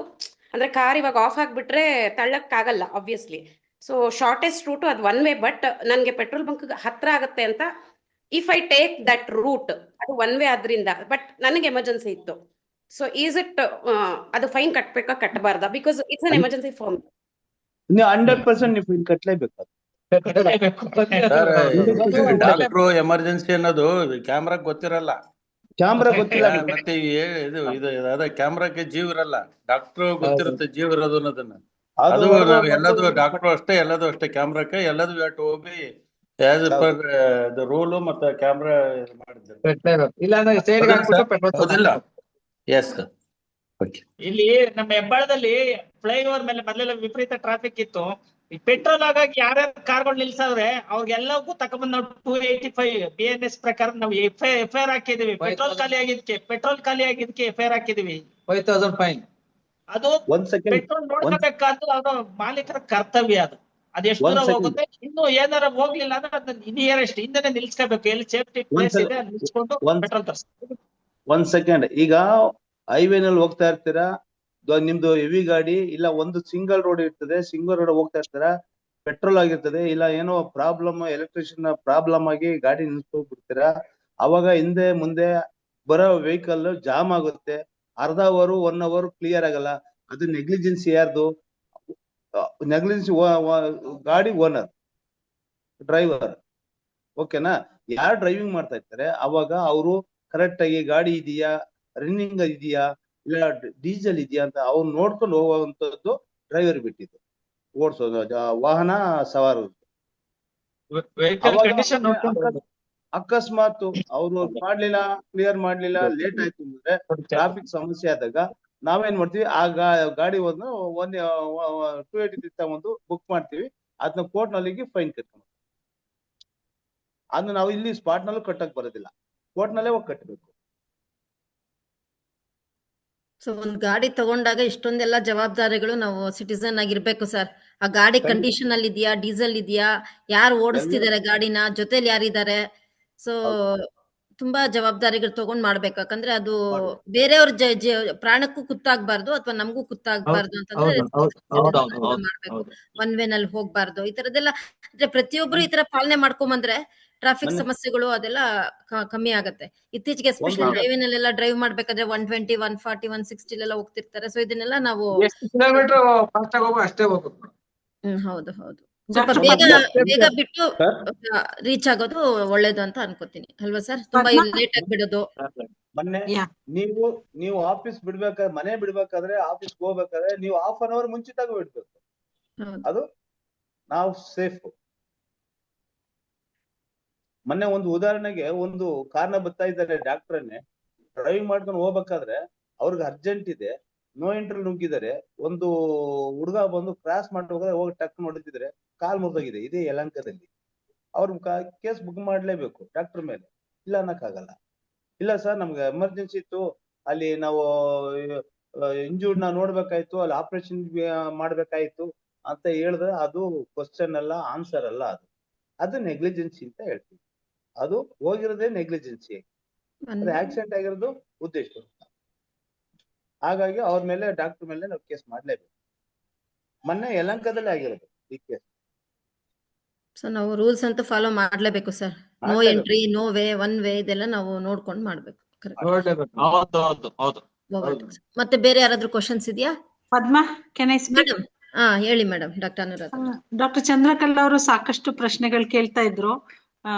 ಅಂದ್ರೆ ಕಾರ್ ಇವಾಗ ಆಫ್ ಆಗಿಬಿಟ್ರೆ ತಳ್ಳಕ್ಕಾಗಲ್ಲ ಆಬ್ವಿಯಸ್ಲಿ. ಸೊ ಶಾರ್ಟೆಸ್ಟ್ ರೂಟು ಅದು ಒನ್ ವೇ, ಬಟ್ ನನಗೆ ಪೆಟ್ರೋಲ್ ಬಂಕ್ ಹತ್ರ ಆಗುತ್ತೆ ಅಂತ if I take that route, ಅದು ಒನ್ ವೇ ಆದ್ರಿಂದ, ಬಟ್ ನನಗೆ ಎಮರ್ಜೆನ್ಸಿ ಇತ್ತು. ಸೊ ಈಸ್ ಇಟ್ ಅದು ಫೈನ್ ಕಟ್ಟಬೇಕಾ ಕಟ್ಟಬಾರ್ದಾ? Because it's an emergency for me. ನೀವು 100% ನೀವು ಫೈನ್ ಕಟ್ಲೇಬೇಕು. ಡಾಕ್ಟ್ರು ಎಮರ್ಜೆನ್ಸಿ ಅನ್ನೋದು ಕ್ಯಾಮ್ರಾಗ್ ಗೊತ್ತಿರಲ್ಲ. ಕ್ಯಾಮ್ರಾ ಗೊತ್ತಿಲ್ಲ ಮತ್ತೆ ಅದೇ ಕ್ಯಾಮ್ರಾಕ್ಕೆ ಜೀವ ಇರಲ್ಲ. ಡಾಕ್ಟ್ರು ಗೊತ್ತಿರುತ್ತೆ ಜೀವ ಇರೋದು ಅನ್ನೋದನ್ನ. ಅದು ನಾವು ಎಲ್ಲದು ಡಾಕ್ಟ್ರು ಅಷ್ಟೇ, ಎಲ್ಲದು ಅಷ್ಟೇ. ಕ್ಯಾಮ್ರಾಕ್ಕೆ ಎಲ್ಲದು we have to obey as per the rule. ಮತ್ತೆ ಕ್ಯಾಮ್ರಾ ಹೌದಿಲ್ಲ? ಎಸ್. ಇಲ್ಲಿ ನಮ್ಮ ಹೆಬ್ಬಾಳದಲ್ಲಿ ಫ್ಲೈಓವರ್ ಮೇಲೆ ಮೊದಲೆಲ್ಲ ವಿಪರೀತ ಟ್ರಾಫಿಕ್ ಇತ್ತು. ಈ ಪೆಟ್ರೋಲ್ ಆಗಾಗಿ ಯಾರ್ಯಾರು ಕಾರ್ಗಳು ನಿಲ್ಸಾದ್ರೆ ಅವ್ರಿಗೆಲ್ಲವೂ ತಗೊಂಡ್ಬಂದ್ ನಾವು 285 BNS ಪ್ರಕಾರ ನಾವು FIR ಹಾಕಿದೀವಿ. ಪೆಟ್ರೋಲ್ ಖಾಲಿ ಆಗಿದ್ದಕ್ಕೆ FIR ಹಾಕಿದೀವಿ. 5,000 ಫೈನ್. ಅದು ಪೆಟ್ರೋಲ್ ನೋಡ್ಕೋಬೇಕಾದ್ದು ಅದು ಮಾಲೀಕರ ಕರ್ತವ್ಯ. ಅದು ಎಷ್ಟು ದೂರ ಹೋಗುತ್ತೆ, ಇನ್ನು ಏನಾರ ಹೋಗ್ಲಿಲ್ಲ ಅಂದ್ರೆ ಅದನ್ನ ನಿಯರೆಸ್ಟ್ ಹಿಂದೆನೆ ನಿಲ್ಸ್ಕೋಬೇಕು. ಎಲ್ಲಿ ಸೇಫ್ಟಿ ಪ್ಲೇಸ್ ಇದೆ ಅಲ್ಲಿ ನಿಲ್ಸ್ಕೊಂಡು ಪೆಟ್ರೋಲ್ ತರಿಸ್ಬೇಕು. 1 ಸೆಕೆಂಡ್. ಈಗ ಹೈವೇ ನಲ್ಲಿ ಹೋಗ್ತಾ ಇರ್ತೀರಾ, ನಿಮ್ದು ಹೆವಿ ಗಾಡಿ ಇಲ್ಲ, ಒಂದು ಸಿಂಗಲ್ ರೋಡ್ ಇರ್ತದೆ, ಸಿಂಗಲ್ ರೋಡ್ ಹೋಗ್ತಾ ಇರ್ತೀರಾ, ಪೆಟ್ರೋಲ್ ಆಗಿರ್ತದೆ, ಇಲ್ಲ ಏನೋ ಪ್ರಾಬ್ಲಮ್, ಎಲೆಕ್ಟ್ರಿಷಿಯನ್ ಪ್ರಾಬ್ಲಮ್ ಆಗಿ ಗಾಡಿ ನಿಲ್ಸ್ಕೊಂಡ್ಬಿಡ್ತೀರಾ. ಅವಾಗ ಹಿಂದೆ ಮುಂದೆ ಬರೋ ವೆಹಿಕಲ್ ಜಾಮ್ ಆಗುತ್ತೆ. ಅರ್ಧ ಅವರ್ 1 ಅವರ್ ಕ್ಲಿಯರ್ ಆಗಲ್ಲ. ಅದು ನೆಗ್ಲಿಜೆನ್ಸಿ ಯಾರ್ದು? ನೆಗ್ಲಿಜೆನ್ಸಿ ಗಾಡಿ ಓನರ್, ಡ್ರೈವರ್. ಓಕೆನಾ? ಯಾರು ಡ್ರೈವಿಂಗ್ ಮಾಡ್ತಾ ಇರ್ತಾರೆ ಅವಾಗ ಅವರು ಕರೆಕ್ಟ್ ಆಗಿ ಗಾಡಿ ಇದೆಯಾ, ರನ್ನಿಂಗ್ ಇದೆಯಾ, ಇಲ್ಲ ಡೀಸೆಲ್ ಇದೆಯಾ ಅಂತ ಅವ್ರು ನೋಡ್ಕೊಂಡು ಹೋಗುವಂತದ್ದು ಡ್ರೈವರ್ ಬಿಟ್ಟಿದ್ದು, ಓಡಿಸೋದು ವಾಹನ ಸವಾರರು. ಅಕಸ್ಮಾತ್ ಅವ್ರು ಕ್ಲಿಯರ್ ಮಾಡ್ಲಿಲ್ಲ, ಲೇಟ್ ಆಯ್ತು ಅಂದ್ರೆ ಟ್ರಾಫಿಕ್ ಸಮಸ್ಯೆ ಆದಾಗ ನಾವೇನ್ ಮಾಡ್ತೀವಿ, ಆ ಗಾಡಿ ಒಂದು 283 ತಗೊಂಡು ಬುಕ್ ಮಾಡ್ತೀವಿ. ಅದನ್ನ ಕೋರ್ಟ್ ನಲ್ಲಿ ಫೈನ್ ಕಟ್ಕೊಂಡು ಅದನ್ನ ನಾವು ಇಲ್ಲಿ ಸ್ಪಾಟ್ ನಲ್ಲೂ ಕಟ್ಟಕ್ ಬರೋದಿಲ್ಲ, ಕೋರ್ಟ್ ನಲ್ಲೇ ಹೋಗಿ ಕಟ್ಟಬೇಕು. ಸೊ ಒಂದ್ ಗಾಡಿ ತಗೊಂಡಾಗ ಇಷ್ಟೊಂದೆಲ್ಲ ಜವಾಬ್ದಾರಿಗಳು ನಾವು ಸಿಟಿಸನ್ ಆಗಿರ್ಬೇಕು ಸರ್. ಆ ಗಾಡಿ ಕಂಡೀಷನ್ ಅಲ್ಲಿ ಇದೆಯಾ, ಡೀಸೆಲ್ ಇದೆಯಾ, ಯಾರು ಓಡಿಸ್ತಿದ್ದಾರೆ ಗಾಡಿನ, ಜೊತೆಲಿ ಯಾರಿದ್ದಾರೆ. ಸೊ ತುಂಬಾ ಜವಾಬ್ದಾರಿಗಳು ತಗೊಂಡ್ ಮಾಡ್ಬೇಕು. ಯಾಕಂದ್ರೆ ಅದು ಬೇರೆಯವ್ರ ಪ್ರಾಣಕ್ಕೂ ಕುತ್ತಾಗ್ಬಾರ್ದು ಅಥವಾ ನಮಗೂ ಕುತ್ತಾಗ್ಬಾರ್ದು ಅಂತಂದ್ರೆ ಮಾಡ್ಬೇಕು. ಒನ್ ವೇ ನಲ್ಲಿ ಹೋಗ್ಬಾರ್ದು. ಈ ತರದೆಲ್ಲ ಅಂದ್ರೆ ಪ್ರತಿಯೊಬ್ರು ಈ ತರ ಪಾಲನೆ ಮಾಡ್ಕೊಂಬಂದ್ರೆ ಟ್ರಾಫಿಕ್ ಸಮಸ್ಯೆಗಳು ಅದೆಲ್ಲ ಕಮ್ಮಿ ಆಗತ್ತೆ. ಇತ್ತೀಚೆಗೆ ಎಸ್ಪೆಷಲಿ ಹೈವೇ ನಲ್ಲೆಲ್ಲ ಡ್ರೈವ್ ಮಾಡ್ಬೇಕಾದ್ರೆ 120, 140, 160 ಎಲ್ಲ ಹೋಗ್ತಿರ್ತಾರೆ. ಸೊ ಇದನ್ನೆಲ್ಲ ನಾವು ಕಿಲೋಮೀಟರ್ ಫಾಸ್ಟ್ ಆಗಿ ಹೋಗೋ ಅಷ್ಟೇ ಹೋಗ್ಬೇಕು. ಹೌದು ಹೌದು, ಸ್ವಲ್ಪ ಬೇಗ ಬಿಟ್ಟು ರೀಚ್ ಆಗೋದು ಒಳ್ಳೇದು ಅಂತ ಅನ್ಕೋತೀನಿ ಅಲ್ವಾ ಸರ್? ತುಂಬಾ ಲೇಟ್ ಆಗಿ ಬಿಡೋದು. ಮೊನ್ನೆ ನೀವು ಆಫೀಸ್ ಬಿಡ್ಬೇಕಾದ್ರೆ, ಮನೆ ಬಿಡ್ಬೇಕಾದ್ರೆ, ಆಫೀಸ್ ಹೋಗ್ಬೇಕಾದ್ರೆ ನೀವು 1/2 hour ಮುಂಚಿತವಾಗಿ ಬಿಡ್ಬೇಕು. ಅದು ನಾವು ಸೇಫ್. ಮೊನ್ನೆ ಒಂದು ಉದಾಹರಣೆಗೆ, ಒಂದು ಕಾರ್ನ ಬರ್ತಾ ಇದ್ದಾರೆ ಡಾಕ್ಟರ್ನೇ ಡ್ರೈವಿಂಗ್ ಮಾಡ್ಕೊಂಡು ಹೋಗ್ಬೇಕಾದ್ರೆ ಅವ್ರಿಗೆ ಅರ್ಜೆಂಟ್ ಇದೆ, ನೋ ಎಂಟ್ರಿ ನುಗ್ಗಿದರೆ ಒಂದು ಹುಡುಗ ಬಂದು ಕ್ರಾಸ್ ಮಾಡಿ ಹೋಗಿ ಟಕ್ ನೋಡಿದ್ರೆ ಕಾಲ್ ಮುರಿದೋಗಿದೆ. ಇದೇ ಯಲಹಂಕದಲ್ಲಿ. ಅವ್ರು ಕೇಸ್ ಬುಕ್ ಮಾಡ್ಲೇಬೇಕು ಡಾಕ್ಟರ್ ಮೇಲೆ, ಇಲ್ಲ ಅನ್ನಕ್ಕಾಗಲ್ಲ. ಇಲ್ಲ ಸರ್ ನಮ್ಗೆ ಎಮರ್ಜೆನ್ಸಿ ಇತ್ತು, ಅಲ್ಲಿ ನಾವು ಇಂಜೂರ್ಡ್ ನೋಡ್ಬೇಕಾಯ್ತು, ಅಲ್ಲಿ ಆಪರೇಷನ್ ಮಾಡ್ಬೇಕಾಯ್ತು ಅಂತ ಹೇಳಿದ್ರೆ ಅದು ಕ್ವಶನ್ ಅಲ್ಲ, ಆನ್ಸರ್ ಅಲ್ಲ. ಅದು ನೆಗ್ಲಿಜೆನ್ಸಿ ಅಂತ ಹೇಳ್ತೀವಿ. ಅದು ಹೋಗಿರೋದೇ ನೆಗ್ಲಿಜೆನ್ಸಿ, ಅದು ಆಕ್ಸಿಡೆಂಟ್ ಆಗಿರೋದು ಉದ್ದೇಶ. ಹಾಗಾಗಿ ಅವ್ರ ಮೇಲೆ ಡಾಕ್ಟರ್ ಮೇಲೆ ನಾವು ಕೇಸ್ ಮಾಡ್ಲೇಬೇಕು. ಮೊನ್ನೆ ಯಲಹಂಕದಲ್ಲಿ ಆಗಿರೋದು ಈ ಕೇಸ್. ಸೊ ನಾವು ರೂಲ್ಸ್ ಅಂತೂ ಫಾಲೋ ಮಾಡ್ಲೇಬೇಕು sir. No entry, no way, one way ಇದೆಲ್ಲ ನಾವು ನೋಡ್ಕೊಂಡು ಮಾಡ್ಬೇಕು. ಮತ್ತೆ ಬೇರೆ ಯಾರಾದ್ರೂ ಕ್ವಶನ್ಸ್ ಇದೆಯಾ? Padma, can I speak? Madam ಹೇಳಿ madam. Doctor Anuradha. Doctor Chandrakala ಅವರು ಸಾಕಷ್ಟು ಪ್ರಶ್ನೆಗಳು ಕೇಳ್ತಾ ಇದ್ರು.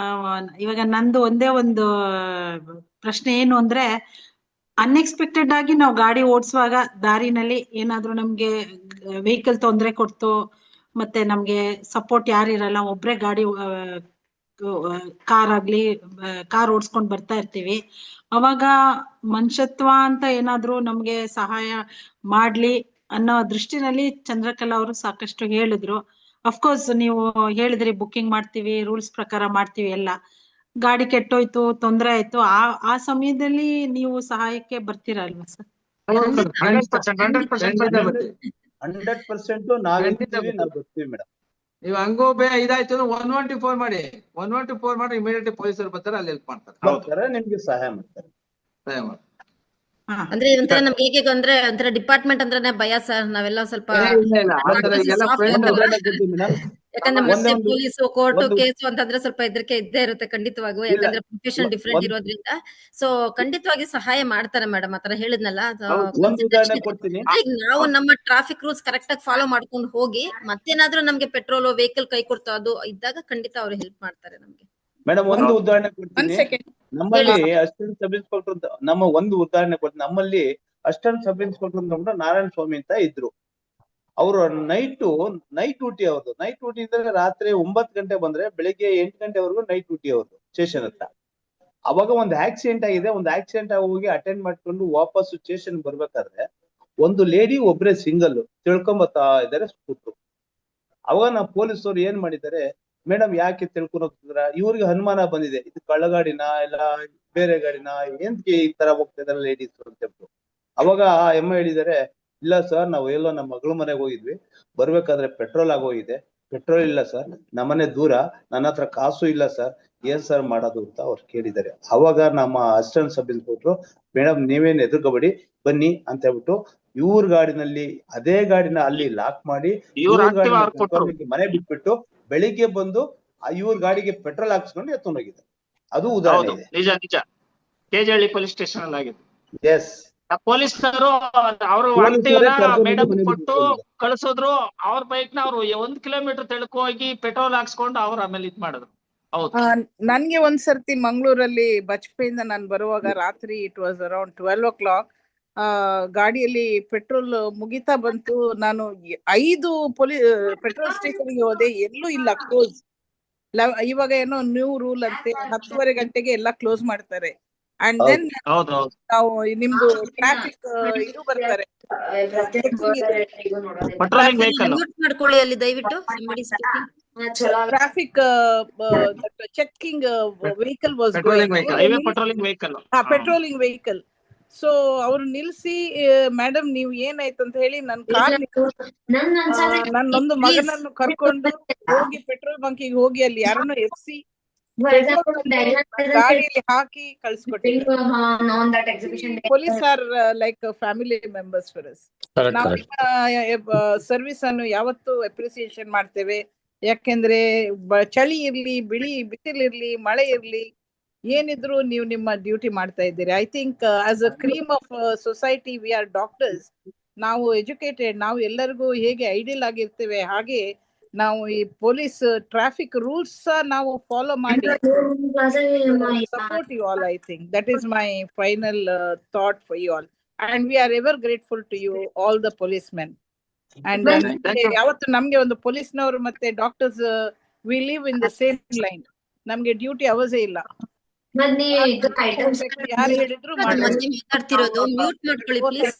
ಇವಾಗ ನಂದು ಒಂದೇ ಒಂದು ಪ್ರಶ್ನೆ ಏನು ಅಂದ್ರೆ, ಅನ್ಎಕ್ಸ್ಪೆಕ್ಟೆಡ್ ಆಗಿ ನಾವು ಗಾಡಿ ಓಡಿಸುವಾಗ ದಾರಿನಲ್ಲಿ ಏನಾದ್ರೂ ನಮ್ಗೆ ವೆಹಿಕಲ್ ತೊಂದರೆ ಕೊಡ್ತು, ಮತ್ತೆ ನಮ್ಗೆ ಸಪೋರ್ಟ್ ಯಾರಿರಲ್ಲ, ಒಬ್ರೆ ಗಾಡಿ ಕಾರ್ ಓಡಿಸ್ಕೊಂಡ್ ಬರ್ತಾ ಇರ್ತೀವಿ. ಅವಾಗ ಮನುಷ್ಯತ್ವ ಅಂತ ಏನಾದ್ರೂ ನಮ್ಗೆ ಸಹಾಯ ಮಾಡ್ಲಿ ಅನ್ನೋ ದೃಷ್ಟಿನಲ್ಲಿ ಚಂದ್ರಕಲಾ ಅವರು ಸಾಕಷ್ಟು ಹೇಳಿದ್ರು. ಅಫ್ಕೋರ್ಸ್ ನೀವು ಹೇಳಿದ್ರಿ ಬುಕ್ಕಿಂಗ್ ಮಾಡ್ತೀವಿ, ರೂಲ್ಸ್ ಪ್ರಕಾರ ಮಾಡ್ತೀವಿ ಎಲ್ಲ. ಗಾಡಿ ಕೆಟ್ಟೋಯ್ತು, ತೊಂದರೆ ಆಯ್ತು, ಆ ಸಮಯದಲ್ಲಿ ನೀವು ಸಹಾಯಕ್ಕೆ ಬರ್ತೀರಾ ಅಲ್ವಾ ಸರ್? 100% ನಾವು ಬರ್ತೀವಿ ಮೇಡಮ್. ನೀವು ಹಂಗೋ ಇದಾಯ್ತು 114 ಮಾಡಿ, 114 ಮಾಡಿ, ಇಮಿಡಿಯೇಟ್ ಪೊಲೀಸರು ಬರ್ತಾರೆ, ಅಲ್ಲಿ ಹೆಲ್ಪ್ ಮಾಡ್ತಾರೆ, ನಿಮ್ಗೆ ಸಹಾಯ ಮಾಡ್ತಾರೆ. ಅಂದ್ರೆ ಒಂಥರ ನಮ್ಗೆ ಹೇಗೆ ಅಂದ್ರೆ ಒಂಥರ ಡಿಪಾರ್ಟ್ಮೆಂಟ್ ಅಂದ್ರೆ ಭಯ ಸರ್. ನಾವೆಲ್ಲ ಸ್ವಲ್ಪ ಯಾಕಂದ್ರೆ ಮತ್ತೆ ಪೊಲೀಸು, ಕೋರ್ಟು, ಕೇಸು ಅಂತಂದ್ರೆ ಸ್ವಲ್ಪ ಹೆದರಿಕೆ ಇದ್ದೇ ಇರುತ್ತೆ ಖಂಡಿತವಾಗೂ. ಯಾಕಂದ್ರೆ ಪ್ರೊಫೆಷನ್ ಡಿಫ್ರೆಂಟ್ ಇರೋದ್ರಿಂದ. ಸೊ ಖಂಡಿತವಾಗಿ ಸಹಾಯ ಮಾಡ್ತಾರೆ ಮೇಡಮ್. ಆತರ ಹೇಳಿದ್ನಲ್ಲ, ನಾವು ನಮ್ಮ ಟ್ರಾಫಿಕ್ ರೂಲ್ಸ್ ಕರೆಕ್ಟ್ ಆಗಿ ಫಾಲೋ ಮಾಡ್ಕೊಂಡು ಹೋಗಿ ಮತ್ತೇನಾದ್ರೂ ನಮ್ಗೆ ಪೆಟ್ರೋಲ್ ವೆಹಿಕಲ್ ಕೈ ಕೊಡ್ತಾ ಅದು ಇದ್ದಾಗ ಖಂಡಿತ ಅವ್ರು ಹೆಲ್ಪ್ ಮಾಡ್ತಾರೆ ನಮ್ಗೆ. ಮೇಡಮ್ ಒಂದು ಉದಾಹರಣೆ ಕೊಡ್ತೀನಿ. ನಮ್ಮಲ್ಲಿ ಅಸಿಸ್ಟೆಂಟ್ ಸಬ್ ಇನ್ಸ್ಪೆಕ್ಟರ್ ನಮ್ಮಲ್ಲಿ ಅಸಿಸ್ಟೆಂಟ್ ಸಬ್ ಇನ್ಸ್ಪೆಕ್ಟರ್ ನಾರಾಯಣ ಸ್ವಾಮಿ ಅಂತ ಇದ್ರು. ಅವರು ನೈಟ್ ಡ್ಯೂಟಿ ಅವ್ರದ್ದು. ನೈಟ್ ಡ್ಯೂಟಿ ಇದ್ರೆ ರಾತ್ರಿ 9 ಗಂಟೆ ಬಂದ್ರೆ ಬೆಳಿಗ್ಗೆ 8 ಗಂಟೆವರೆಗೂ ನೈಟ್ ಡ್ಯೂಟಿ ಅವ್ರದ್ದು ಸ್ಟೇಷನ್ ಹತ್ರ. ಅವಾಗ ಒಂದು ಆಕ್ಸಿಡೆಂಟ್ ಆಗಿದೆ. ಒಂದು ಆಕ್ಸಿಡೆಂಟ್ ಆಗಿ ಹೋಗಿ ಅಟೆಂಡ್ ಮಾಡ್ಕೊಂಡು ವಾಪಸ್ ಸ್ಟೇಷನ್ ಬರ್ಬೇಕಾದ್ರೆ ಒಂದು ಲೇಡಿ ಒಬ್ರೆ ಸಿಂಗಲ್ ತಿಳ್ಕೊಂಬತ್ತಾ ಇದಾರೆ ಸ್ಕೂಟ್ರು. ಅವಾಗ ನಾವು ಪೊಲೀಸರು ಏನ್ ಮಾಡಿದ್ದಾರೆ, ಮೇಡಮ್ ಯಾಕೆ ತಿಳ್ಕೊಂಡು ಹೋಗ್ತಿದ್ರ, ಇವ್ರಿಗೆ ಅನುಮಾನ ಬಂದಿದೆ, ಇದು ಕಳ್ಳಗಾಡಿನ ಇಲ್ಲ ಬೇರೆ ಗಾಡಿನ, ಏನ್ಗೆ ಈ ತರ ಹೋಗ್ತಾ ಇದಾರೆ ಲೇಡೀಸ್ ಅಂತ ಹೇಳ್ಬಿಟ್ಟು. ಅವಾಗ ಆ ಎಮ್ಮ ಹೇಳಿದ್ದಾರೆ, ಇಲ್ಲ ಸರ್ ನಾವು ಎಲ್ಲೋ ನಮ್ಮ ಮಗಳ ಮನೆಗೆ ಹೋಗಿದ್ವಿ, ಬರ್ಬೇಕಾದ್ರೆ ಪೆಟ್ರೋಲ್ ಆಗೋಗಿದೆ, ಪೆಟ್ರೋಲ್ ಇಲ್ಲ ಸರ್, ನಮ್ಮನೆ ದೂರ, ನನ್ನ ಹತ್ರ ಕಾಸು ಇಲ್ಲ ಸರ್, ಏನ್ ಸರ್ ಮಾಡೋದು ಅಂತ ಅವ್ರು ಕೇಳಿದ್ದಾರೆ. ಅವಾಗ ನಮ್ಮ ಅಸಿಸ್ಟೆಂಟ್ ಸಬ್ ಇನ್ಸ್ಪೆಕ್ಟರ್, ಮೇಡಮ್ ನೀವೇನ್ ಎದುರುಗಬೇಡಿ ಬನ್ನಿ ಅಂತ ಹೇಳ್ಬಿಟ್ಟು ಇವ್ರ ಗಾಡಿನಲ್ಲಿ ಅದೇ ಗಾಡಿನ ಅಲ್ಲಿ ಲಾಕ್ ಮಾಡಿ ಮನೆ ಬಿಟ್ಬಿಟ್ಟು ಬೆಳಿಗ್ಗೆ ಬಂದು ಇವ್ರ ಗಾಡಿಗೆ ಪೆಟ್ರೋಲ್ ಹಾಕ್ಸ್ಕೊಂಡು ಎತ್ಕೊಂಡು ಹೋಗಿದ್ದಾರೆ. ಅದು ಉದಾಹರಣೆ ಇದೆ. ನಿಜ ಕೆಜಹಳ್ಳಿ ಪೊಲೀಸ್ ಸ್ಟೇಷನ್ ಅಲ್ಲಿ ಆಗಿದೆ. ಎಸ್, ಪೊಲೀಸರು ಅವರು ಮೇಡಮ್ ಕೊಟ್ಟು ಕಳಿಸಿದ್ರು. ಅವ್ರ ಬೈಕ್ ನ ಅವ್ರು 1 ಕಿಲೋಮೀಟರ್ ತೆಳಕ್ ಹೋಗಿ ಪೆಟ್ರೋಲ್ ಹಾಕ್ಸ್ಕೊಂಡು ಅವ್ರು ಆಮೇಲೆ ಇದ್ ಮಾಡಿದ್ರು. ನನ್ಗೆ ಒಂದ್ಸರ್ತಿ ಮಂಗಳೂರಲ್ಲಿ ಬಜ್ಪೆಯಿಂದ ನಾನು ಬರುವಾಗ ರಾತ್ರಿ ಇಟ್ ವಾಸ್ ಅರೌಂಡ್ 12 o'clock ಗಾಡಿಯಲ್ಲಿ ಪೆಟ್ರೋಲ್ ಮುಗಿತಾ ಬಂತು. ನಾನು 5 ಪೆಟ್ರೋಲ್ ಸ್ಟೇಷನ್ಗೆ ಹೋದೆ, ಎಲ್ಲೂ ಇಲ್ಲ, ಕ್ಲೋಸ್. ಇವಾಗ ಏನೋ ನ್ಯೂ ರೂಲ್ ಅಂತೆ, 10:30 ಗಂಟೆಗೆ ಎಲ್ಲ ಕ್ಲೋಸ್ ಮಾಡ್ತಾರೆ. ಅಂಡ್ ದೆನ್ ನಾವು ನಿಮ್ದು ಟ್ರಾಫಿಕ್ ಇದು ಬರ್ತಾರೆ, ಮಾಡ್ಕೊಳ್ಳಿ ಅಲ್ಲಿ ದಯವಿಟ್ಟು. Traffic checking vehicle was patrolling vehicle. So ಅವ್ರು ನಿಲ್ಸಿ, ಮೇಡಮ್ ನೀವು ಏನಾಯ್ತು ಅಂತ ಹೇಳಿ ನನ್ನೊಂದು ಮಗನನ್ನು ಕರ್ಕೊಂಡು ಹೋಗಿ ಪೆಟ್ರೋಲ್ ಬಂಕಿಗೆ ಹೋಗಿ ಅಲ್ಲಿ ಯಾರನ್ನೋ ಎಬ್ಸಿ ಗಾಡಿಯಲ್ಲಿ ಹಾಕಿ ಕಳ್ಸಿಕೊಟ್ಟಿದ್ರು. Police are like family members for us. ನಾವು ಸರ್ವಿಸ್ ಅನ್ನು ಯಾವತ್ತೂ ಅಪ್ರಿಸಿಯೇಷನ್ ಮಾಡ್ತೇವೆ. ಯಾಕೆಂದ್ರೆ ಚಳಿ ಇರ್ಲಿ, ಬಿಸಿಲಿರ್ಲಿ, ಮಳೆ ಇರ್ಲಿ, ಏನಿದ್ರು ನೀವು ನಿಮ್ಮ ಡ್ಯೂಟಿ ಮಾಡ್ತಾ ಇದ್ದೀರಿ. I think as a cream of society we are doctors. ನಾವು ಎಜುಕೇಟೆಡ್, ನಾವು ಎಲ್ಲರಿಗೂ ಹೇಗೆ ಐಡಿಯಲ್ ಆಗಿರ್ತೇವೆ ಹಾಗೆ ನಾವು ಈ ಪೊಲೀಸ್ ಟ್ರಾಫಿಕ್ ರೂಲ್ಸ್ ನಾವು ಫಾಲೋ ಮಾಡಿ support you all. I think that is my final thought for you all. And we are ever grateful to you all the police men. And ಯಾವತ್ತು ನಮ್ಗೆ ಒಂದು ಪೊಲೀಸ್ನವರು ಮತ್ತೆ doctors we live in the same line. ನಮ್ಗೆ duty ಅವರ್ಸೇ ಇಲ್ಲ. ಯಾರು ಹೇಳಿದ್ರು ಮಾತಾಡ್ತಿರೋದು ಮ್ಯೂಟ್ ಮಾಡ್ಕೊಳ್ಳಿ ಪ್ಲೀಸ್.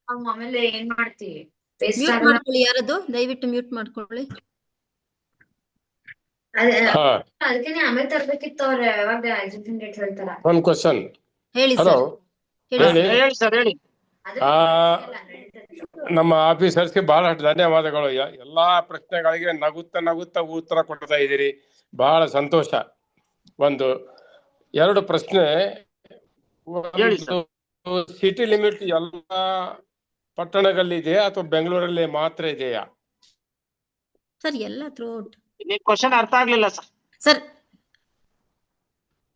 ಆಮೇಲೆ ಏನ್ ಮಾಡ್ತೀವಿ ವೇಸ್ಟ್ ಮ್ಯೂಟ್ ಆಗಲ್ಲ. ಮಾಡ್ಕೊಳ್ಳಿ, ಯಾರದು ದಯವಿಟ್ಟು ಮ್ಯೂಟ್ ಮಾಡ್ಕೊಳ್ಳಿ. ಅದಕ್ಕೆ ಆಮೇಲೆ ತರ್ಬೇಕಿತ್ತು ಅವ್ರ ಯಾವಾಗ ಎಕ್ಸಿಬಿಷನ್ ಡೇಟ್ ಹೇಳ್ತಾರ. One question. ಹೇಳಿ ಹಲೋ, ಸರ್, ಹೇಳಿ ಹೇಳಿ. ಹೇಳಿ ಸರ್ ಹೇಳಿ. ನಮ್ಮ ಆಫೀಸರ್ಸ್ಗೆ ಬಹಳಷ್ಟು ಧನ್ಯವಾದಗಳು. ಎಲ್ಲಾ ಪ್ರಶ್ನೆಗಳಿಗೆ ನಗುತ್ತಾ ಉತ್ತರ ಕೊಡ್ತಾ ಇದ್ದೀರಿ, ಬಹಳ ಸಂತೋಷ. ಒಂದು 2 ಪ್ರಶ್ನೆ. ಸಿಟಿ ಲಿಮಿಟ್ ಎಲ್ಲ ಪಟ್ಟಣಗಳಲ್ಲಿ ಇದೆಯಾ ಅಥವಾ ಬೆಂಗಳೂರಲ್ಲಿ ಮಾತ್ರ ಇದೆಯಾ? ಸರ್ ಎಲ್ಲ ಥ್ರೂಔಟ್. ಕ್ವಶನ್ ಅರ್ಥ ಆಗ್ಲಿಲ್ಲ sir. Sir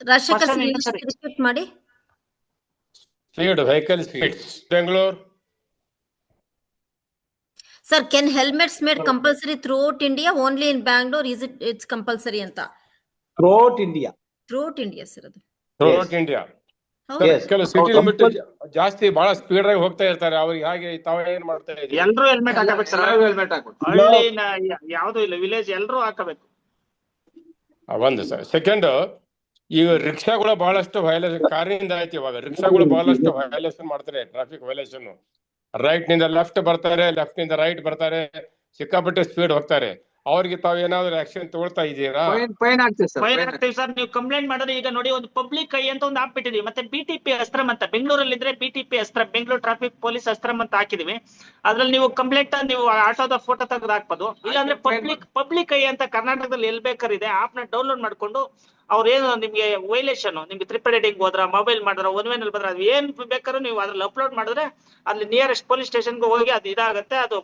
Rajashekar Question sir ಏನು ಸರ್? ರಿಪೀಟ್ ಮಾಡಿ. Speed vehicle speeds Bengaluru. Sir, can helmets made compulsory throughout India? Only in Bangalore is it's compulsory ಅಂತ? Throughout India. Throughout India sir ಅದು. Throughout India. ಕೆಲವು city limit ಜಾಸ್ತಿ ಬಹಳ speed ಆಗಿ ಹೋಗ್ತಾ ಇರ್ತಾರೆ, ಅವ್ರಿಗೆ ಹಾಗೆ ತಾವು ಏನ್ ಮಾಡ್ತಾ ಇದ್ದೀವಿ? ಎಲ್ರು ಹೆಲ್ಮೆಟ್ ಹಾಕಬೇಕು ಸರ್. ಹೆಲ್ಮೆಟ್ ಹಾಕಬೇಕು. ಹಳ್ಳಿ ಯಾವ್ದು ಇಲ್ಲ, ವಿಲೇಜ್ ಎಲ್ರು ಹಾಕಬೇಕು. ಒಂದು ಸರ್. ಸೆಕೆಂಡ್, ಈಗ ರಿಕ್ಷಾಗಳು ಬಹಳಷ್ಟು ವೈಲೇಷನ್, ಕಾರಿನಿಂದ ಆಯ್ತು, ಇವಾಗ ರಿಕ್ಷಾಗಳು ಬಹಳಷ್ಟು ವೈಲೇಷನ್ ಮಾಡ್ತಾರೆ, ಟ್ರಾಫಿಕ್ ವೈಲೇಷನ್. ರೈಟ್ ನಿಂದ ಲೆಫ್ಟ್ ಬರ್ತಾರೆ, ಲೆಫ್ಟ್ ನಿಂದ ರೈಟ್ ಬರ್ತಾರೆ, ಸಿಕ್ಕಾಪಟ್ಟೆ ಸ್ಪೀಡ್ ಹೋಗ್ತಾರೆ. ಅವ್ರಿಗೆ ತಾವ್ ಏನಾದ್ರು ಆಕ್ಷನ್ ತಗೊಳ್ತಾ ಇದ್ದೀರಾ? ಫೈನ್ ಹಾಕ್ತೀವಿ ಸರ್. ನೀವು ಕಂಪ್ಲೇಂಟ್ ಮಾಡಿದ್ರೆ ಈಗ ನೋಡಿ, ಒಂದು ಪಬ್ಲಿಕ್ ಐ ಅಂತ ಒಂದು ಹಾಕ್ಬಿಟ್ಟಿದೀವಿ. ಮತ್ತೆ BTP ಅಸ್ತ್ರಂ ಅಂತ ಬೆಂಗಳೂರಲ್ಲಿ ಇದ್ರೆ BTP Astram, Bengaluru traffic police Astram ಅಂತ ಹಾಕಿದೀವಿ. ಅದ್ರಲ್ಲಿ ನೀವು ಕಂಪ್ಲೇಂಟ್ ನೀವು ಆಟೋದ ಫೋಟೋ ತೆಗೆದು ಹಾಕ್ಬೋದು. ಇಲ್ಲಾಂದ್ರೆ ಪಬ್ಲಿಕ್ ಐ ಅಂತ ಕರ್ನಾಟಕದಲ್ಲಿ ಎಲ್ಲಿ ಬೇಕಾದ್ರೆ ಇದೆ, ಆಪ್ ನ ಡೌನ್ಲೋಡ್ ಮಾಡ್ಕೊಂಡು ಅವ್ರೇನು ನಿಮ್ಗೆ ವೈಲೇಷನ್, ನಿಮ್ಗೆ ಟ್ರಿಪ್ ಎಡಿಟಿಂಗ್ ಹೋದ್ರ, ಮೊಬೈಲ್ ಮಾಡಿದ್ರ, ಒನ್ ವೇನಲ್ಲಿ ಬಂದ್ರೆ, ಅದು ಏನ್ ಬೇಕಾದ್ರೂ ನೀವು ಅದ್ರಲ್ಲಿ ಅಪ್ಲೋಡ್ ಮಾಡಿದ್ರೆ ಅಲ್ಲಿ ನಿಯರೆಸ್ಟ್ ಪೊಲೀಸ್ ಸ್ಟೇಷನ್ಗೆ ಹೋಗಿ ಅದು ಇದಾಗುತ್ತೆ, ಅದು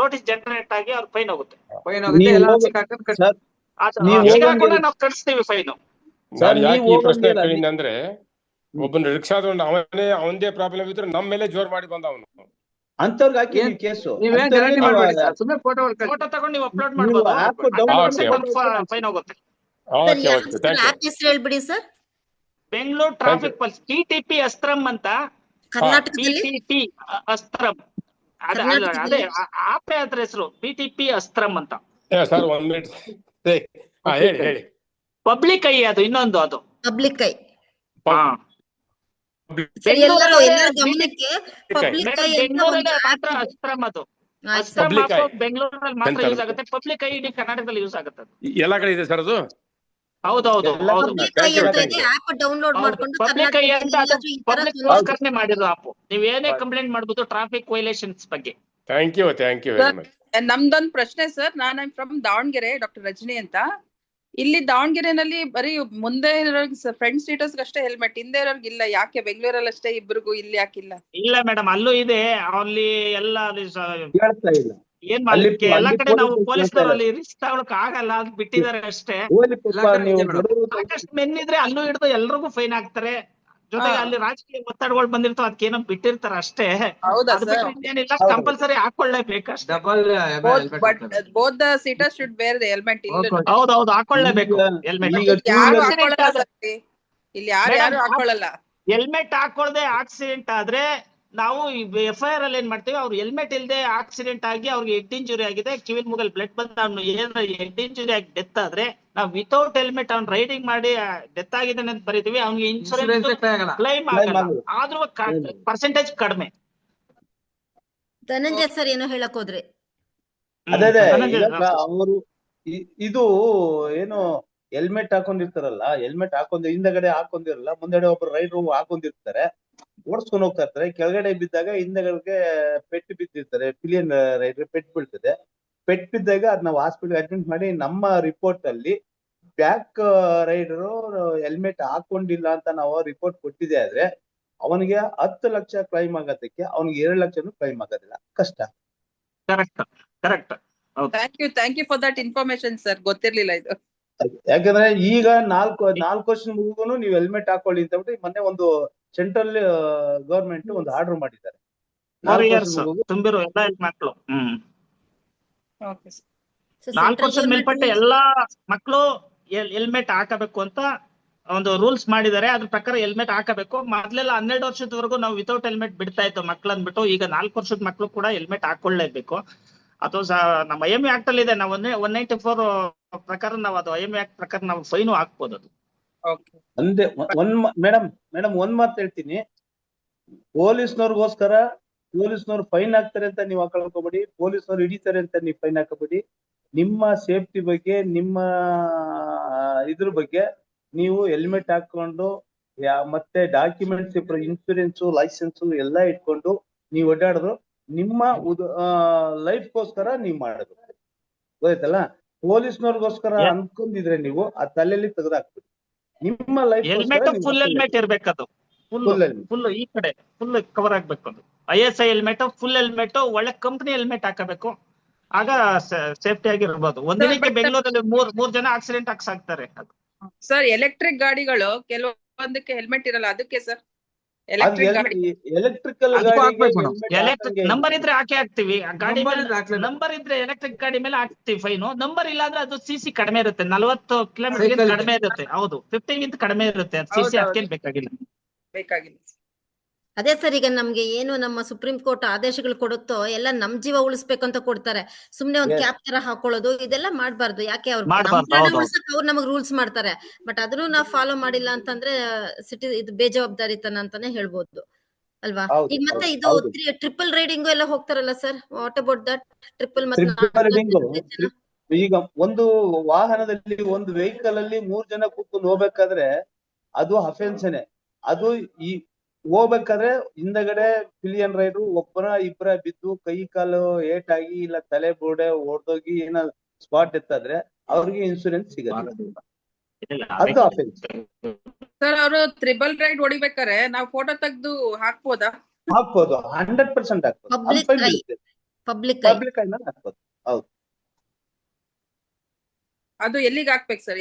ನೋಟಿಸ್ ಜನರೇಟ್ ಆಗಿ ಅವ್ರ ಫೈನ್ ಹೋಗುತ್ತೆ. ನಾವು ಕಟ್ಸ್ತೀವಿ ಫೈನ್. ಯಾಕೆ ಈ ಪ್ರಶ್ನೆ ಕೇಳಿದ ಅಂದ್ರೆ, ಒಬ್ಬನ ರಿಕ್ಷಾದೊಂದು ಅವನದೇ ಪ್ರಾಬ್ಲಮ್ ಇದ್ರೆ ನಮ್ಮ ಮೇಲೆ ಜೋರ್ ಮಾಡಿ ಬಂದ ಅವನು. ಅಂತವ್ರಿಗೆ ಹಾಕಿ ಕೇಸು. ಫೋಟೋ ತಗೊಂಡು ನೀವು ಅಪ್ಲೋಡ್ ಮಾಡ್ಬೋದು, ಫೈನ್ ಹೋಗುತ್ತೆ. ಆಪ್ ಹೆಸರು ಹೇಳ್ಬಿಡಿ sir. Bengaluru traffic police BTP Astram ಅಂತ. BTP ಅಸ್ತ್ರಂ ಅದೇ ಆಪೇ ಅದ್ರ ಹೆಸರು, BTP ಅಸ್ತ್ರಂ ಅಂತ. ಸರ್ 1 ಮಿನಿಟ್ ಹೇಳಿ. ಪಬ್ಲಿಕ್ ಐ ಅದು ಇನ್ನೊಂದು, ಅದು ಪಬ್ಲಿಕ್ ಐ. ಬೆಂಗಳೂರಲ್ಲಿ ಮಾತ್ರ ಅಸ್ತ್ರಂ, ಅದು ಅಸ್ತ್ರಂ ಬೆಂಗಳೂರಲ್ಲಿ ಮಾತ್ರ ಯೂಸ್ ಆಗುತ್ತೆ. ಪಬ್ಲಿಕ್ ಐ ಇಡೀ ಕರ್ನಾಟಕದಲ್ಲಿ ಯೂಸ್ ಆಗುತ್ತೆ. ಎಲ್ಲಾ ಕಡೆ ಇದೆ ಸರ್ ಅದು? ಹೌದೌದು. ಡೌನ್ಲೋಡ್ ಮಾಡ್ಕೊಂಡು ಪಬ್ಲಿಕ್ ಐ ಅಂತ ಪಬ್ಲಿಕ್ಗೋಸ್ಕರನೇ ಮಾಡಿರೋ ಆಪ್. ನೀವ್ ಏನೇ ಕಂಪ್ಲೇಂಟ್ ಮಾಡ್ಬೋದು ಟ್ರಾಫಿಕ್ ವೈಲೇಷನ್ಸ್ ಬಗ್ಗೆ. Thank you very much. ನಮ್ದೊಂದು ಪ್ರಶ್ನೆ ಸರ್. ನಾನು ಫ್ರಮ್ ದಾವಣಗೆರೆ, ಡಾಕ್ಟರ್ ರಜನಿ ಅಂತ. ಇಲ್ಲಿ ದಾವಣಗೆರೆನಲ್ಲಿ ಬರೀ ಮುಂದೆ ಇರೋರ್ಗೆ ಫ್ರಂಟ್ ಸೀಟರ್ಸ್ ಅಷ್ಟೇ ಹೆಲ್ಮೆಟ್, ಹಿಂದೆ ಇರೋರ್ಗೆ ಇಲ್ಲ. ಯಾಕೆ ಬೆಂಗಳೂರಲ್ಲಿ ಅಷ್ಟೇ ಇಬ್ಬರಿಗೂ, ಇಲ್ಲಿ ಯಾಕಿಲ್ಲ? ಇಲ್ಲ ಮೇಡಮ್, ಅಲ್ಲೂ ಇದೆ. ಅಲ್ಲಿ ಎಲ್ಲ ಹೇಳ್ತಾ ಇಲ್ಲ. ಏನ್ ಮಾಡ್ಲಿಕ್ಕೆ ಎಲ್ಲಾ ಕಡೆ ನಾವು ಪೊಲೀಸ್ನವರಲ್ಲಿ ರಿಸ್ಕ್ ತಗೊಳಕ್ ಆಗಲ್ಲ, ಅದು ಬಿಟ್ಟಿದ್ದಾರೆ ಅಷ್ಟೇ. ಸಾಕಷ್ಟು ಮೆನ್ ಇದ್ರೆ ಅಲ್ಲೂ ಹಿಡಿದು ಎಲ್ರಿಗೂ ಫೈನ್ ಹಾಕ್ತಾರೆ. ಜೊತೆಗೆ ಅಲ್ಲಿ ರಾಜಕೀಯ ಒತ್ತಡಗಳು ಬಂದಿರ್ತಾವ, ಅದಕ್ಕೇನೋ ಬಿಟ್ಟಿರ್ತಾರ ಅಷ್ಟೇ. ಏನಿಲ್ಲ, compulsory ಹಾಕೊಳ್ಳೇಬೇಕಷ್ಟೇ. both the seaters should wear the helmet. ಹೌದೌದು, ಹಾಕೊಳ್ಳೇಬೇಕು ಹೆಲ್ಮೆಟ್. ಇಲ್ಲಿ ಯಾರು ಹಾಕೊಳ್ಳಲ್ಲ. ಹೆಲ್ಮೆಟ್ ಹಾಕೊಳ್ದೆ ಆಕ್ಸಿಡೆಂಟ್ ಆದ್ರೆ ನಾವು FIR ಅಲ್ಲಿ ಏನ್ ಮಾಡ್ತೀವಿ, ಅವ್ರು ಹೆಲ್ಮೆಟ್ ಇಲ್ದೆ ಆಕ್ಸಿಡೆಂಟ್ ಆಗಿ ಅವ್ರಿಗೆ ಹೆಡ್ ಇಂಜುರಿ ಆಗಿದೆ, ಕಿವಿಲ್ ಮುಗಲ್ ಬ್ಲಡ್ ಬಂದ, ಅವ್ನು ಏನಾರ ಹೆಡ್ ಇಂಜುರಿ ಆಗಿ ಡೆತ್ ಆದ್ರೆ ನಾವು ವಿತೌಟ್ ಹೆಲ್ಮೆಟ್ ಅವ್ನು ರೈಡಿಂಗ್ ಮಾಡಿ ಡೆತ್ ಆಗಿದ್ದಾನೆ ಅಂತ ಬರೀತೀವಿ. ಅವ್ನಿಗೆ ಇನ್ಶೂರೆನ್ಸ್ ಕ್ಲೈಮ್ ಆಗಲ್ಲ, ಆದ್ರೂ ಪರ್ಸೆಂಟೇಜ್ ಕಡಿಮೆ. ಧನಂಜಯ ಸರ್ ಏನೋ ಹೇಳಕ್ ಹೋದ್ರೆ? ಅದೇ ಅವರು ಇದು ಏನು ಹೆಲ್ಮೆಟ್ ಹಾಕೊಂಡಿರ್ತಾರಲ್ಲ, ಹೆಲ್ಮೆಟ್ ಹಿಂದಗಡೆ ಹಾಕೊಂಡಿರಲ್ಲ, ಮುಂದೆಗಡೆ ಒಬ್ರು ರೈಡರ್ ಹಾಕೊಂಡಿರ್ತಾರೆ, ಓಡಿಸ್ಕೊಂಡು ಹೋಗ್ತಾ ಇರ್ತಾರೆ. ಕೆಳಗಡೆ ಬಿದ್ದಾಗ ಹಿಂದಗಡೆ ಪೆಟ್ಟು ಬಿದ್ದಿರ್ತಾರೆ, ಪಿಲಿಯನ್ ರೈಡರ್ ಪೆಟ್ಟು ಬೀಳ್ತದೆ. ಪೆಟ್ಟು ಬಿದ್ದಾಗ ಅದ್ ನಾವು ಹಾಸ್ಪಿಟಲ್ ಅಡ್ಮಿಟ್ ಮಾಡಿ ನಮ್ಮ ರಿಪೋರ್ಟ್ ಅಲ್ಲಿ ಬ್ಯಾಕ್ ರೈಡರು ಹೆಲ್ಮೆಟ್ ಹಾಕೊಂಡಿಲ್ಲ ಅಂತ ನಾವು ರಿಪೋರ್ಟ್ ಕೊಟ್ಟಿದೆ ಆದ್ರೆ ಅವನಿಗೆ 10 ಲಕ್ಷ ಕ್ಲೈಮ್ ಆಗೋದಕ್ಕೆ ಅವ್ನಿಗೆ 2 ಲಕ್ಷನೂ ಕ್ಲೈಮ್ ಆಗೋದಿಲ್ಲ. ಕಷ್ಟ. Correct. Thank you for that information sir, ಗೊತ್ತಿರ್ಲಿಲ್ಲ ಇದು. ಯಾಕಂದ್ರೆ ಈಗ 4 ವರ್ಷ ಮುಗಿಗೂ ನೀವು ಹೆಲ್ಮೆಟ್ ಹಾಕೊಳ್ಳಿ ಅಂತ ಬಿಟ್ಟು ಮೊನ್ನೆ ಒಂದು ಸೆಂಟ್ರಲ್ ಗವರ್ಮೆಂಟ್ ಒಂದು ಆರ್ಡರ್ ಮಾಡಿದ್ದಾರೆ. 4 ಇಯರ್ಸ್ ತುಂಬಿರೋ ಎಲ್ಲ ಹೆಣ್ಮಕ್ಳು, 4 ವರ್ಷದ ಮೇಲ್ಪಟ್ಟ ಎಲ್ಲಾ ಮಕ್ಕಳು ಹೆಲ್ಮೆಟ್ ಹಾಕಬೇಕು ಅಂತ ಒಂದು ರೂಲ್ಸ್ ಮಾಡಿದ್ದಾರೆ. ಅದ್ರ ಪ್ರಕಾರ ಹೆಲ್ಮೆಟ್ ಹಾಕಬೇಕು. ಮೊದ್ಲೆಲ್ಲ 12 ವರ್ಷದವರೆಗೂ ನಾವು ವಿತೌಟ್ ಹೆಲ್ಮೆಟ್ ಬಿಡ್ತಾ ಇತ್ತು ಮಕ್ಳು ಅಂದ್ಬಿಟ್ಟು. ಈಗ 4 ವರ್ಷದ ಮಕ್ಳು ಕೂಡ ಹೆಲ್ಮೆಟ್ ಹಾಕೊಳ್ಳೇಬೇಕು. ಅದು ನಮ್ಮ IME ಆಕ್ಟ್ ಅಲ್ಲಿ ಇದೆ. ನಾವು 194 ಪ್ರಕಾರ ನಾವು ಅದು IME ಆಕ್ಟ್ ಪ್ರಕಾರ ನಾವು ಫೈನು ಹಾಕ್ಬೋದು. ಅದು ಮೇಡಮ್ ಒಂದ್ ಮಾತು ಹೇಳ್ತೀನಿ. ಪೊಲೀಸ್ನವ್ರಿಗೋಸ್ಕರ ಪೊಲೀಸ್ನವ್ರು ಫೈನ್ ಹಾಕ್ತಾರೆ ಅಂತ ನೀವು ಹಾಕೊಳ್ಕೋಬೇಡಿ, ಪೊಲೀಸ್ನವ್ರು ಹಿಡಿತಾರೆ ಅಂತ ನೀವು ಫೈನ್ ಹಾಕಬೇಡಿ. ನಿಮ್ಮ ಸೇಫ್ಟಿ ಬಗ್ಗೆ, ನಿಮ್ಮ ಇದ್ರ ಬಗ್ಗೆ ನೀವು ಹೆಲ್ಮೆಟ್ ಹಾಕೊಂಡು ಮತ್ತೆ ಡಾಕ್ಯುಮೆಂಟ್ಸ್, ಇನ್ಶೂರೆನ್ಸ್, ಲೈಸೆನ್ಸ್ ಎಲ್ಲ ಇಟ್ಕೊಂಡು ನೀವು ಓಡಾಡಿದ್ರು ನಿಮ್ಮ ಲೈಫ್ಗೋಸ್ಕರ ನೀವು ಮಾಡೋದು ಗೊತ್ತಾಯ್ತಲ್ಲ. ಪೊಲೀಸ್ನವ್ರಿಗೋಸ್ಕರ ಅನ್ಕೊಂಡಿದ್ರೆ ನೀವು ಆ ತಲೆಯಲ್ಲಿ ತೆಗೆದಾಕ್ಬಿಡಿ. ನಿಮ್ಮ ಹೆಲ್ಮೆಟ್ ಲೈಫ್ ಫುಲ್ ಹೆಲ್ಮೆಟ್ ಇರ್ಬೇಕದು, ಫುಲ್ ಈ ಕಡೆ ಫುಲ್ ಕವರ್ ಆಗ್ಬೇಕು. ಅದು ISI ಹೆಲ್ಮೆಟ್, ಫುಲ್ ಹೆಲ್ಮೆಟ್, ಒಳ್ಳೆ ಕಂಪನಿ ಹೆಲ್ಮೆಟ್ ಹಾಕಬೇಕು. ಆಗ ಸೇಫ್ಟಿ ಆಗಿರ್ಬೋದು. ಒಂದಿನಕ್ಕೆ ಬೆಂಗಳೂರಲ್ಲಿ ಮೂರ್ ಜನ ಆಕ್ಸಿಡೆಂಟ್ ಆಗ್ತಾರೆ. ಸರ್ ಎಲೆಕ್ಟ್ರಿಕ್ ಗಾಡಿಗಳು ಕೆಲವೊಂದಕ್ಕೆ ಹೆಲ್ಮೆಟ್ ಇರಲ್ಲ, ಅದಕ್ಕೆ ಸರ್ ಎಲೆಕ್ಟ್ರಿಕ್ ಗಾಡಿ ಎಲೆಕ್ಟ್ರಿಕಲ್ ನಂಬರ್ ಇದ್ರೆ ಹಾಕಿ ಹಾಕ್ತಿವಿ. ಗಾಡಿ ನಂಬರ್ ಇದ್ರೆ ಎಲೆಕ್ಟ್ರಿಕ್ ಗಾಡಿ ಮೇಲೆ ಹಾಕ್ತಿವಿ ಫೈನ್. ನಂಬರ್ ಇಲ್ಲ ಅಂದ್ರೆ ಅದು CC ಕಡಿಮೆ ಇರುತ್ತೆ, 40 ಕಿಲೋಮೀಟರ್ ಕಡಿಮೆ ಇರುತ್ತೆ. ಹೌದು, 15 ಕಡಿಮೆ ಇರುತ್ತೆ. CC ಅದಕ್ಕೇನ್ ಬೇಕಾಗಿಲ್ಲ. ಅದೇ ಸರ್, ಈಗ ನಮ್ಗೆ ಏನು ನಮ್ಮ ಸುಪ್ರೀಂ ಕೋರ್ಟ್ ಆದೇಶಗಳು ಕೊಡುತ್ತೋ ಎಲ್ಲ ನಮ್ ಜೀವ ಉಳಿಸ್ಬೇಕಂತ ಕೊಡ್ತಾರೆ. ಸುಮ್ನೆ ಒಂದ್ ಕ್ಯಾಪ್ ತರ ಹಾಕೊಳ್ಳೋದು ಇದೆಲ್ಲ ಮಾಡ್ಬಾರ್ದು. ಯಾಕೆ ಅವ್ರು ಅವ್ರು ನಮಗ್ ರೂಲ್ಸ್ ಮಾಡ್ತಾರೆ, ಬಟ್ ಅದನ್ನು ನಾವ್ ಫಾಲೋ ಮಾಡಿಲ್ಲ ಅಂತಂದ್ರೆ ಇದು ಬೇಜವಾಬ್ದಾರಿತನ ಅಂತಾನೆ ಹೇಳ್ಬೋದು ಅಲ್ವಾ. ಈಗ ಮತ್ತೆ ಇದು ಟ್ರಿಪಲ್ ರೈಡಿಂಗು ಎಲ್ಲ ಹೋಗ್ತಾರಲ್ಲ sir, what about that? Triple ಈಗ ಒಂದು ವಾಹನದಲ್ಲಿ, ಒಂದು ವೆಹಿಕಲ್ ಅಲ್ಲಿ 3 ಜನ ಕೂತ್ಕೊಂಡು ಹೋಗ್ಬೇಕಾದ್ರೆ ಅದು ಅಫೆನ್ಸನೆ. ಅದು ಈ ಹೋಗ್ಬೇಕಾದ್ರೆ ಹಿಂದಗಡೆ ಪಿಲಿಯನ್ ರೈಡರ್ ಇಬ್ಬರ ಬಿದ್ದು ಕೈ ಕಾಲು ಏಟಾಗಿ ಇಲ್ಲ ತಲೆ ಬೋಡೆ ಹೊಡೆದೋಗಿ ಏನೋ ಸ್ಪಾಟ್ ಎತ್ತಾದ್ರೆ ಅವ್ರಿಗೆ ಇನ್ಸೂರೆನ್ಸ್ ಸಿಗಲ್ಲ. ಅದು ಅಫೆನ್ಸ್ ಸರ್. ಅವರು ಟ್ರಿಬಲ್ ರೈಡ್ ಹೊಡಿಬೇಕಾರೆ ನಾವು ಫೋಟೋ ತೆಗೆದು ಹಾಕ್ಬೋದಾ? ಹಾಕ್ಬೋದು, 100% ಹಾಕ್ಬೋದು. ಪಬ್ಲಿಕ್ ಹಾಕ್ಬೋದು. ಹೌದು. ಅದು ಎಲ್ಲಿಗೆ ಹಾಕ್ಬೇಕು ಸರ್?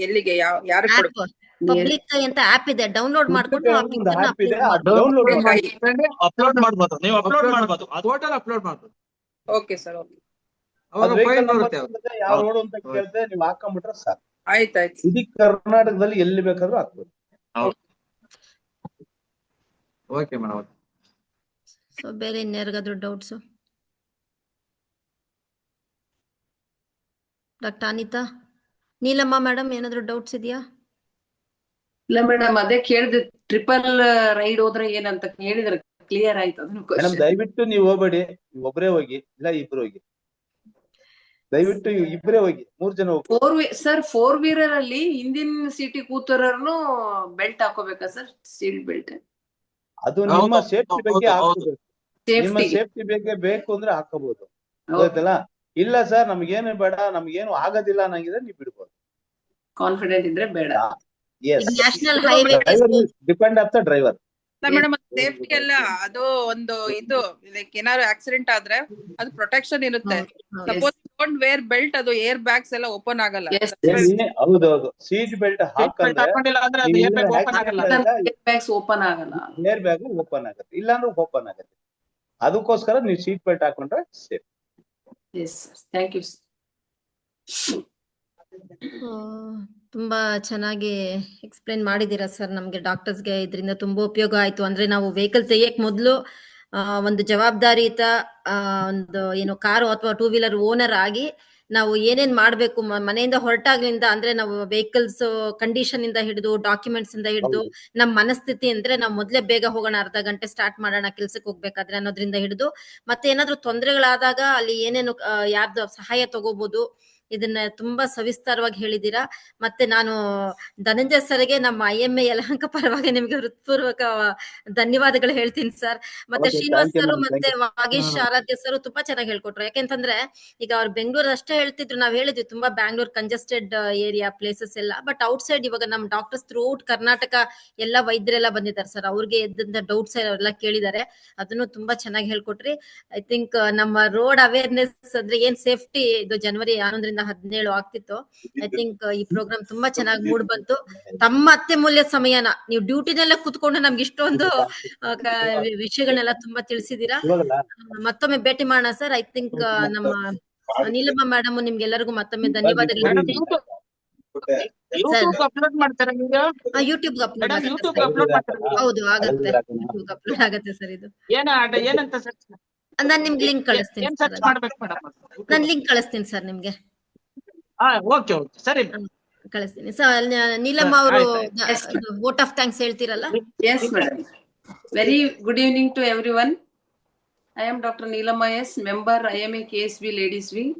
ಎಲ್ಲಿಗೆ ಯಾರು ಪಬ್ಲಿಕ್ ಅಂತ ಆಪ್ ಇದೆ, ಡೌನ್ಲೋಡ್ ಮಾಡ್ಕೊಂಡು ಅಪ್ಲೋಡ್ ಮಾಡ್ಬೋದು. ನೀವು ಅಪ್ಲೋಡ್ ಮಾಡ್ಬೋದು, ಟೋಟಲ್ ಅಪ್ಲೋಡ್ ಮಾಡ್ಬೋದು. Okay sir, okay. ಯಾವ ರೋಡ್ ಅಂತ ಕೇಳಿದ್ರೆ ನೀವು ಹಾಕೊಂಡ್ಬಿಟ್ರೆ ಸಾಕು. ಆಯ್ತಾಯ್ತು. ಇಡೀ ಕರ್ನಾಟಕದಲ್ಲಿ ಎಲ್ಲಿ ಬೇಕಾದ್ರೂ ಹಾಕ್ಬೋದು. Okay madam. ಸೊ ಬೇರೆ ಇನ್ಯಾರಿಗಾದ್ರೂ doubts? Doctor Anita, Neelamma madam ಏನಾದ್ರು ಡೌಟ್ಸ್ ಇದೆಯಾ? ಇಲ್ಲ ಮೇಡಮ್, ಅದೇ ಕೇಳಿದೆ, ಟ್ರಿಪಲ್ ರೈಡ್ ಹೋದ್ರೆ ಏನಂತ ಹೇಳಿದ್ರೆ ಕ್ಲಿಯರ್ ಆಯ್ತು. ಮೇಡಮ್ ದಯವಿಟ್ಟು ನೀವು ಹೋಗ್ಬೇಡಿ, ಒಬ್ಬರೇ ಹೋಗಿ, ಇಲ್ಲ ಇಬ್ರು ಹೋಗಿ. ದಯವಿಟ್ಟು ಇಬ್ಬರೇ ಹೋಗಿ, 3 ಜನ ಹೋಗಿ. ಸರ್ 4 ವೀಲರ್ ಅಲ್ಲಿ ಹಿಂದಿನ ಸೀಟಿ ಕೂತರನು ಬೆಲ್ಟ್ ಹಾಕೋಬೇಕಾ ಸರ್? ಸೀಟ್ ಬೆಲ್ಟ್ ಅದು ನಿಮ್ಮ ಸೇಫ್ಟಿ ಬಗ್ಗೆ ಹಾಕೋಬೇಕು. ನಿಮ್ಮ ಸೇಫ್ಟಿ ಬಗ್ಗೆ ಬೇಕು ಅಂದ್ರೆ ಹಾಕೋಬಹುದು, ಗೊತ್ತಲ್ಲ. ಇಲ್ಲ ಸರ್ ನಮ್ಗೇನು ಬೇಡ, ನಮ್ಗೇನು ಆಗೋದಿಲ್ಲ ಅನ್ನಂಗಿದ್ರೆ ನೀವು ಬಿಡ್ಬೋದು. ಕಾನ್ಫಿಡೆಂಟ್ ಇದ್ರೆ ಬೇಡ. National highway depend of the driver. Madam safety ಅಲ್ಲ, ಅದು ಒಂದು ಇದು ಲೈಕ್ ಏನಾದ್ರು ಆಕ್ಸಿಡೆಂಟ್ ಆದ್ರೆ ಅದು ಪ್ರೊಟೆಕ್ಷನ್ ಇರುತ್ತೆ. ಸಪೋಸ್ ಡೋಂಟ್ ವೇರ್ ಬೆಲ್ಟ್, ಅದು ಏರ್ ಬ್ಯಾಗ್ಸ್ ಎಲ್ಲ ಓಪನ್ ಆಗಲ್ಲ. ಹೌದೌದು, ಸೀಟ್ ಬೆಲ್ಟ್ ಹಾಕಂದ್ರೆ ಏರ್ ಬ್ಯಾಗ್ ಓಪನ್ ಆಗಲ್ಲ. ಏರ್ ಬ್ಯಾಗ್ ಓಪನ್ ಆಗುತ್ತೆ, ಇಲ್ಲಾಂದ್ರೆ ಓಪನ್ ಆಗುತ್ತೆ. ಅದಕ್ಕೋಸ್ಕರ ನೀವು ಸೀಟ್ ಬೆಲ್ಟ್ ಹಾಕೊಂಡ್ರೆ ಸೇಫ್. Thank you. ತುಂಬಾ ಚೆನ್ನಾಗಿ ಎಕ್ಸ್ಪ್ಲೇನ್ ಮಾಡಿದೀರಾ ಸರ್. ನಮ್ಗೆ ಡಾಕ್ಟರ್ಸ್ಗೆ ಇದರಿಂದ ತುಂಬಾ ಉಪಯೋಗ ಆಯ್ತು. ಅಂದ್ರೆ ನಾವು ವೆಹಿಕಲ್ ತೆಗಿಯಕ್ ಮೊದಲು ಒಂದು ಜವಾಬ್ದಾರಿಯುತ ಒಂದು ಏನು ಕಾರು ಅಥವಾ 2 ವೀಲರ್ ಓನರ್ ಆಗಿ ನಾವು ಏನೇನ್ ಮಾಡ್ಬೇಕು ಮನೆಯಿಂದ ಹೊರಟಾಗ್ಲಿಂದ, ಅಂದ್ರೆ ನಾವು ವೆಹಿಕಲ್ಸ್ ಕಂಡೀಷನ್ ಇಂದ ಹಿಡಿದು ಡಾಕ್ಯುಮೆಂಟ್ಸ್ ಇಂದ ಹಿಡಿದು ನಮ್ ಮನಸ್ಥಿತಿ ಅಂದ್ರೆ ನಾವು ಮೊದ್ಲೇ ಬೇಗ ಹೋಗೋಣ, ಅರ್ಧ ಗಂಟೆ ಸ್ಟಾರ್ಟ್ ಮಾಡೋಣ ಕೆಲ್ಸಕ್ಕೆ ಹೋಗ್ಬೇಕಾದ್ರೆ ಅನ್ನೋದ್ರಿಂದ ಹಿಡಿದು, ಮತ್ತೆ ಏನಾದ್ರು ತೊಂದರೆಗಳಾದಾಗ ಅಲ್ಲಿ ಏನೇನು ಯಾರ್ದು ಸಹಾಯ ತಗೋಬಹುದು, ಇದನ್ನ ತುಂಬಾ ಸವಿಸ್ತಾರವಾಗಿ ಹೇಳಿದೀರಾ. ಮತ್ತೆ ನಾನು ಧನಂಜಯ ಸರ್ಗೆ ನಮ್ಮ IMA ಯಲಹಂಕ ಪರವಾಗಿ ನಿಮ್ಗೆ ಹೃತ್ಪೂರ್ವಕ ಧನ್ಯವಾದಗಳು ಹೇಳ್ತೀನಿ ಸರ್. ಮತ್ತೆ ಶ್ರೀನಿವಾಸ್ ಸರ್ ಮತ್ತೆ ವಾಗೀಶ್ ಆರಾಧ್ಯ ಸರ್ ತುಂಬಾ ಚೆನ್ನಾಗಿ ಹೇಳ್ಕೊಟ್ರು. ಯಾಕೆಂತಂದ್ರೆ ಈಗ ಅವ್ರು ಬೆಂಗಳೂರು ಅಷ್ಟೇ ಹೇಳ್ತಿದ್ರು, ನಾವ್ ಹೇಳಿದ್ವಿ ತುಂಬಾ ಬ್ಯಾಂಗ್ಳೂರ್ ಕಂಜೆಸ್ಟೆಡ್ ಏರಿಯಾ ಪ್ಲೇಸಸ್ ಎಲ್ಲ, ಬಟ್ ಔಟ್ ಸೈಡ್ ಇವಾಗ ನಮ್ ಡಾಕ್ಟರ್ಸ್ ಥ್ರೂಔಟ್ ಕರ್ನಾಟಕ ಎಲ್ಲ ವೈದ್ಯರೆಲ್ಲ ಬಂದಿದ್ದಾರೆ ಸರ್. ಅವ್ರಿಗೆ ಎದ್ದಂತ ಡೌಟ್ಸ್ ಎಲ್ಲ ಕೇಳಿದ್ದಾರೆ, ಅದನ್ನು ತುಂಬಾ ಚೆನ್ನಾಗಿ ಹೇಳ್ಕೊಟ್ರಿ. ಐ ಥಿಂಕ್ ನಮ್ಮ ರೋಡ್ ಅವೇರ್ನೆಸ್ ಅಂದ್ರೆ ಏನ್ ಸೇಫ್ಟಿ ಇದು ಜನವರಿ 11ರಿಂದ 17 ಆಗ್ತಿತ್ತು. ಐ ಥಿಂಕ್ ಈ ಪ್ರೋಗ್ರಾಮ್ ತುಂಬಾ ಚೆನ್ನಾಗಿ ಮೂಡ್ ಬಂತು. ತಮ್ಮ ಅತ್ಯಮೂಲ್ಯ ಸಮಯನ ನೀವು ಡ್ಯೂಟಿನೆಲ್ಲ ಕುತ್ಕೊಂಡು ನಮ್ಗೆ ಇಷ್ಟೊಂದು ವಿಷಯಗಳನ್ನೆಲ್ಲ ತುಂಬಾ ತಿಳಿಸಿದೀರಾ. ಮತ್ತೊಮ್ಮೆ ಭೇಟಿ ಮಾಡೋಣ ಸರ್. ಐ ಥಿಂಕ್ ನಮ್ಮ ನೀಲಮ್ಮ ಮೇಡಮ್ ನಿಮ್ಗೆಲ್ಲರಿಗೂ ಮತ್ತೊಮ್ಮೆ ಧನ್ಯವಾದಗಳು. ಅಪ್ಲೋಡ್ ಮಾಡ್ತಾರೆ ಯೂಟ್ಯೂಬ್ ಅಪ್ಲೋಡ್ ಹೌದು ಆಗುತ್ತೆ, ಯೂಟ್ಯೂಬ್ ಅಪ್ಲೋಡ್ ಆಗುತ್ತೆ ಸರ್. ಇದು ಏನಂತ ನಾನು ನಿಮ್ಗೆ ಲಿಂಕ್ ಕಳಿಸ್ತೀನಿ, ನಾನು ಲಿಂಕ್ ಕಳಿಸ್ತೀನಿ ಸರ್ ನಿಮ್ಗೆ. ಓಕೆ ಸರಿ ಕಳಿಸ್ತೀನಿ ಸರ್. ನೀಲಮ್ಮ ಅವರು ವೋಟ್ ಆಫ್ ಥ್ಯಾಂಕ್ಸ್ ಹೇಳ್ತೀರಲ್ಲ? Yes madam. Very good evening to everyone. I am Dr. Neelama S, member IMA KSB Ladies Wing.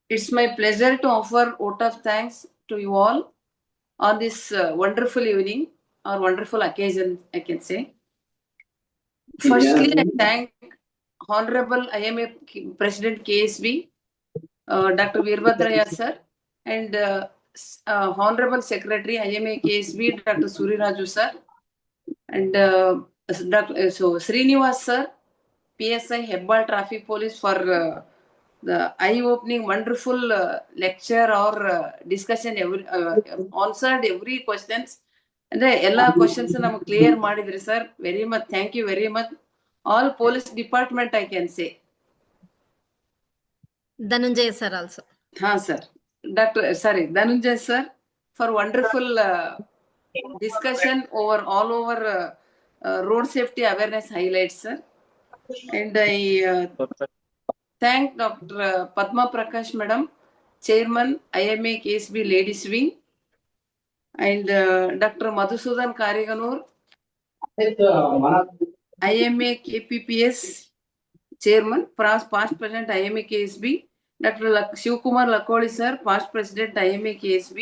It's my pleasure to offer vote of thanks to you all on this wonderful evening or wonderful occasion, I can say. Firstly, I thank Honorable IMA President KSB, Dr. Veerbhadraya sir, and Honorable Secretary IMA KSB, Dr. Suriraju sir, and Srinivas sir, PSI Hebbal Traffic Police, for the eye-opening wonderful lecture or discussion, answered every questions. ಅಂದ್ರೆ ಎಲ್ಲಾ questions ನಮ್ಗೆ clear ಮಾಡಿದ್ರಿ sir. Very much thank you very much. All police department I can say. Dhananjaya sir also. ಹಾ sir, Dhananjaya sir for wonderful discussion over all over road safety awareness highlights, sir. And I thank Dr. Padma Prakash Madam, Chairman IMA KSB Ladies Wing, and Dr. Madhusudan Kariganur, IMA KPPS Chairman, past President IMA KSB, Dr. Shivkumar Lakoli sir, past President IMA KSB,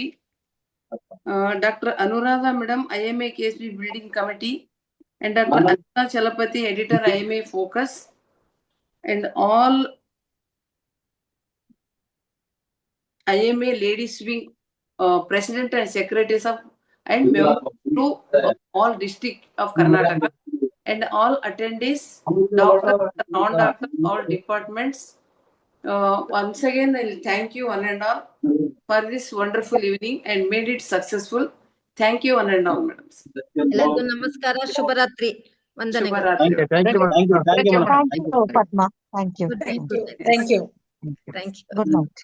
Dr. Anuradha Madam, IMA KSB Building Committee, and Dr. Anna Chalapati, Editor IMA Focus, and all IMA Ladies Wing President and Secretaries of and members to all district of Karnataka, and all attendees, doctors, non-doctors, all departments. Once again, I will thank you one and all for this wonderful evening and made it successful. Thank you one and all, madams. ಎಲ್ಲರಿಗೂ ನಮಸ್ಕಾರ, ಶುಭರಾತ್ರಿ, ವಂದನೆಗಳು. Shubharatri. Thank you, madam. Padma. Thank you. Good night. Thank you. Thank you. Good night.